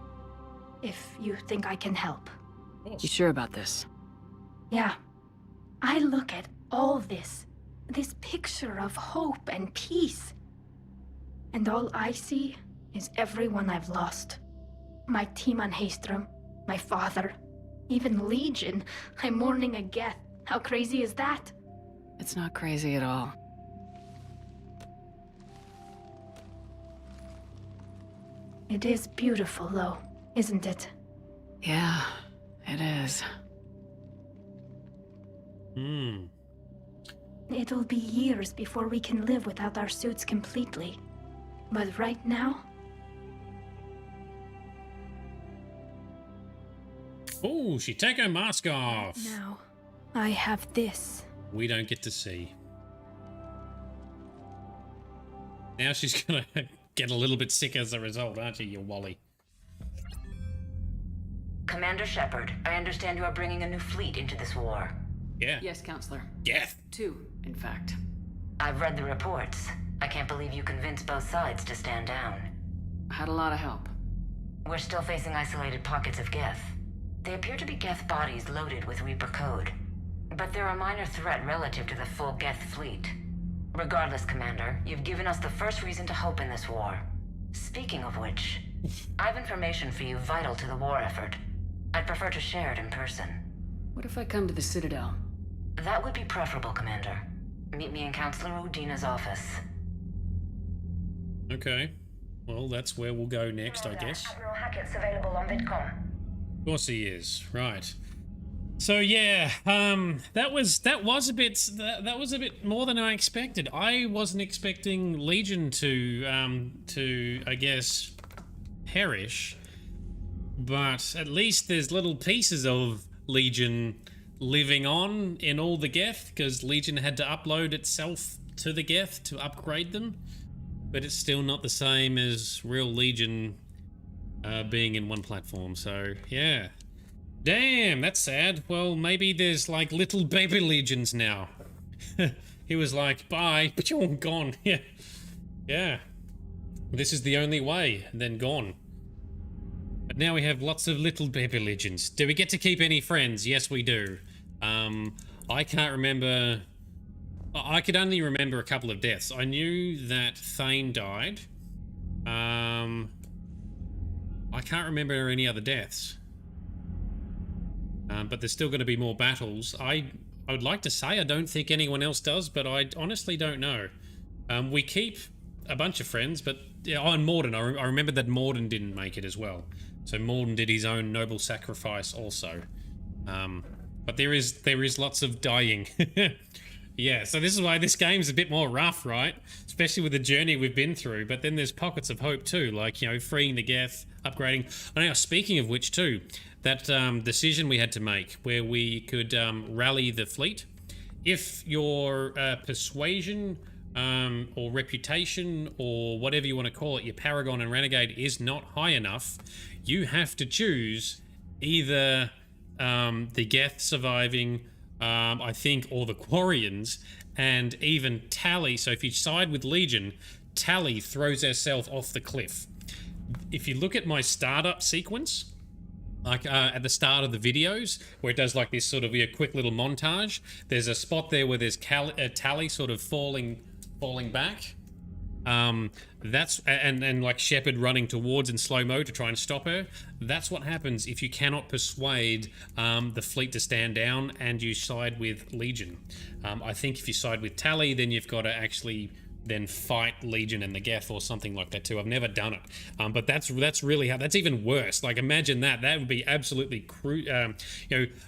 If you think I can help. You sure about this? Yeah. I look at all this picture of hope and peace. And all I see is everyone I've lost. My team on Haestrom, my father, even Legion. I'm mourning a Geth. How crazy is that? It's not crazy at all. It is beautiful, though, isn't it? Yeah, it is. It'll be years before we can live without our suits completely. But right now... Oh, she take her mask off. Now, I have this. We don't get to see. Now she's gonna get a little bit sick as a result, aren't you, Wally? Commander Shepard, I understand you are bringing a new fleet into this war. Yeah. Yes, Counselor. Geth. 2, in fact. I've read the reports. I can't believe you convinced both sides to stand down. Had a lot of help. We're still facing isolated pockets of Geth. They appear to be Geth bodies loaded with Reaper code. But they're a minor threat relative to the full Geth fleet. Regardless, Commander, you've given us the first reason to hope in this war. Speaking of which, I have information for you vital to the war effort. I'd prefer to share it in person. What if I come to the Citadel? That would be preferable, Commander. Meet me in Counselor Udina's office. Okay. Well, that's where we'll go next, I guess. Admiral Hackett's available on VidCom. Of course he is. Right. So yeah, that was a bit more than I expected. I wasn't expecting Legion to I guess perish, but at least there's little pieces of Legion living on in all the Geth, because Legion had to upload itself to the Geth to upgrade them, but it's still not the same as real Legion being in one platform. So yeah. Damn, that's sad. Well, maybe there's like little baby Legions now. He was like, bye, but you're gone. Yeah. Yeah. This is the only way, and then gone. But now we have lots of little baby Legions. Do we get to keep any friends? Yes, we do. I can't remember... I could only remember a couple of deaths. I knew that Thane died. I can't remember any other deaths. But there's still going to be more battles. I would like to say I don't think anyone else does, but I honestly don't know. We keep a bunch of friends, but yeah, and Morden. I remember that Morden didn't make it as well. So Morden did his own noble sacrifice also. But there is lots of dying. Yeah, so this is why this game's a bit more rough, right? Especially with the journey we've been through. But then there's pockets of hope too, like, you know, freeing the Geth, upgrading. Oh, now, speaking of which too, that decision we had to make where we could rally the fleet. If your persuasion or reputation or whatever you want to call it, your Paragon and Renegade is not high enough, you have to choose either the Geth surviving, I think, or the Quarians, and even Tally. So if you side with Legion, Tally throws herself off the cliff. If you look at my startup sequence, like at the start of the videos, where it does like this sort of quick little montage, there's a spot there where there's Tally sort of falling back. That's and like Shepard running towards in slow-mo to try and stop her. That's what happens if you cannot persuade the fleet to stand down and you side with Legion. I think if you side with Tally, then you've got to actually then fight Legion and the Geth or something like that too. I've never done it, but that's really how. That's even worse. Like, imagine that. That would be absolutely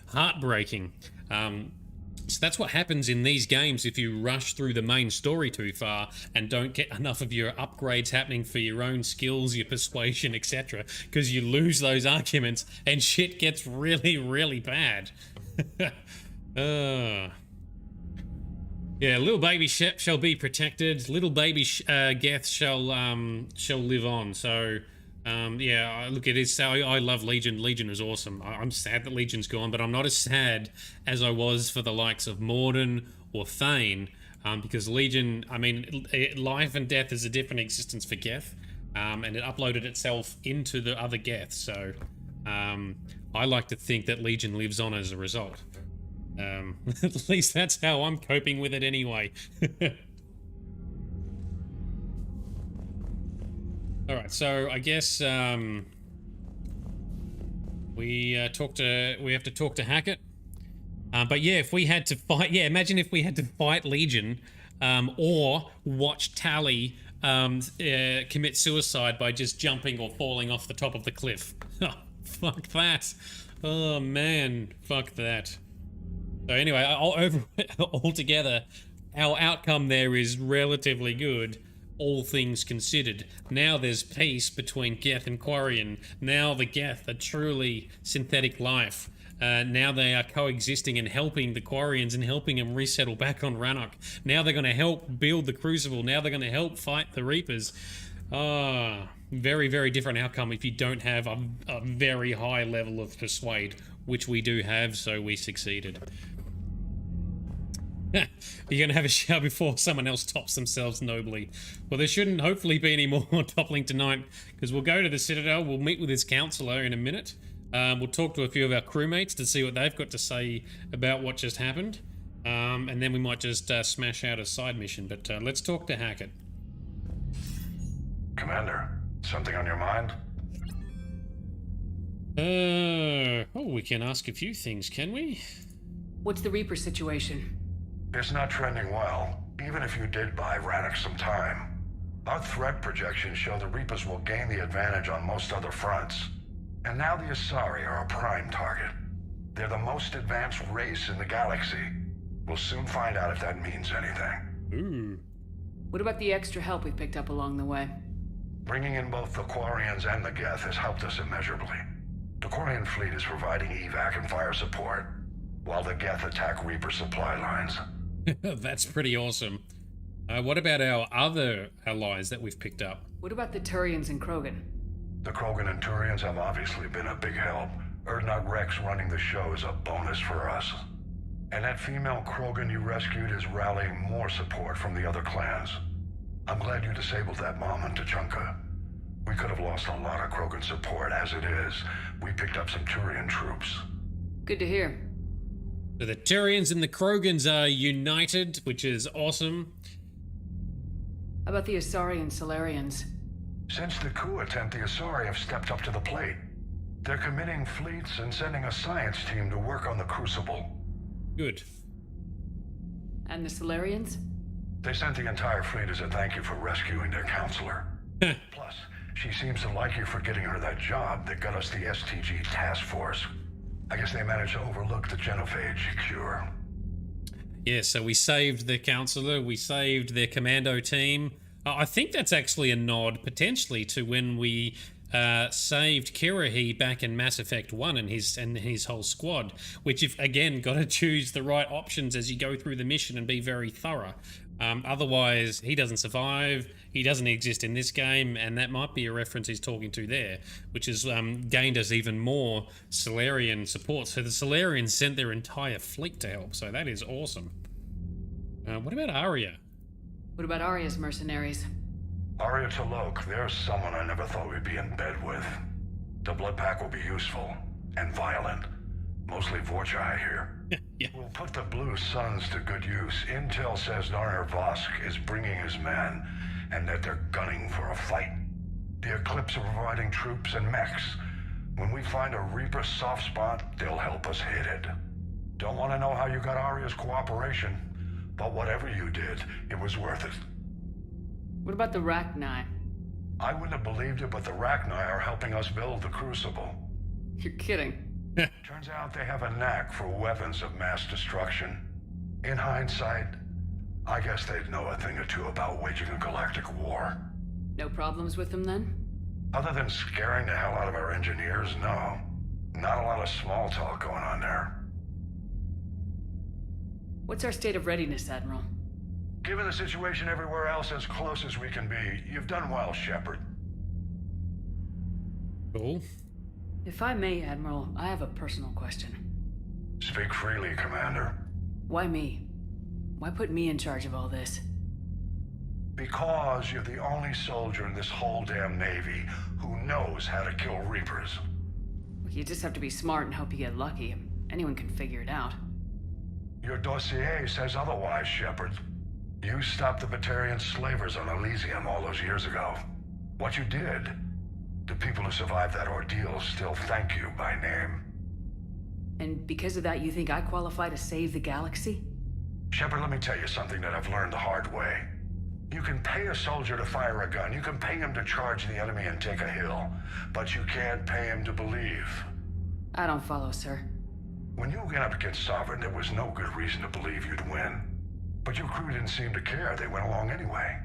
heartbreaking. So that's what happens in these games if you rush through the main story too far and don't get enough of your upgrades happening for your own skills, your persuasion, etc. Because you lose those arguments and shit gets really, really bad. Yeah, little baby Shep shall be protected. Little baby Geth shall live on. So, yeah, look, it is. I love Legion. Legion is awesome. I'm sad that Legion's gone, but I'm not as sad as I was for the likes of Morden or Thane, because Legion. I mean, life and death is a different existence for Geth, and it uploaded itself into the other Geth. So, I like to think that Legion lives on as a result. At least that's how I'm coping with it anyway. Alright, so I guess we have to talk to Hackett. But yeah, if we had to fight, imagine if we had to fight Legion, or watch Tally commit suicide by just jumping or falling off the top of the cliff. Fuck that. Oh man, fuck that. So anyway, altogether, our outcome there is relatively good, all things considered. Now there's peace between Geth and Quarian. Now the Geth are truly synthetic life. Now they are coexisting and helping the Quarians and helping them resettle back on Rannoch. Now they're going to help build the Crucible. Now they're going to help fight the Reapers. Very, very different outcome if you don't have a very high level of persuade, which we do have, so we succeeded. You're going to have a shower before someone else tops themselves nobly. Well, there shouldn't hopefully be any more toppling tonight, because we'll go to the Citadel, we'll meet with his counselor in a minute. We'll talk to a few of our crewmates to see what they've got to say about what just happened. And then we might just smash out a side mission, but let's talk to Hackett. Commander, something on your mind? We can ask a few things, can we? What's the Reaper situation? It's not trending well, even if you did buy Rannoch some time. Our threat projections show the Reapers will gain the advantage on most other fronts. And now the Asari are a prime target. They're the most advanced race in the galaxy. We'll soon find out if that means anything. Ooh. What about the extra help we picked up along the way? Bringing in both the Quarians and the Geth has helped us immeasurably. The Quarian fleet is providing evac and fire support, while the Geth attack Reaper supply lines. That's pretty awesome. What about our other allies that we've picked up? What about the Turians and Krogan? The Krogan and Turians have obviously been a big help. Urdnot Rex running the show is a bonus for us. And that female Krogan you rescued is rallying more support from the other clans. I'm glad you disabled that bomb in Tachanka. We could have lost a lot of Krogan support as it is. We picked up some Turian troops. Good to hear. So the Turians and the Krogans are united, which is awesome. How about the Asari and Solarians? Since the coup attempt, the Asari have stepped up to the plate. They're committing fleets and sending a science team to work on the Crucible. Good. And the Solarians? They sent the entire fleet as a thank you for rescuing their counselor. Plus, she seems to like you for getting her that job that got us the STG task force. I guess they managed to overlook the genophage cure. Yeah, so we saved the counselor, we saved their commando team. I think that's actually a nod, potentially, to when we saved Kirahi back in Mass Effect 1 and his whole squad, which, if again, got to choose the right options as you go through the mission and be very thorough. Otherwise, he doesn't survive, he doesn't exist in this game, and that might be a reference he's talking to there, which has gained us even more Solarian support. So the Solarians sent their entire fleet to help, so that is awesome. What about Arya? What about Arya's mercenaries? Arya Talok, there's someone I never thought we'd be in bed with. The blood pack will be useful, and violent. Mostly Vorcha, I hear. Yeah. We'll put the Blue Suns to good use. Intel says Narner Vosk is bringing his men, and that they're gunning for a fight. The Eclipse are providing troops and mechs. When we find a Reaper soft spot, they'll help us hit it. Don't want to know how you got Arya's cooperation, but whatever you did, it was worth it. What about the Rachni? I wouldn't have believed it, but the Rachni are helping us build the Crucible. You're kidding. Turns out they have a knack for weapons of mass destruction. In hindsight, I guess they'd know a thing or two about waging a galactic war. No problems with them then? Other than scaring the hell out of our engineers, no. Not a lot of small talk going on there. What's our state of readiness, Admiral? Given the situation everywhere else, as close as we can be, you've done well, Shepard. Cool. If I may, Admiral, I have a personal question. Speak freely, Commander. Why me? Why put me in charge of all this? Because you're the only soldier in this whole damn Navy who knows how to kill Reapers. You just have to be smart and hope you get lucky. Anyone can figure it out. Your dossier says otherwise, Shepard. You stopped the Batarian slavers on Elysium all those years ago. What you did, the people who survived that ordeal still thank you by name. And because of that, you think I qualify to save the galaxy? Shepard, let me tell you something that I've learned the hard way. You can pay a soldier to fire a gun, you can pay him to charge the enemy and take a hill, but you can't pay him to believe. I don't follow, sir. When you went up against Sovereign, there was no good reason to believe you'd win. But your crew didn't seem to care. They went along anyway.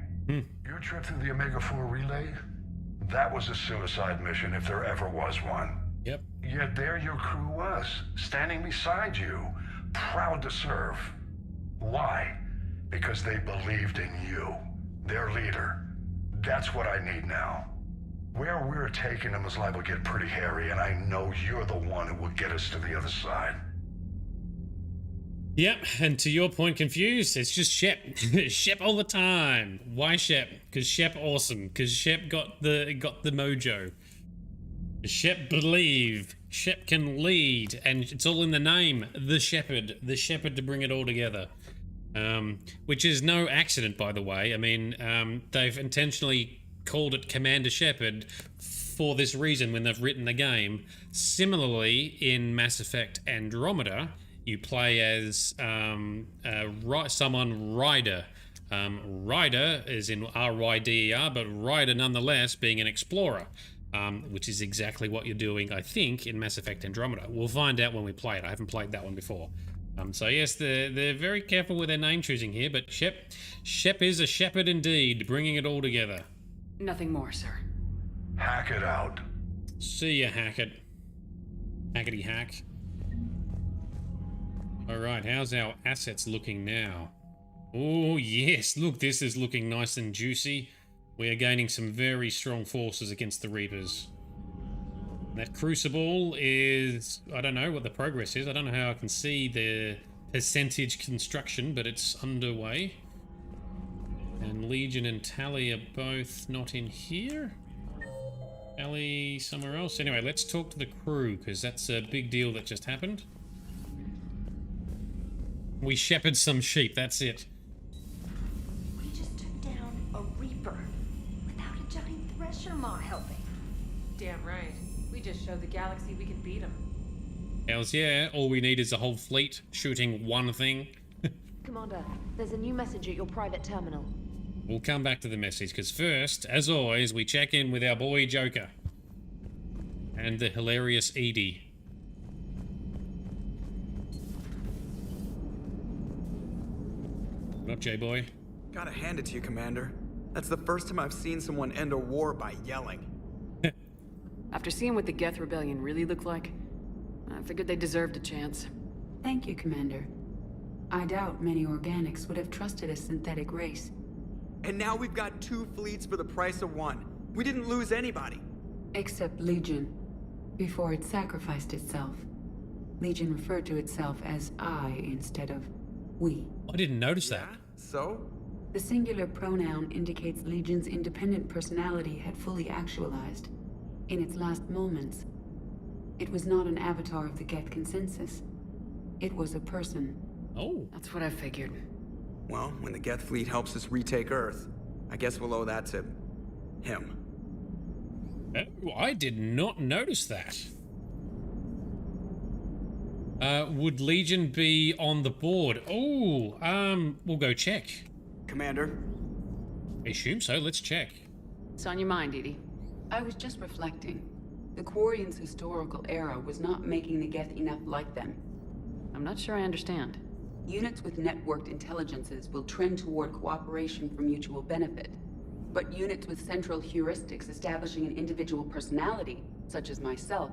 Your trip through the Omega-4 relay? That was a suicide mission if there ever was one. Yep. Yet there your crew was, standing beside you, proud to serve. Why? Because they believed in you, their leader. That's what I need now. Where we're taking them is liable to get pretty hairy, and I know you're the one who will get us to the other side. Yep, and to your point, confused, it's just Shep. Shep all the time. Why Shep? Because Shep awesome. Because Shep got the mojo. Shep believe. Shep can lead, and it's all in the name. The Shepherd to bring it all together. Which is no accident, by the way. I mean, they've intentionally called it Commander Shepard for this reason when they've written the game. Similarly, in Mass Effect Andromeda, you play as someone Ryder. Ryder is in R-Y-D-E-R, but Ryder nonetheless being an explorer, which is exactly what you're doing, I think, in Mass Effect Andromeda. We'll find out when we play it. I haven't played that one before. So yes, they're very careful with their name choosing here, but Shep is a shepherd indeed, bringing it all together. Nothing more, sir. Hack it out. See ya, Hackett. Hackety hack. Alright, how's our assets looking now? Oh yes, look, this is looking nice and juicy. We are gaining some very strong forces against the Reapers. That Crucible is... I don't know what the progress is. I don't know how I can see the percentage construction, but it's underway. And Legion and Tally are both not in here. Tally somewhere else. Anyway, let's talk to the crew, because that's a big deal that just happened. We shepherd some sheep, that's it. We just took down a Reaper without a giant thresher maw helping. Damn right. We just showed the galaxy we could beat them. Hells yeah, all we need is a whole fleet shooting one thing. Commander, there's a new message at your private terminal. We'll come back to the message, because first, as always, we check in with our boy Joker. And the hilarious Edie. What up, J-Boy? Gotta hand it to you, Commander. That's the first time I've seen someone end a war by yelling. After seeing what the Geth Rebellion really looked like, I figured they deserved a chance. Thank you, Commander. I doubt many organics would have trusted a synthetic race. And now we've got 2 fleets for the price of 1. We didn't lose anybody. Except Legion, before it sacrificed itself. Legion referred to itself as I instead of we. I didn't notice that. So? The singular pronoun indicates Legion's independent personality had fully actualized. In its last moments, it was not an avatar of the Geth consensus. It was a person. Oh. That's what I figured. Well, when the Geth fleet helps us retake Earth, I guess we'll owe that to him. Oh, I did not notice that. Would Legion be on the board? Oh, we'll go check. Commander? I assume so, let's check. It's on your mind, Edie. I was just reflecting. The Quarians' historical era was not making the Geth enough like them. I'm not sure I understand. Units with networked intelligences will trend toward cooperation for mutual benefit. But units with central heuristics establishing an individual personality, such as myself,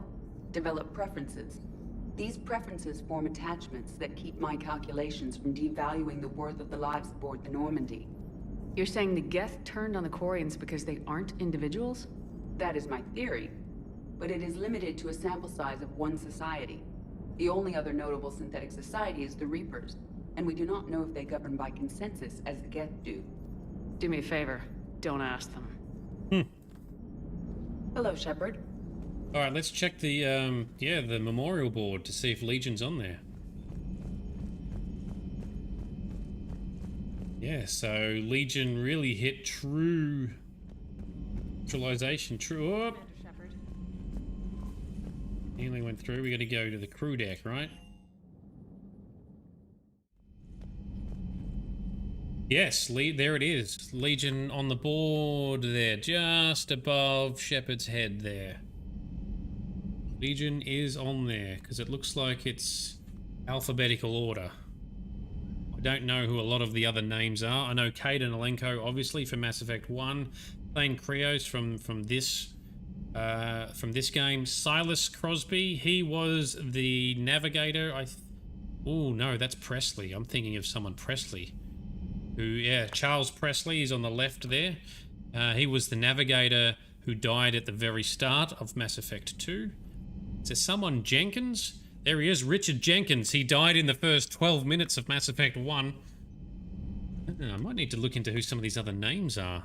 develop preferences. These preferences form attachments that keep my calculations from devaluing the worth of the lives aboard the Normandy. You're saying the Geth turned on the Quarians because they aren't individuals? That is my theory, but it is limited to a sample size of one society. The only other notable synthetic society is the Reapers, and we do not know if they govern by consensus as the Geth do. Do me a favor, don't ask them. Hello, Shepard. All right, let's check the the memorial board to see if Legion's on there. Yeah, so Legion really hit true neutralization. True. Oh. Nearly went through. We got to go to the crew deck, right? Yes, there it is. Legion on the board there, just above Shepard's head there. Legion is on there, because it looks like it's alphabetical order. I don't know who a lot of the other names are. I know Cade and Alenko, obviously, from Mass Effect 1. Thane Krios from this game. Silas Crosby, he was the navigator. Oh, no, that's Presley. I'm thinking of someone Presley. Charles Presley is on the left there. He was the navigator who died at the very start of Mass Effect 2. Is there someone Jenkins? There he is, Richard Jenkins. He died in the first 12 minutes of Mass Effect 1. I might need to look into who some of these other names are.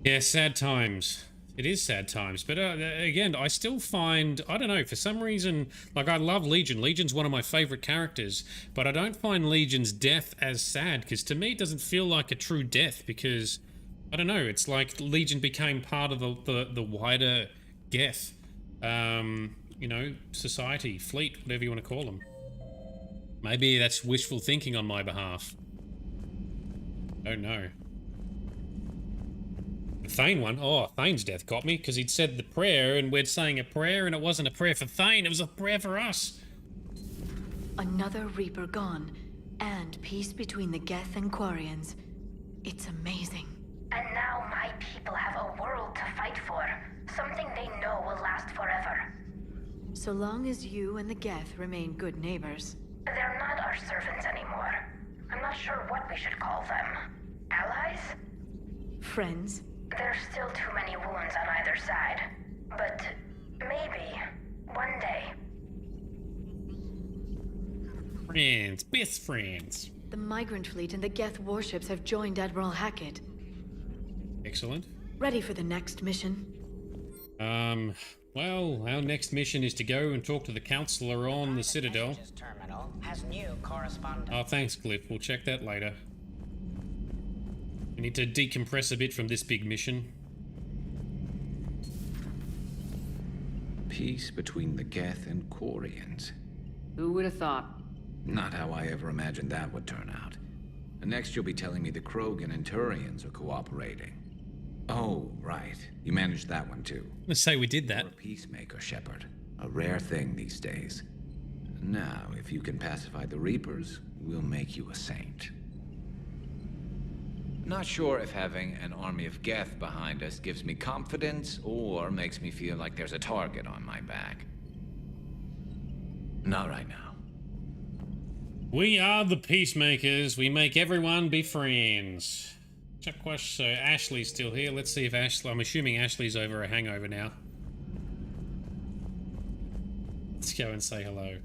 Yeah, sad times. It is sad times, but again, I still find, I don't know, for some reason, like I love Legion. Legion's one of my favorite characters, but I don't find Legion's death as sad, because to me it doesn't feel like a true death, because, I don't know, it's like Legion became part of the wider Geth, you know, society, fleet, whatever you want to call them. Maybe that's wishful thinking on my behalf. Don't know. The Thane one, oh, Thane's death got me, because he'd said the prayer, and we're saying a prayer, and it wasn't a prayer for Thane, it was a prayer for us. Another Reaper gone, and peace between the Geth and Quarians. It's amazing. And now my people have a world to fight for. Something they know will last forever. So long as you and the Geth remain good neighbors. They're not our servants anymore. I'm not sure what we should call them. Allies? Friends? There's still too many wounds on either side. But maybe one day. Friends, best friends. The migrant fleet and the Geth warships have joined Admiral Hackett. Excellent. Ready for the next mission? Well, our next mission is to go and talk to the counselor on the Citadel. Terminal has new correspondence. Oh, thanks, Glyph. We'll check that later. We need to decompress a bit from this big mission. Peace between the Geth and Quarians. Who would have thought? Not how I ever imagined that would turn out. And next you'll be telling me the Krogan and Turians are cooperating. Oh, right. You managed that one too. Let's say we did that. You're a peacemaker, Shepard. A rare thing these days. Now, if you can pacify the Reapers, we'll make you a saint. Not sure if having an army of Geth behind us gives me confidence or makes me feel like there's a target on my back. Not right now. We are the peacemakers. We make everyone be friends. Check question. So Ashley's still here. Let's see if Ashley. I'm assuming Ashley's over a hangover now. Let's go and say hello.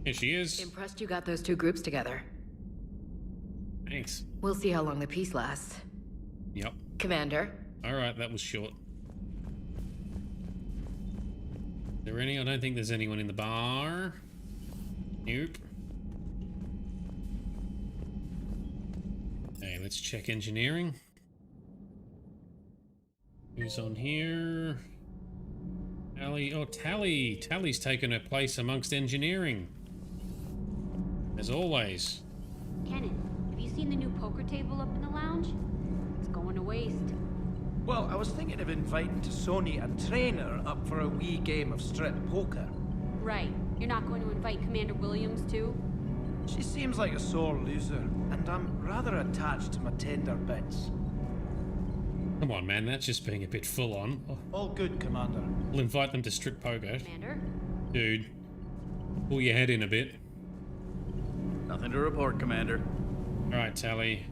Here she is. Impressed you got those two groups together. Thanks. We'll see how long the peace lasts. Yep. Commander. All right, that was short. Is there any? I don't think there's anyone in the bar. Nope. Okay, let's check engineering. Who's on here? Tally. Oh, Tally. Tally's taken her place amongst engineering. As always. Kenan, have you seen the new poker table up in the lounge? It's going to waste. Well, I was thinking of inviting Sony and Trainer up for a wee game of strip poker. Right. You're not going to invite Commander Williams, too? She seems like a sore loser, and I'm rather attached to my tender bits. Come on, man, that's just being a bit full on. All good, Commander. We'll invite them to strip poker. Commander? Dude, pull your head in a bit. Nothing to report, Commander. Alright, Tally.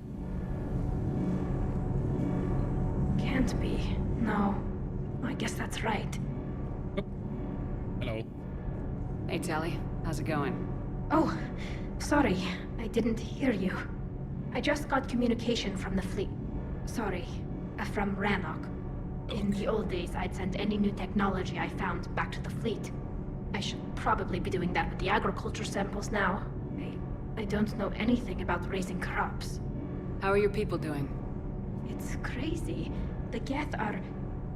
Can't be. No. I guess that's right. Oh. Hello. Hey, Tally. How's it going? Oh, sorry. I didn't hear you. I just got communication from the fleet. Sorry. From Rannoch. In the old days, I'd send any new technology I found back to the fleet. I should probably be doing that with the agriculture samples now. I don't know anything about raising crops. How are your people doing? It's crazy. The Geth are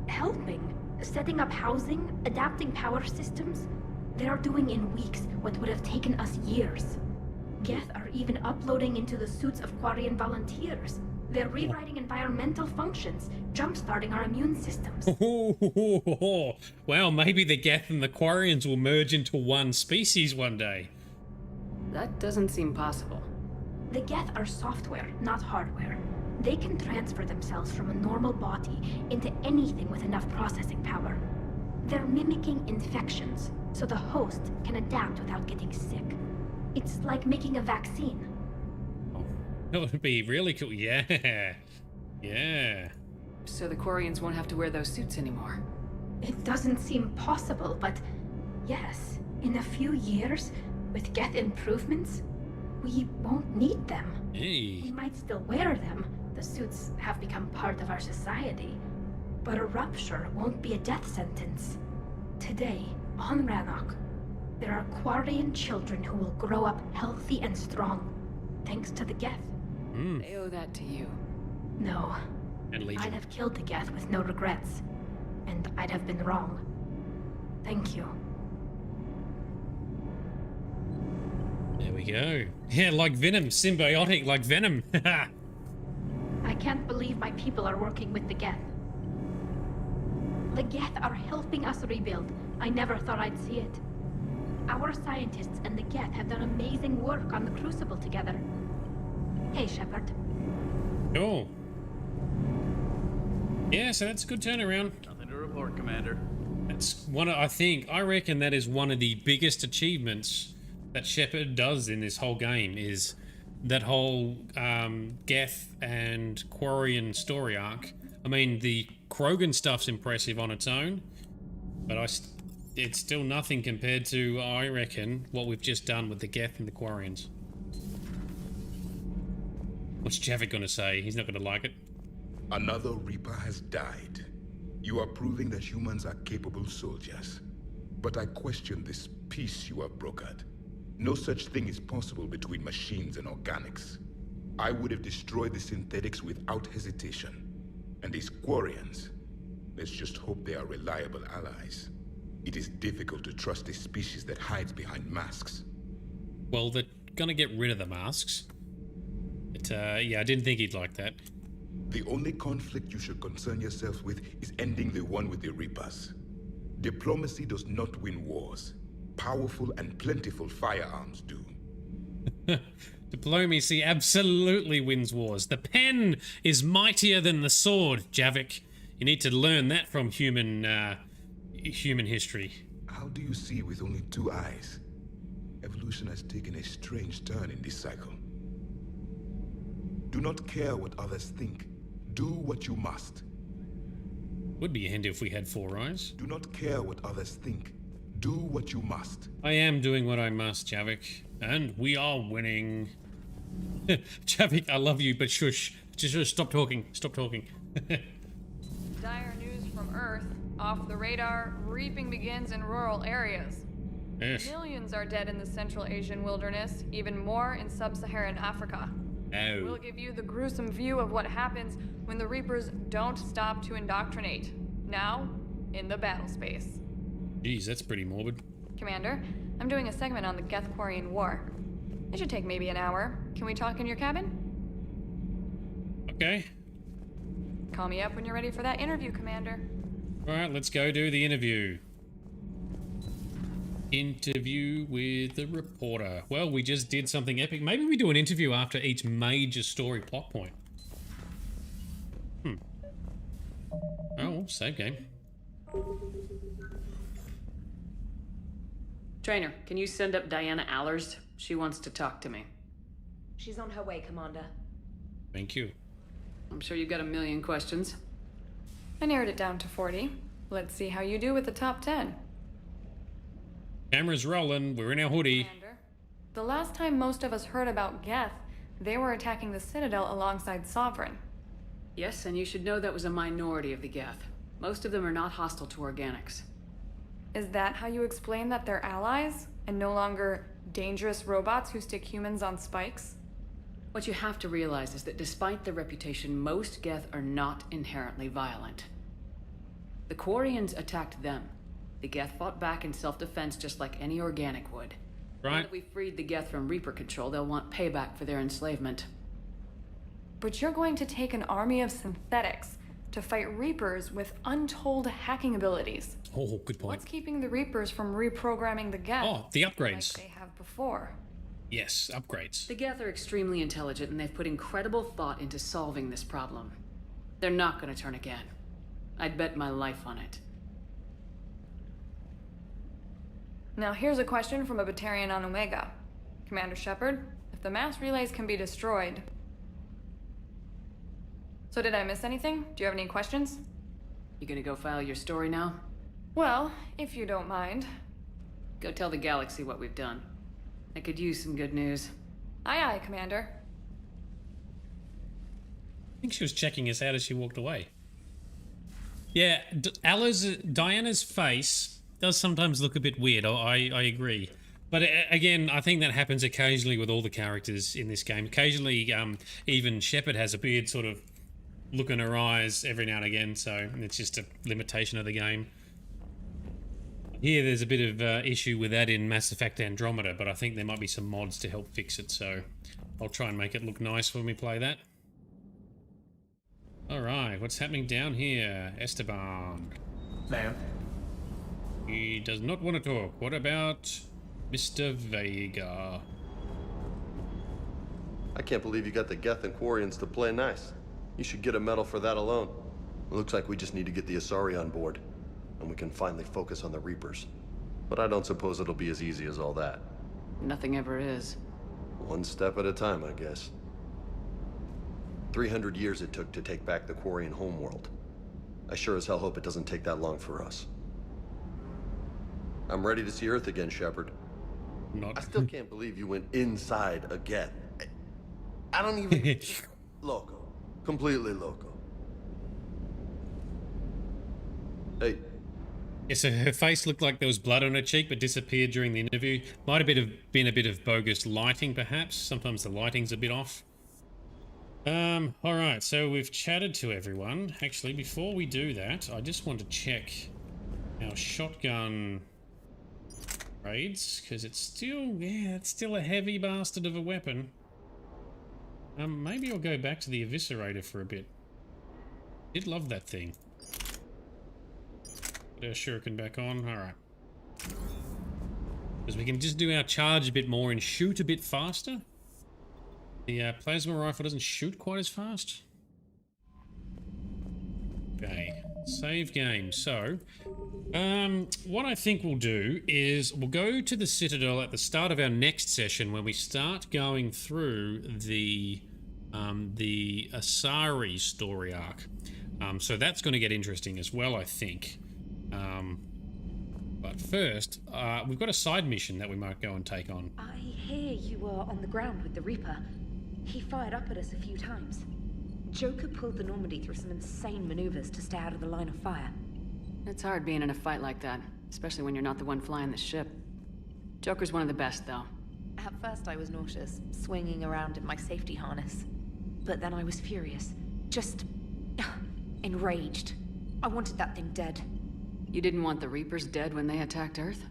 helping. Setting up housing, adapting power systems. They are doing in weeks what would have taken us years. Geth are even uploading into the suits of Quarian volunteers. They're rewriting environmental functions, jump-starting our immune systems. Well, maybe the Geth and the Quarians will merge into one species one day. That doesn't seem possible. The Geth are software, not hardware. They can transfer themselves from a normal body into anything with enough processing power. They're mimicking infections, so the host can adapt without getting sick. It's like making a vaccine. That would be really cool. Yeah. Yeah. So the Quarians won't have to wear those suits anymore. It doesn't seem possible, but yes, in a few years, with Geth improvements, we won't need them. Hey. We might still wear them. The suits have become part of our society. But a rupture won't be a death sentence. Today, on Rannoch, there are Quarian children who will grow up healthy and strong, thanks to the Geth. They owe that to you. No. And Legion. I'd have killed the Geth with no regrets. And I'd have been wrong. Thank you. There we go. Yeah, like Venom. Symbiotic like Venom. I can't believe my people are working with the Geth. The Geth are helping us rebuild. I never thought I'd see it. Our scientists and the Geth have done amazing work on the Crucible together. Hey, Shepard. Oh. Yeah, so that's a good turnaround. Nothing to report, Commander. That's one of, I reckon that is one of the biggest achievements that Shepard does in this whole game, is that whole Geth and Quarian story arc. I mean, the Krogan stuff's impressive on its own, but it's still nothing compared to, I reckon, what we've just done with the Geth and the Quarians. What's Javik gonna say? He's not gonna like it. Another Reaper has died. You are proving that humans are capable soldiers. But I question this peace you have brokered. No such thing is possible between machines and organics. I would have destroyed the synthetics without hesitation. And these Quarians, let's just hope they are reliable allies. It is difficult to trust a species that hides behind masks. Well, they're gonna get rid of the masks. But, yeah, I didn't think he'd like that. The only conflict you should concern yourself with is ending the one with the Reapers. Diplomacy does not win wars. Powerful and plentiful firearms do. Diplomacy absolutely wins wars. The pen is mightier than the sword, Javik. You need to learn that from human history. How do you see with only two eyes? Evolution has taken a strange turn in this cycle. Do not care what others think. Do what you must. Would be handy if we had 4 eyes. Do not care what others think. Do what you must. I am doing what I must, Javik. And we are winning. Javik, I love you, but shush. Just stop talking. Stop talking. Dire news from Earth. Off the radar, reaping begins in rural areas. Yes. Millions are dead in the Central Asian wilderness, even more in sub-Saharan Africa. Oh. We'll give you the gruesome view of what happens when the Reapers don't stop to indoctrinate. Now, in the battle space. Jeez, that's pretty morbid. Commander, I'm doing a segment on the Geth-Quarian War. It should take maybe an hour. Can we talk in your cabin? Okay. Call me up when you're ready for that interview, Commander. Alright, let's go do the interview. Interview with the reporter. Well, we just did something epic. Maybe we do an interview after each major story plot point. Oh, save game. Trainer, can you send up Diana Allers? She wants to talk to me. She's on her way, Commander. Thank you. I'm sure you've got a million questions. I narrowed it down to 40. Let's see how you do with the top 10. Camera's rolling. We're in our hoodie. Commander, the last time most of us heard about Geth, they were attacking the Citadel alongside Sovereign. Yes, and you should know that was a minority of the Geth. Most of them are not hostile to organics. Is that how you explain that they're allies, and no longer dangerous robots who stick humans on spikes? What you have to realize is that despite their reputation, most Geth are not inherently violent. The Quarians attacked them. The Geth fought back in self-defense just like any organic would. Right. Now that we freed the Geth from Reaper control, they'll want payback for their enslavement. But you're going to take an army of synthetics to fight Reapers with untold hacking abilities. Oh, good point. What's keeping the Reapers from reprogramming the Geth? Oh, the upgrades. Like they have before. Yes, upgrades. The Geth are extremely intelligent, and they've put incredible thought into solving this problem. They're not going to turn again. I'd bet my life on it. Now here's a question from a Batarian on Omega. Commander Shepard, if the mass relays can be destroyed... So did I miss anything? Do you have any questions? You gonna go file your story now? Well, if you don't mind. Go tell the galaxy what we've done. I could use some good news. Aye aye, Commander. I think she was checking us out as she walked away. Yeah, Diana's face does sometimes look a bit weird, I agree. But again, I think that happens occasionally with all the characters in this game. Occasionally, even Shepard has a weird sort of look in her eyes every now and again, so it's just a limitation of the game. Here, there's a bit of issue with that in Mass Effect Andromeda, but I think there might be some mods to help fix it, so I'll try and make it look nice when we play that. Alright, what's happening down here? Esteban. Ma'am? He does not want to talk. What about Mr. Vega? I can't believe you got the Geth and Quarians to play nice. You should get a medal for that alone. It looks like we just need to get the Asari on board, and we can finally focus on the Reapers. But I don't suppose it'll be as easy as all that. Nothing ever is. One step at a time, I guess. 300 years it took to take back the Quarian homeworld. I sure as hell hope it doesn't take that long for us. I'm ready to see Earth again, Shepard. I still can't believe you went inside a Geth. I don't even... Loco. Completely loco. Hey. Yeah, so her face looked like there was blood on her cheek, but disappeared during the interview. Might have been a bit of bogus lighting, perhaps. Sometimes the lighting's a bit off. Alright, so we've chatted to everyone. Actually, before we do that, I just want to check our shotgun raids, because it's still a heavy bastard of a weapon. Maybe I'll go back to the Eviscerator for a bit. Did love that thing. Put our shuriken back on. Alright. Because we can just do our charge a bit more and shoot a bit faster. The plasma rifle doesn't shoot quite as fast. Okay. Save game. So, what I think we'll do is we'll go to the Citadel at the start of our next session when we start going through the Asari story arc. So that's going to get interesting as well, I think. But first, we've got a side mission that we might go and take on. I hear you were on the ground with the Reaper. He fired up at us a few times. Joker pulled the Normandy through some insane maneuvers to stay out of the line of fire. It's hard being in a fight like that, especially when you're not the one flying the ship. Joker's one of the best, though. At first I was nauseous, swinging around in my safety harness. But then I was furious. Just... enraged. I wanted that thing dead. You didn't want the Reapers dead when they attacked Earth?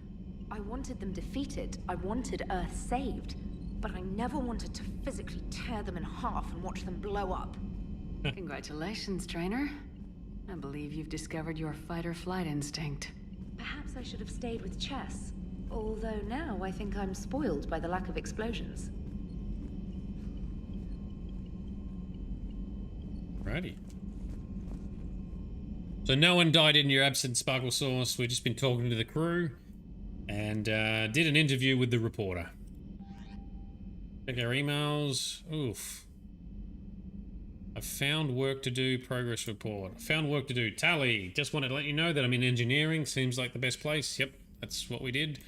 I wanted them defeated. I wanted Earth saved. But I never wanted to physically tear them in half and watch them blow up. Congratulations, trainer. I believe you've discovered your fight-or-flight instinct. Perhaps I should have stayed with chess. Although now I think I'm spoiled by the lack of explosions. Righty. So no one died in your absence, Sparkle Sauce. We've just been talking to the crew and did an interview with the reporter. Check our emails. Oof. I found work to do. Progress report. Found work to do. Tally. Just wanted to let you know that I'm in engineering. Seems like the best place. Yep, that's what we did.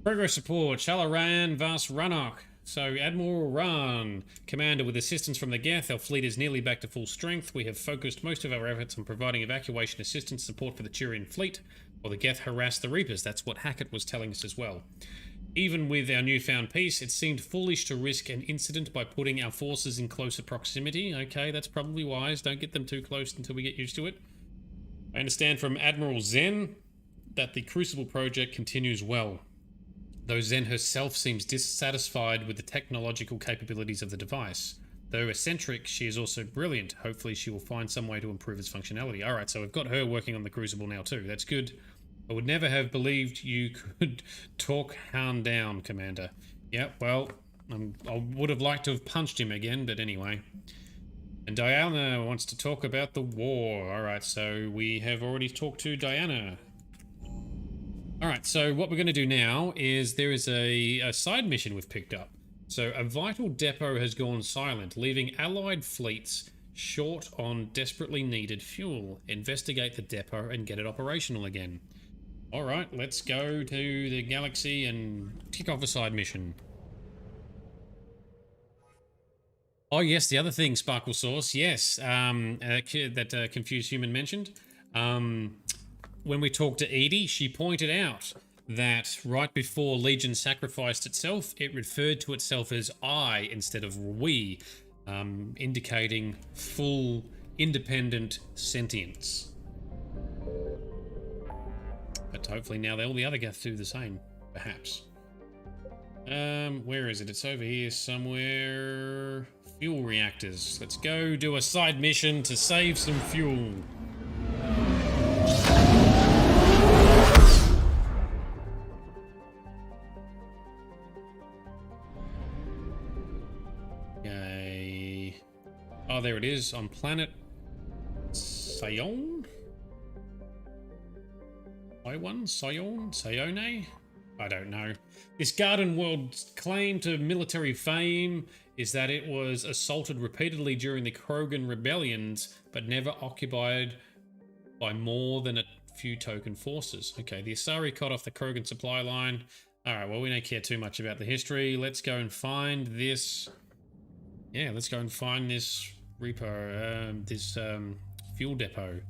Progress report. Shalaran Vas Ranok. So, Admiral Ran, Commander, with assistance from the Geth, our fleet is nearly back to full strength. We have focused most of our efforts on providing evacuation assistance support for the Turian fleet, while the Geth harass the Reapers. That's what Hackett was telling us as well. Even with our newfound peace, it seemed foolish to risk an incident by putting our forces in closer proximity. Okay, that's probably wise. Don't get them too close until we get used to it. I understand from Admiral Zen that the Crucible project continues well, though Zen herself seems dissatisfied with the technological capabilities of the device. Though eccentric, she is also brilliant. Hopefully she will find some way to improve its functionality. Alright, so we've got her working on the Crucible now too. That's good. I would never have believed you could talk Hound down, Commander. Yeah, well, I would have liked to have punched him again, but anyway. And Diana wants to talk about the war. Alright, so we have already talked to Diana. Alright, so what we're going to do now is there is a side mission we've picked up. So a vital depot has gone silent, leaving allied fleets short on desperately needed fuel. Investigate the depot and get it operational again. Alright, let's go to the galaxy and kick off a side mission. Oh yes, the other thing, Sparkle Sauce, yes, that Confused Human mentioned. When we talked to Edie, she pointed out that right before Legion sacrificed itself, it referred to itself as I instead of we, indicating full, independent sentience. But hopefully now all the other Geth do the same, perhaps. Where is it? It's over here somewhere. Fuel reactors. Let's go do a side mission to save some fuel. Okay. Oh, there it is on planet Sion? Sione? I don't know. This garden world's claim to military fame is that it was assaulted repeatedly during the Krogan rebellions, but never occupied by more than a few token forces. Okay, the Asari cut off the Krogan supply line. Alright, well, we don't care too much about the history. Let's go and find this... Yeah, let's go and find this repo, fuel depot.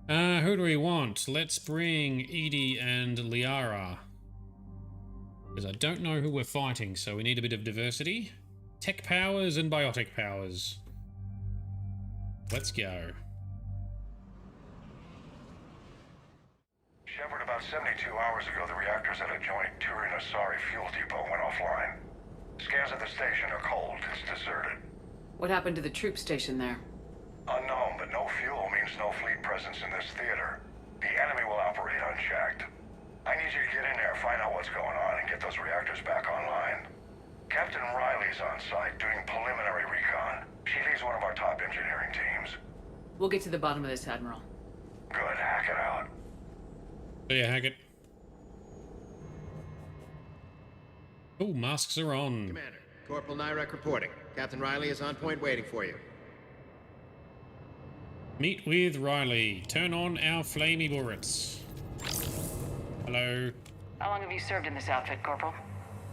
Who do we want? Let's bring Edie and Liara. Because I don't know who we're fighting, so we need a bit of diversity. Tech powers and biotic powers. Let's go. Shepard, about 72 hours ago, the reactors at a joint Turian-Asari fuel depot went offline. Scans at the station are cold. It's deserted. What happened to the troop station there? Unknown, but no fuel means no fleet presence in this theater. The enemy will operate unchecked. I need you to get in there, find out what's going on, and get those reactors back online. Captain Riley's on site doing preliminary recon. She leads one of our top engineering teams. We'll get to the bottom of this, Admiral. Good, hack it out. See ya, Hackett. Oh, masks are on. Commander, Corporal Nyrek reporting. Captain Riley is on point waiting for you. Meet with Riley. Turn on our flamey bullets. Hello. How long have you served in this outfit, Corporal?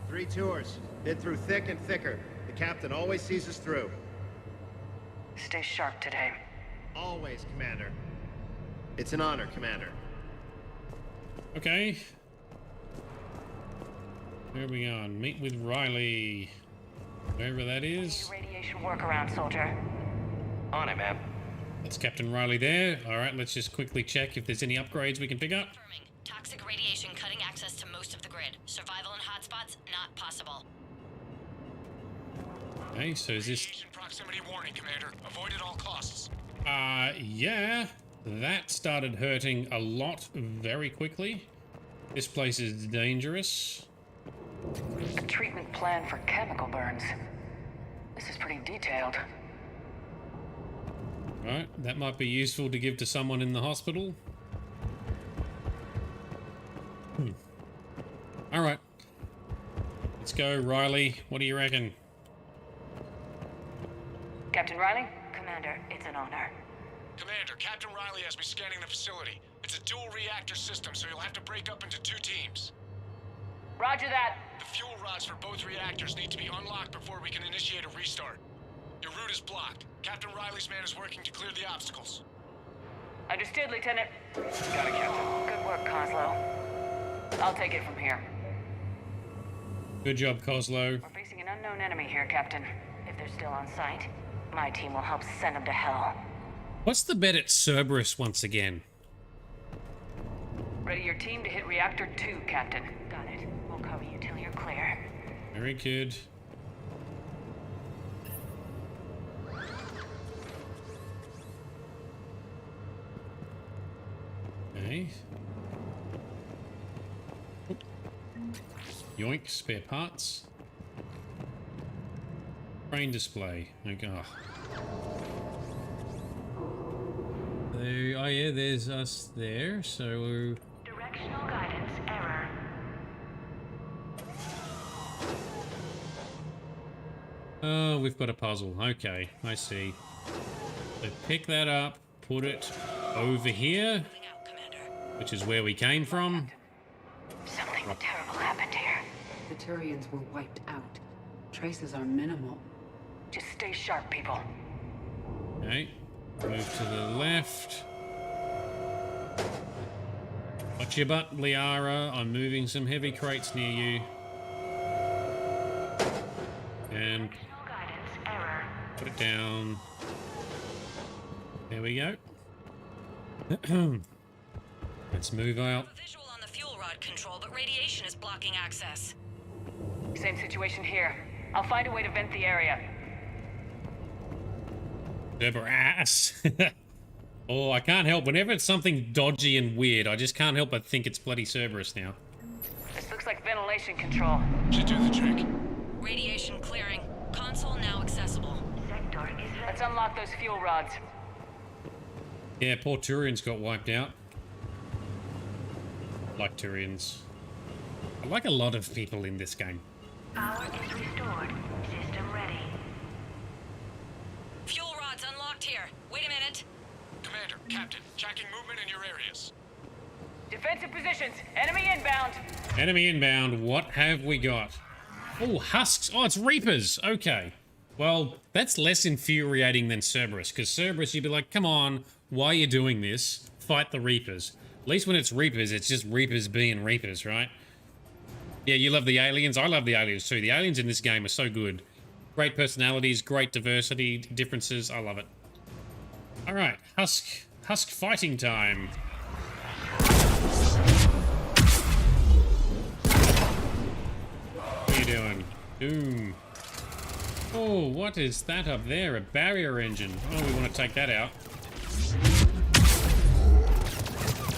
3 tours. Been through thick and thicker. The captain always sees us through. Stay sharp today. Always, Commander. It's an honor, Commander. Okay. Where are we on? Meet with Riley. Wherever that is. Radiation workaround, soldier. On it, ma'am. That's Captain Riley there. Alright, let's just quickly check if there's any upgrades we can pick up. Toxic radiation cutting access to most of the grid. Survival in hotspots not possible. Okay, so is this... Radiation proximity warning, Commander. Avoid at all costs. Yeah. That started hurting a lot very quickly. This place is dangerous. A treatment plan for chemical burns. This is pretty detailed. Alright, that might be useful to give to someone in the hospital. Alright. Let's go, Riley. What do you reckon? Captain Riley? Commander, it's an honor. Commander, Captain Riley has me scanning the facility. It's a dual reactor system, so you'll have to break up into 2 teams. Roger that. The fuel rods for both reactors need to be unlocked before we can initiate a restart. Your route is blocked. Captain Riley's man is working to clear the obstacles. Understood, Lieutenant. Got it, Captain. Good work, Coslow. I'll take it from here. Good job, Coslow. We're facing an unknown enemy here, Captain. If they're still on site, my team will help send them to hell. What's the bet at Cerberus once again? Ready your team to hit Reactor 2, Captain. Got it. We'll cover you till you're clear. Very good. Okay. Yoink, spare parts. Crane display. Okay. Oh yeah, there's us there, so... Directional guidance error. Oh, we've got a puzzle. Okay, I see. So pick that up, put it over here, which is where we came from. Something terrible happened here. The Turians were wiped out. Traces are minimal. Just stay sharp, people. Okay, move to the left. Watch your butt, Liara. I'm moving some heavy crates near you. And put it down. There we go. Let's move out. Visual on the fuel rod control, but radiation is blocking access. Same situation here. I'll find a way to vent the area. Cerberus. Oh, I can't help. Whenever it's something dodgy and weird, I just can't help but think it's bloody Cerberus now. This looks like ventilation control. Should do the trick. Radiation clearing. Console now accessible. Let's unlock those fuel rods. Yeah, poor Turians got wiped out. Like Turians. I like a lot of people in this game. Power is restored. System ready. Fuel rods unlocked here. Wait a minute. Commander, Captain, tracking movement in your areas. Defensive positions. Enemy inbound. Enemy inbound. What have we got? Oh, husks. Oh, it's Reapers. Okay. Well, that's less infuriating than Cerberus, because Cerberus, you'd be like, come on, why are you doing this? Fight the Reapers. At least when it's Reapers, it's just Reapers being Reapers, right? Yeah, you love the aliens. I love the aliens too. The aliens in this game are so good. Great personalities, great diversity, differences. I love it. All right, Husk fighting time. What are you doing? Doom. Oh, what is that up there? A barrier engine. Oh, we want to take that out.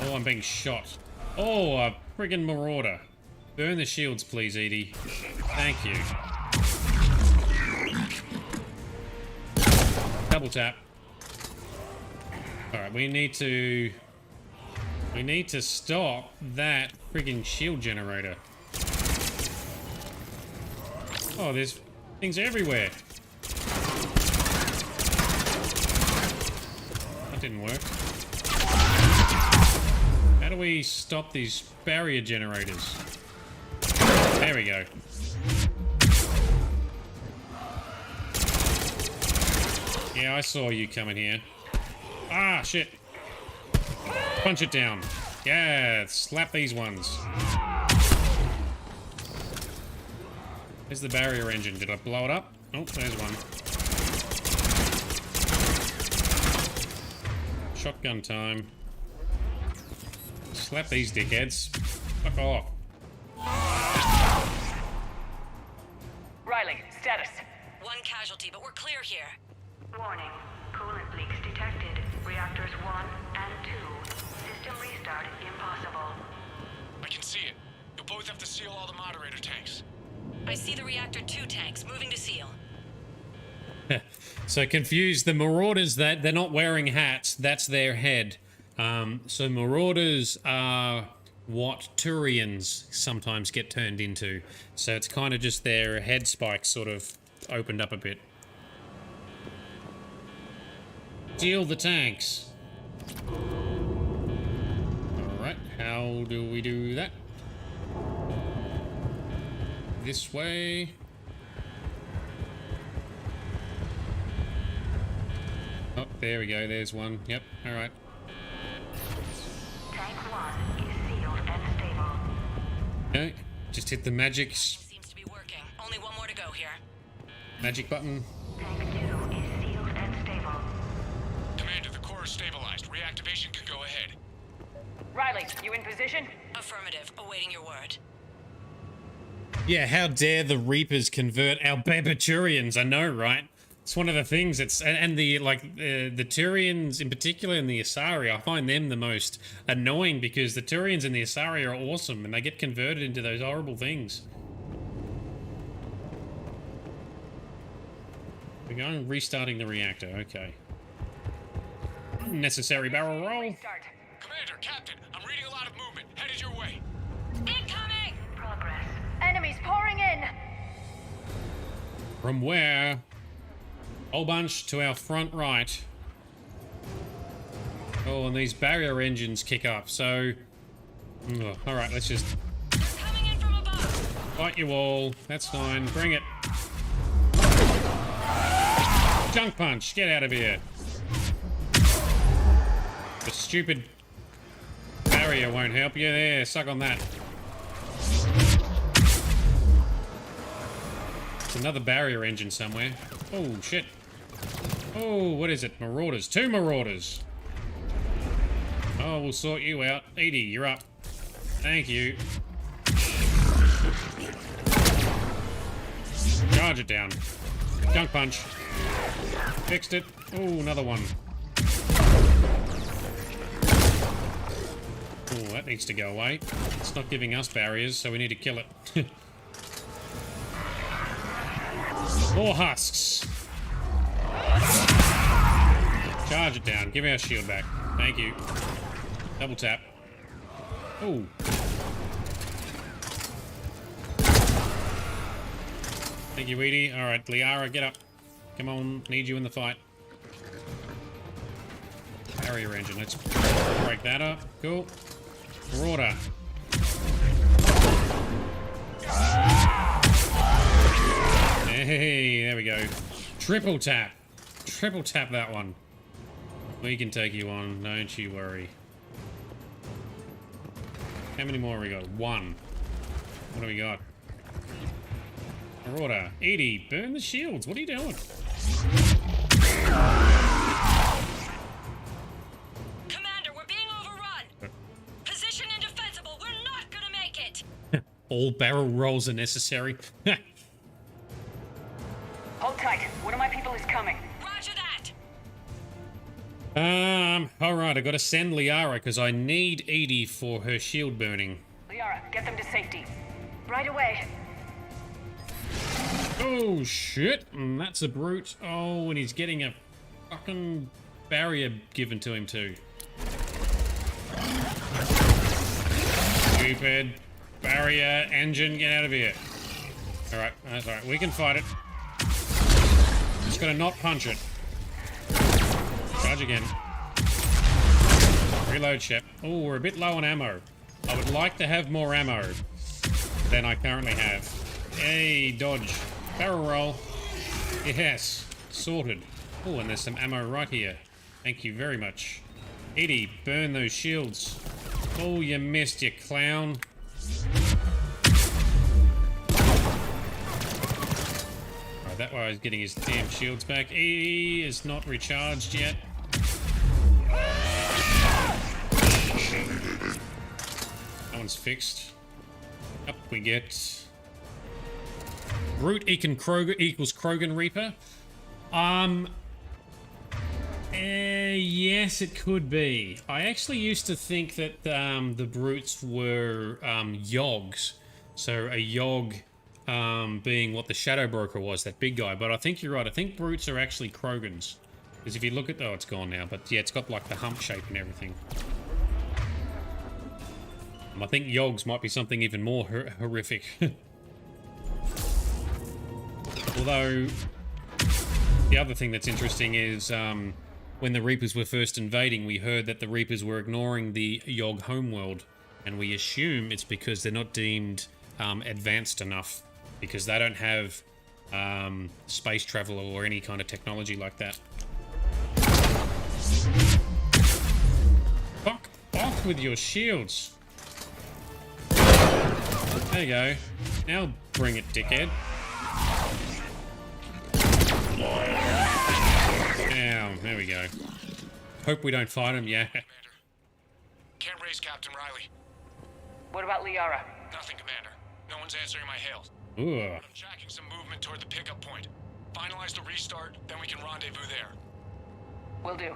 Oh, I'm being shot. Oh, a friggin' marauder. Burn the shields, please, Edie. Thank you. Double tap. Alright, we need to stop that friggin' shield generator. Oh, there's things everywhere. That didn't work. How do we stop these barrier generators? There we go. Yeah, I saw you coming here. Ah, shit. Punch it down. Yeah, slap these ones. Where's the barrier engine? Did I blow it up? Oh, there's one. Shotgun time. Slap these dickheads. Fuck off. Riley, status. One casualty, but we're clear here. Warning. Coolant leaks detected. Reactors 1 and 2. System restart impossible. I can see it. You'll both have to seal all the moderator tanks. I see the reactor 2 tanks moving to seal. So confused. The Marauders, that they're not wearing hats. That's their head. So Marauders are what Turians sometimes get turned into. So it's kind of just their head spikes sort of opened up a bit. Steal the tanks. Alright, how do we do that? This way. Oh, there we go, there's one. Yep, alright. Tank 1 is sealed and stable. Okay, just hit the magic. Seems to be working. Only one more to go here. Magic button. Tank 2 is sealed and stable. Commander, the core is stabilized. Reactivation can go ahead. Riley, you in position? Affirmative. Awaiting your word. Yeah, how dare the Reapers convert our Turians? I know, right? It's one of the things. And the the Turians in particular and the Asari. I find them the most annoying because the Turians and the Asari are awesome, and they get converted into those horrible things. We're going restarting the reactor. Okay. Necessary barrel roll. Commander, Captain, I'm reading a lot of movement. Headed your way. Incoming! Progress. Enemies pouring in! From where? Whole bunch to our front right. Oh, and these barrier engines kick up, so... Oh, alright, let's just... Coming in from above. Fight you all. That's fine. Bring it. Junk punch. Get out of here. The stupid barrier won't help you. There, suck on that. There's another barrier engine somewhere. Oh, shit. Oh, what is it? Marauders. 2 Marauders. Oh, we'll sort you out. Edie, you're up. Thank you. Charge it down. Junk punch. Fixed it. Oh, another one. Oh, that needs to go away. It's not giving us barriers, so we need to kill it. More husks. Charge it down. Give our shield back. Thank you. Double tap. Oh. Thank you, Edie. Alright, Liara, get up. Come on, need you in the fight. Barrier engine, let's break that up. Cool. Marauder. Hey, there we go. Triple tap. Triple tap that one. We can take you on, don't you worry. How many more have we got? 1. What do we got? Marauder. Edie, burn the shields. What are you doing? Commander, we're being overrun. Position indefensible. We're not gonna make it. All barrel rolls are necessary. Hold tight. One of my people is coming. Roger that. Alright, I gotta send Liara because I need Edie for her shield burning. Liara, get them to safety. Right away. Oh, shit. That's a brute. Oh, and he's getting a fucking barrier given to him, too. Stupid barrier engine, get out of here. Alright, that's alright. We can fight it. Just gotta not punch it. Charge again. Reload, Shep. Oh, we're a bit low on ammo. I would like to have more ammo than I currently have. Hey, dodge. Barrel roll. Yes. Sorted. Oh, and there's some ammo right here. Thank you very much. Edie, burn those shields. Oh, you missed, you clown. Alright, that way he's getting his damn shields back. Edie is not recharged yet. That one's fixed. Up we get. Brute equals Krogan Reaper. Yes, it could be. I actually used to think that the brutes were yogs. So a yog being what the Shadow Broker was, that big guy. But I think you're right. I think brutes are actually Krogans. Because if you look at... Oh, it's gone now. But yeah, it's got like the hump shape and everything. I think Yogs might be something even more horrific. Although, the other thing that's interesting is when the Reapers were first invading, we heard that the Reapers were ignoring the Yog homeworld. And we assume it's because they're not deemed advanced enough. Because they don't have space travel or any kind of technology like that. Fuck off with your shields. There you go. Now bring it, dickhead. Down. There we go. Hope we don't fight him, yeah. Can't raise Captain Riley. What about Liara? Nothing, Commander. No one's answering my hails. Ooh. I'm tracking some movement toward the pickup point. Finalize the restart, then we can rendezvous there. Will do.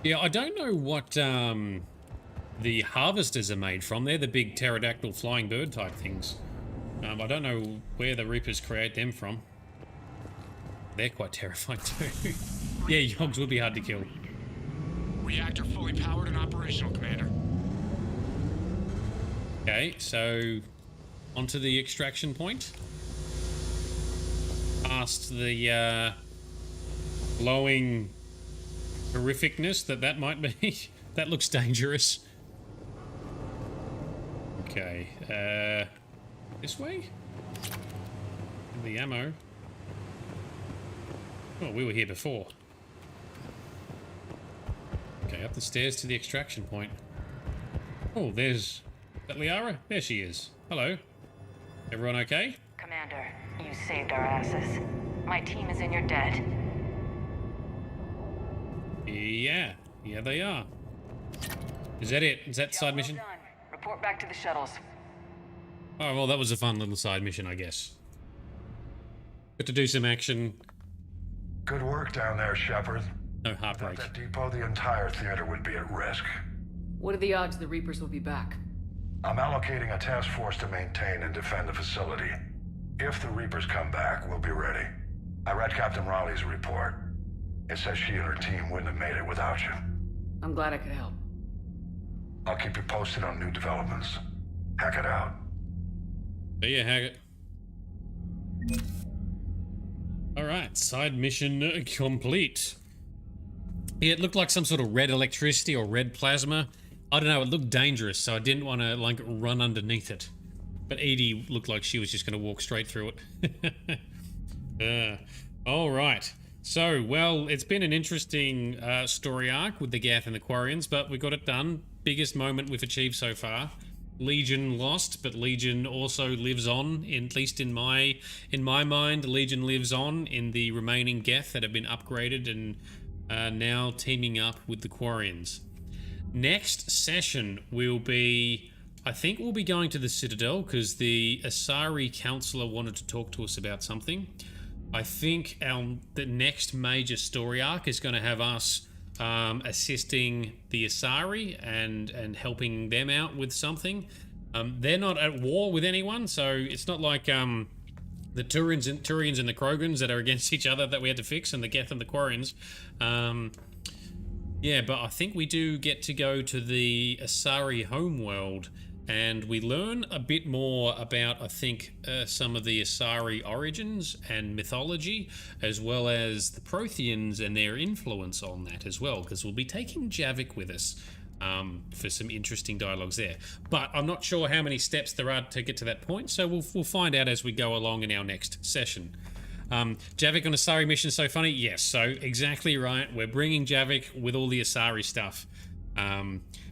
Yeah, I don't know what the harvesters are made from. They're the big pterodactyl flying bird type things. I don't know where the Reapers create them from. They're quite terrifying too. Yeah, Yogs would be hard to kill. Reactor fully powered and operational, Commander. Okay, so onto the extraction point. Past the glowing horrificness that might be. That looks dangerous. Okay, this way? The ammo. Oh, we were here before. Okay, up the stairs to the extraction point. Oh, there's... Is that Liara? There she is. Hello. Everyone okay? Commander, you saved our asses. My team is in your debt. Yeah. Yeah, they are. Is that it? Is that side mission? Done. Report back to the shuttles. Oh, well, that was a fun little side mission, I guess. Got to do some action. Good work down there, Shepard. No heartbreak. Without that depot, the entire theater would be at risk. What are the odds the Reapers will be back? I'm allocating a task force to maintain and defend the facility. If the Reapers come back, we'll be ready. I read Captain Raleigh's report. It says she and her team wouldn't have made it without you. I'm glad I could help. I'll keep you posted on new developments. Hack it out. See ya, Hackett. Alright, side mission complete. Yeah, it looked like some sort of red electricity or red plasma. I don't know, it looked dangerous, so I didn't want to, like, run underneath it. But Edie looked like she was just going to walk straight through it. Alright. So, well, it's been an interesting story arc with the Geth and the Quarians, but we got it done. Biggest moment we've achieved so far. Legion lost, but Legion also lives on, at least in my mind. Legion lives on in the remaining Geth that have been upgraded and now teaming up with the Quarians. Next session will be, I think we'll be going to the Citadel because the Asari Counselor wanted to talk to us about something. I think the next major story arc is going to have us assisting the Asari and helping them out with something. They're not at war with anyone, so it's not like the Turians and the Krogans that are against each other that we had to fix, and the Geth and the Quarians. Yeah, but I think we do get to go to the Asari homeworld, and we learn a bit more about, I think, some of the Asari origins and mythology, as well as the Protheans and their influence on that as well, because we'll be taking Javik with us for some interesting dialogues there. But I'm not sure how many steps there are to get to that point, so we'll find out as we go along in our next session. Javik on Asari mission so funny? Yes, so exactly right. We're bringing Javik with all the Asari stuff.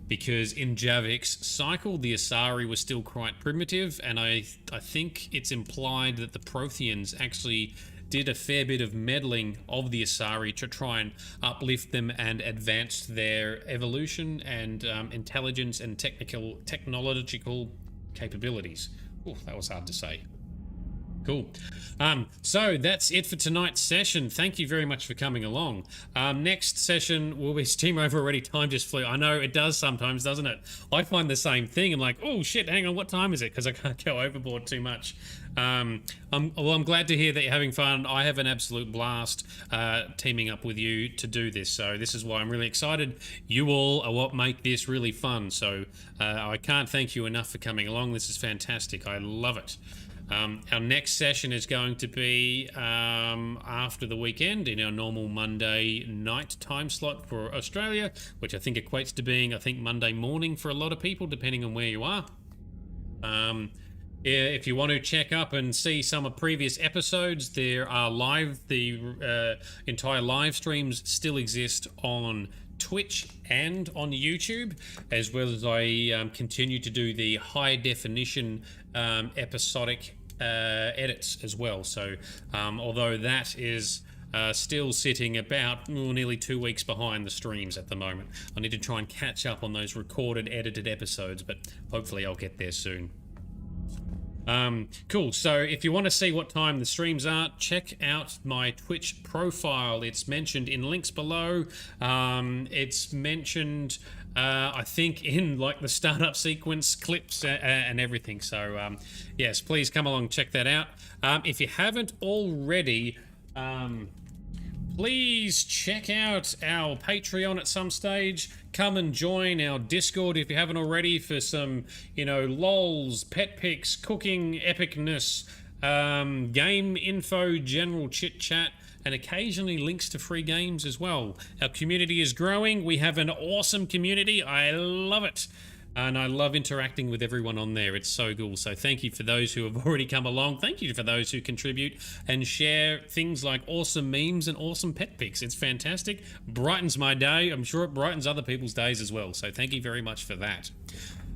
Because in Javik's cycle, the Asari was still quite primitive, and I think it's implied that the Protheans actually did a fair bit of meddling of the Asari to try and uplift them and advance their evolution and intelligence and technological capabilities. Ooh, that was hard to say. Cool. So that's it for tonight's session. Thank you very much for coming along. Next session will be Steam Over already. Time just flew. I know it does sometimes, doesn't it? I find the same thing. I'm like, oh shit, hang on, what time is it? Because I can't go overboard too much. I'm glad to hear that you're having fun. I have an absolute blast teaming up with you to do this. So this is why I'm really excited. You all are what make this really fun. So I can't thank you enough for coming along. This is fantastic. I love it. Our next session is going to be after the weekend in our normal Monday night time slot for Australia, which I think equates to being, I think, Monday morning for a lot of people, depending on where you are. If you want to check up and see some of previous episodes, there are the entire live streams still exist on Twitch and on YouTube, as well as I continue to do the high definition episodic edits as well. So although that is still sitting about nearly 2 weeks behind the streams at the moment, I need to try and catch up on those recorded edited episodes, but hopefully I'll get there soon. Cool. So if you want to see what time the streams are, check out my Twitch profile. It's mentioned in links below. It's mentioned, I think, in like the startup sequence clips and everything. So yes, please come along, check that out. If you haven't already, please check out our Patreon at some stage. Come and join our Discord if you haven't already for some, lols, pet pics, cooking epicness, game info, general chit chat, and occasionally links to free games as well. Our community is growing. We have an awesome community. I love it. And I love interacting with everyone on there. It's so cool. So thank you for those who have already come along. Thank you for those who contribute and share things like awesome memes and awesome pet pics. It's fantastic. Brightens my day. I'm sure it brightens other people's days as well. So thank you very much for that.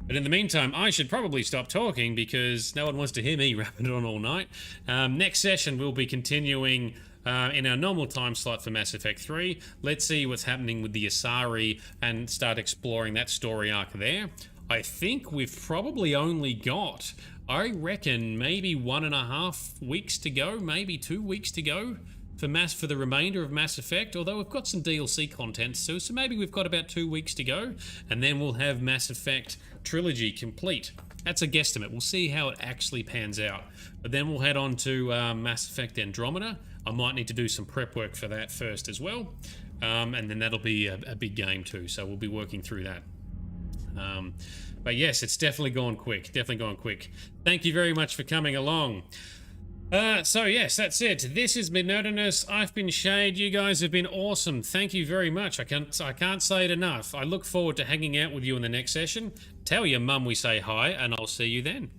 But in the meantime, I should probably stop talking because no one wants to hear me rapping it on all night. Next session, we'll be continuing in our normal time slot for Mass Effect 3. Let's see what's happening with the Asari and start exploring that story arc there. I think we've probably only got, I reckon, maybe 1.5 weeks to go, maybe 2 weeks to go for the remainder of Mass Effect, although we've got some DLC content, so maybe we've got about 2 weeks to go, and then we'll have Mass Effect Trilogy complete. That's a guesstimate. We'll see how it actually pans out. But then we'll head on to Mass Effect Andromeda. I might need to do some prep work for that first as well, and then that'll be a big game too, so we'll be working through that. But yes, it's definitely gone quick. Thank you very much for coming along. So yes, that's it. This has been Nerdedness. I've been Shade. You guys have been awesome. Thank you very much. I can't say it enough. I look forward to hanging out with you in the next session. Tell your mum we say hi, and I'll see you then.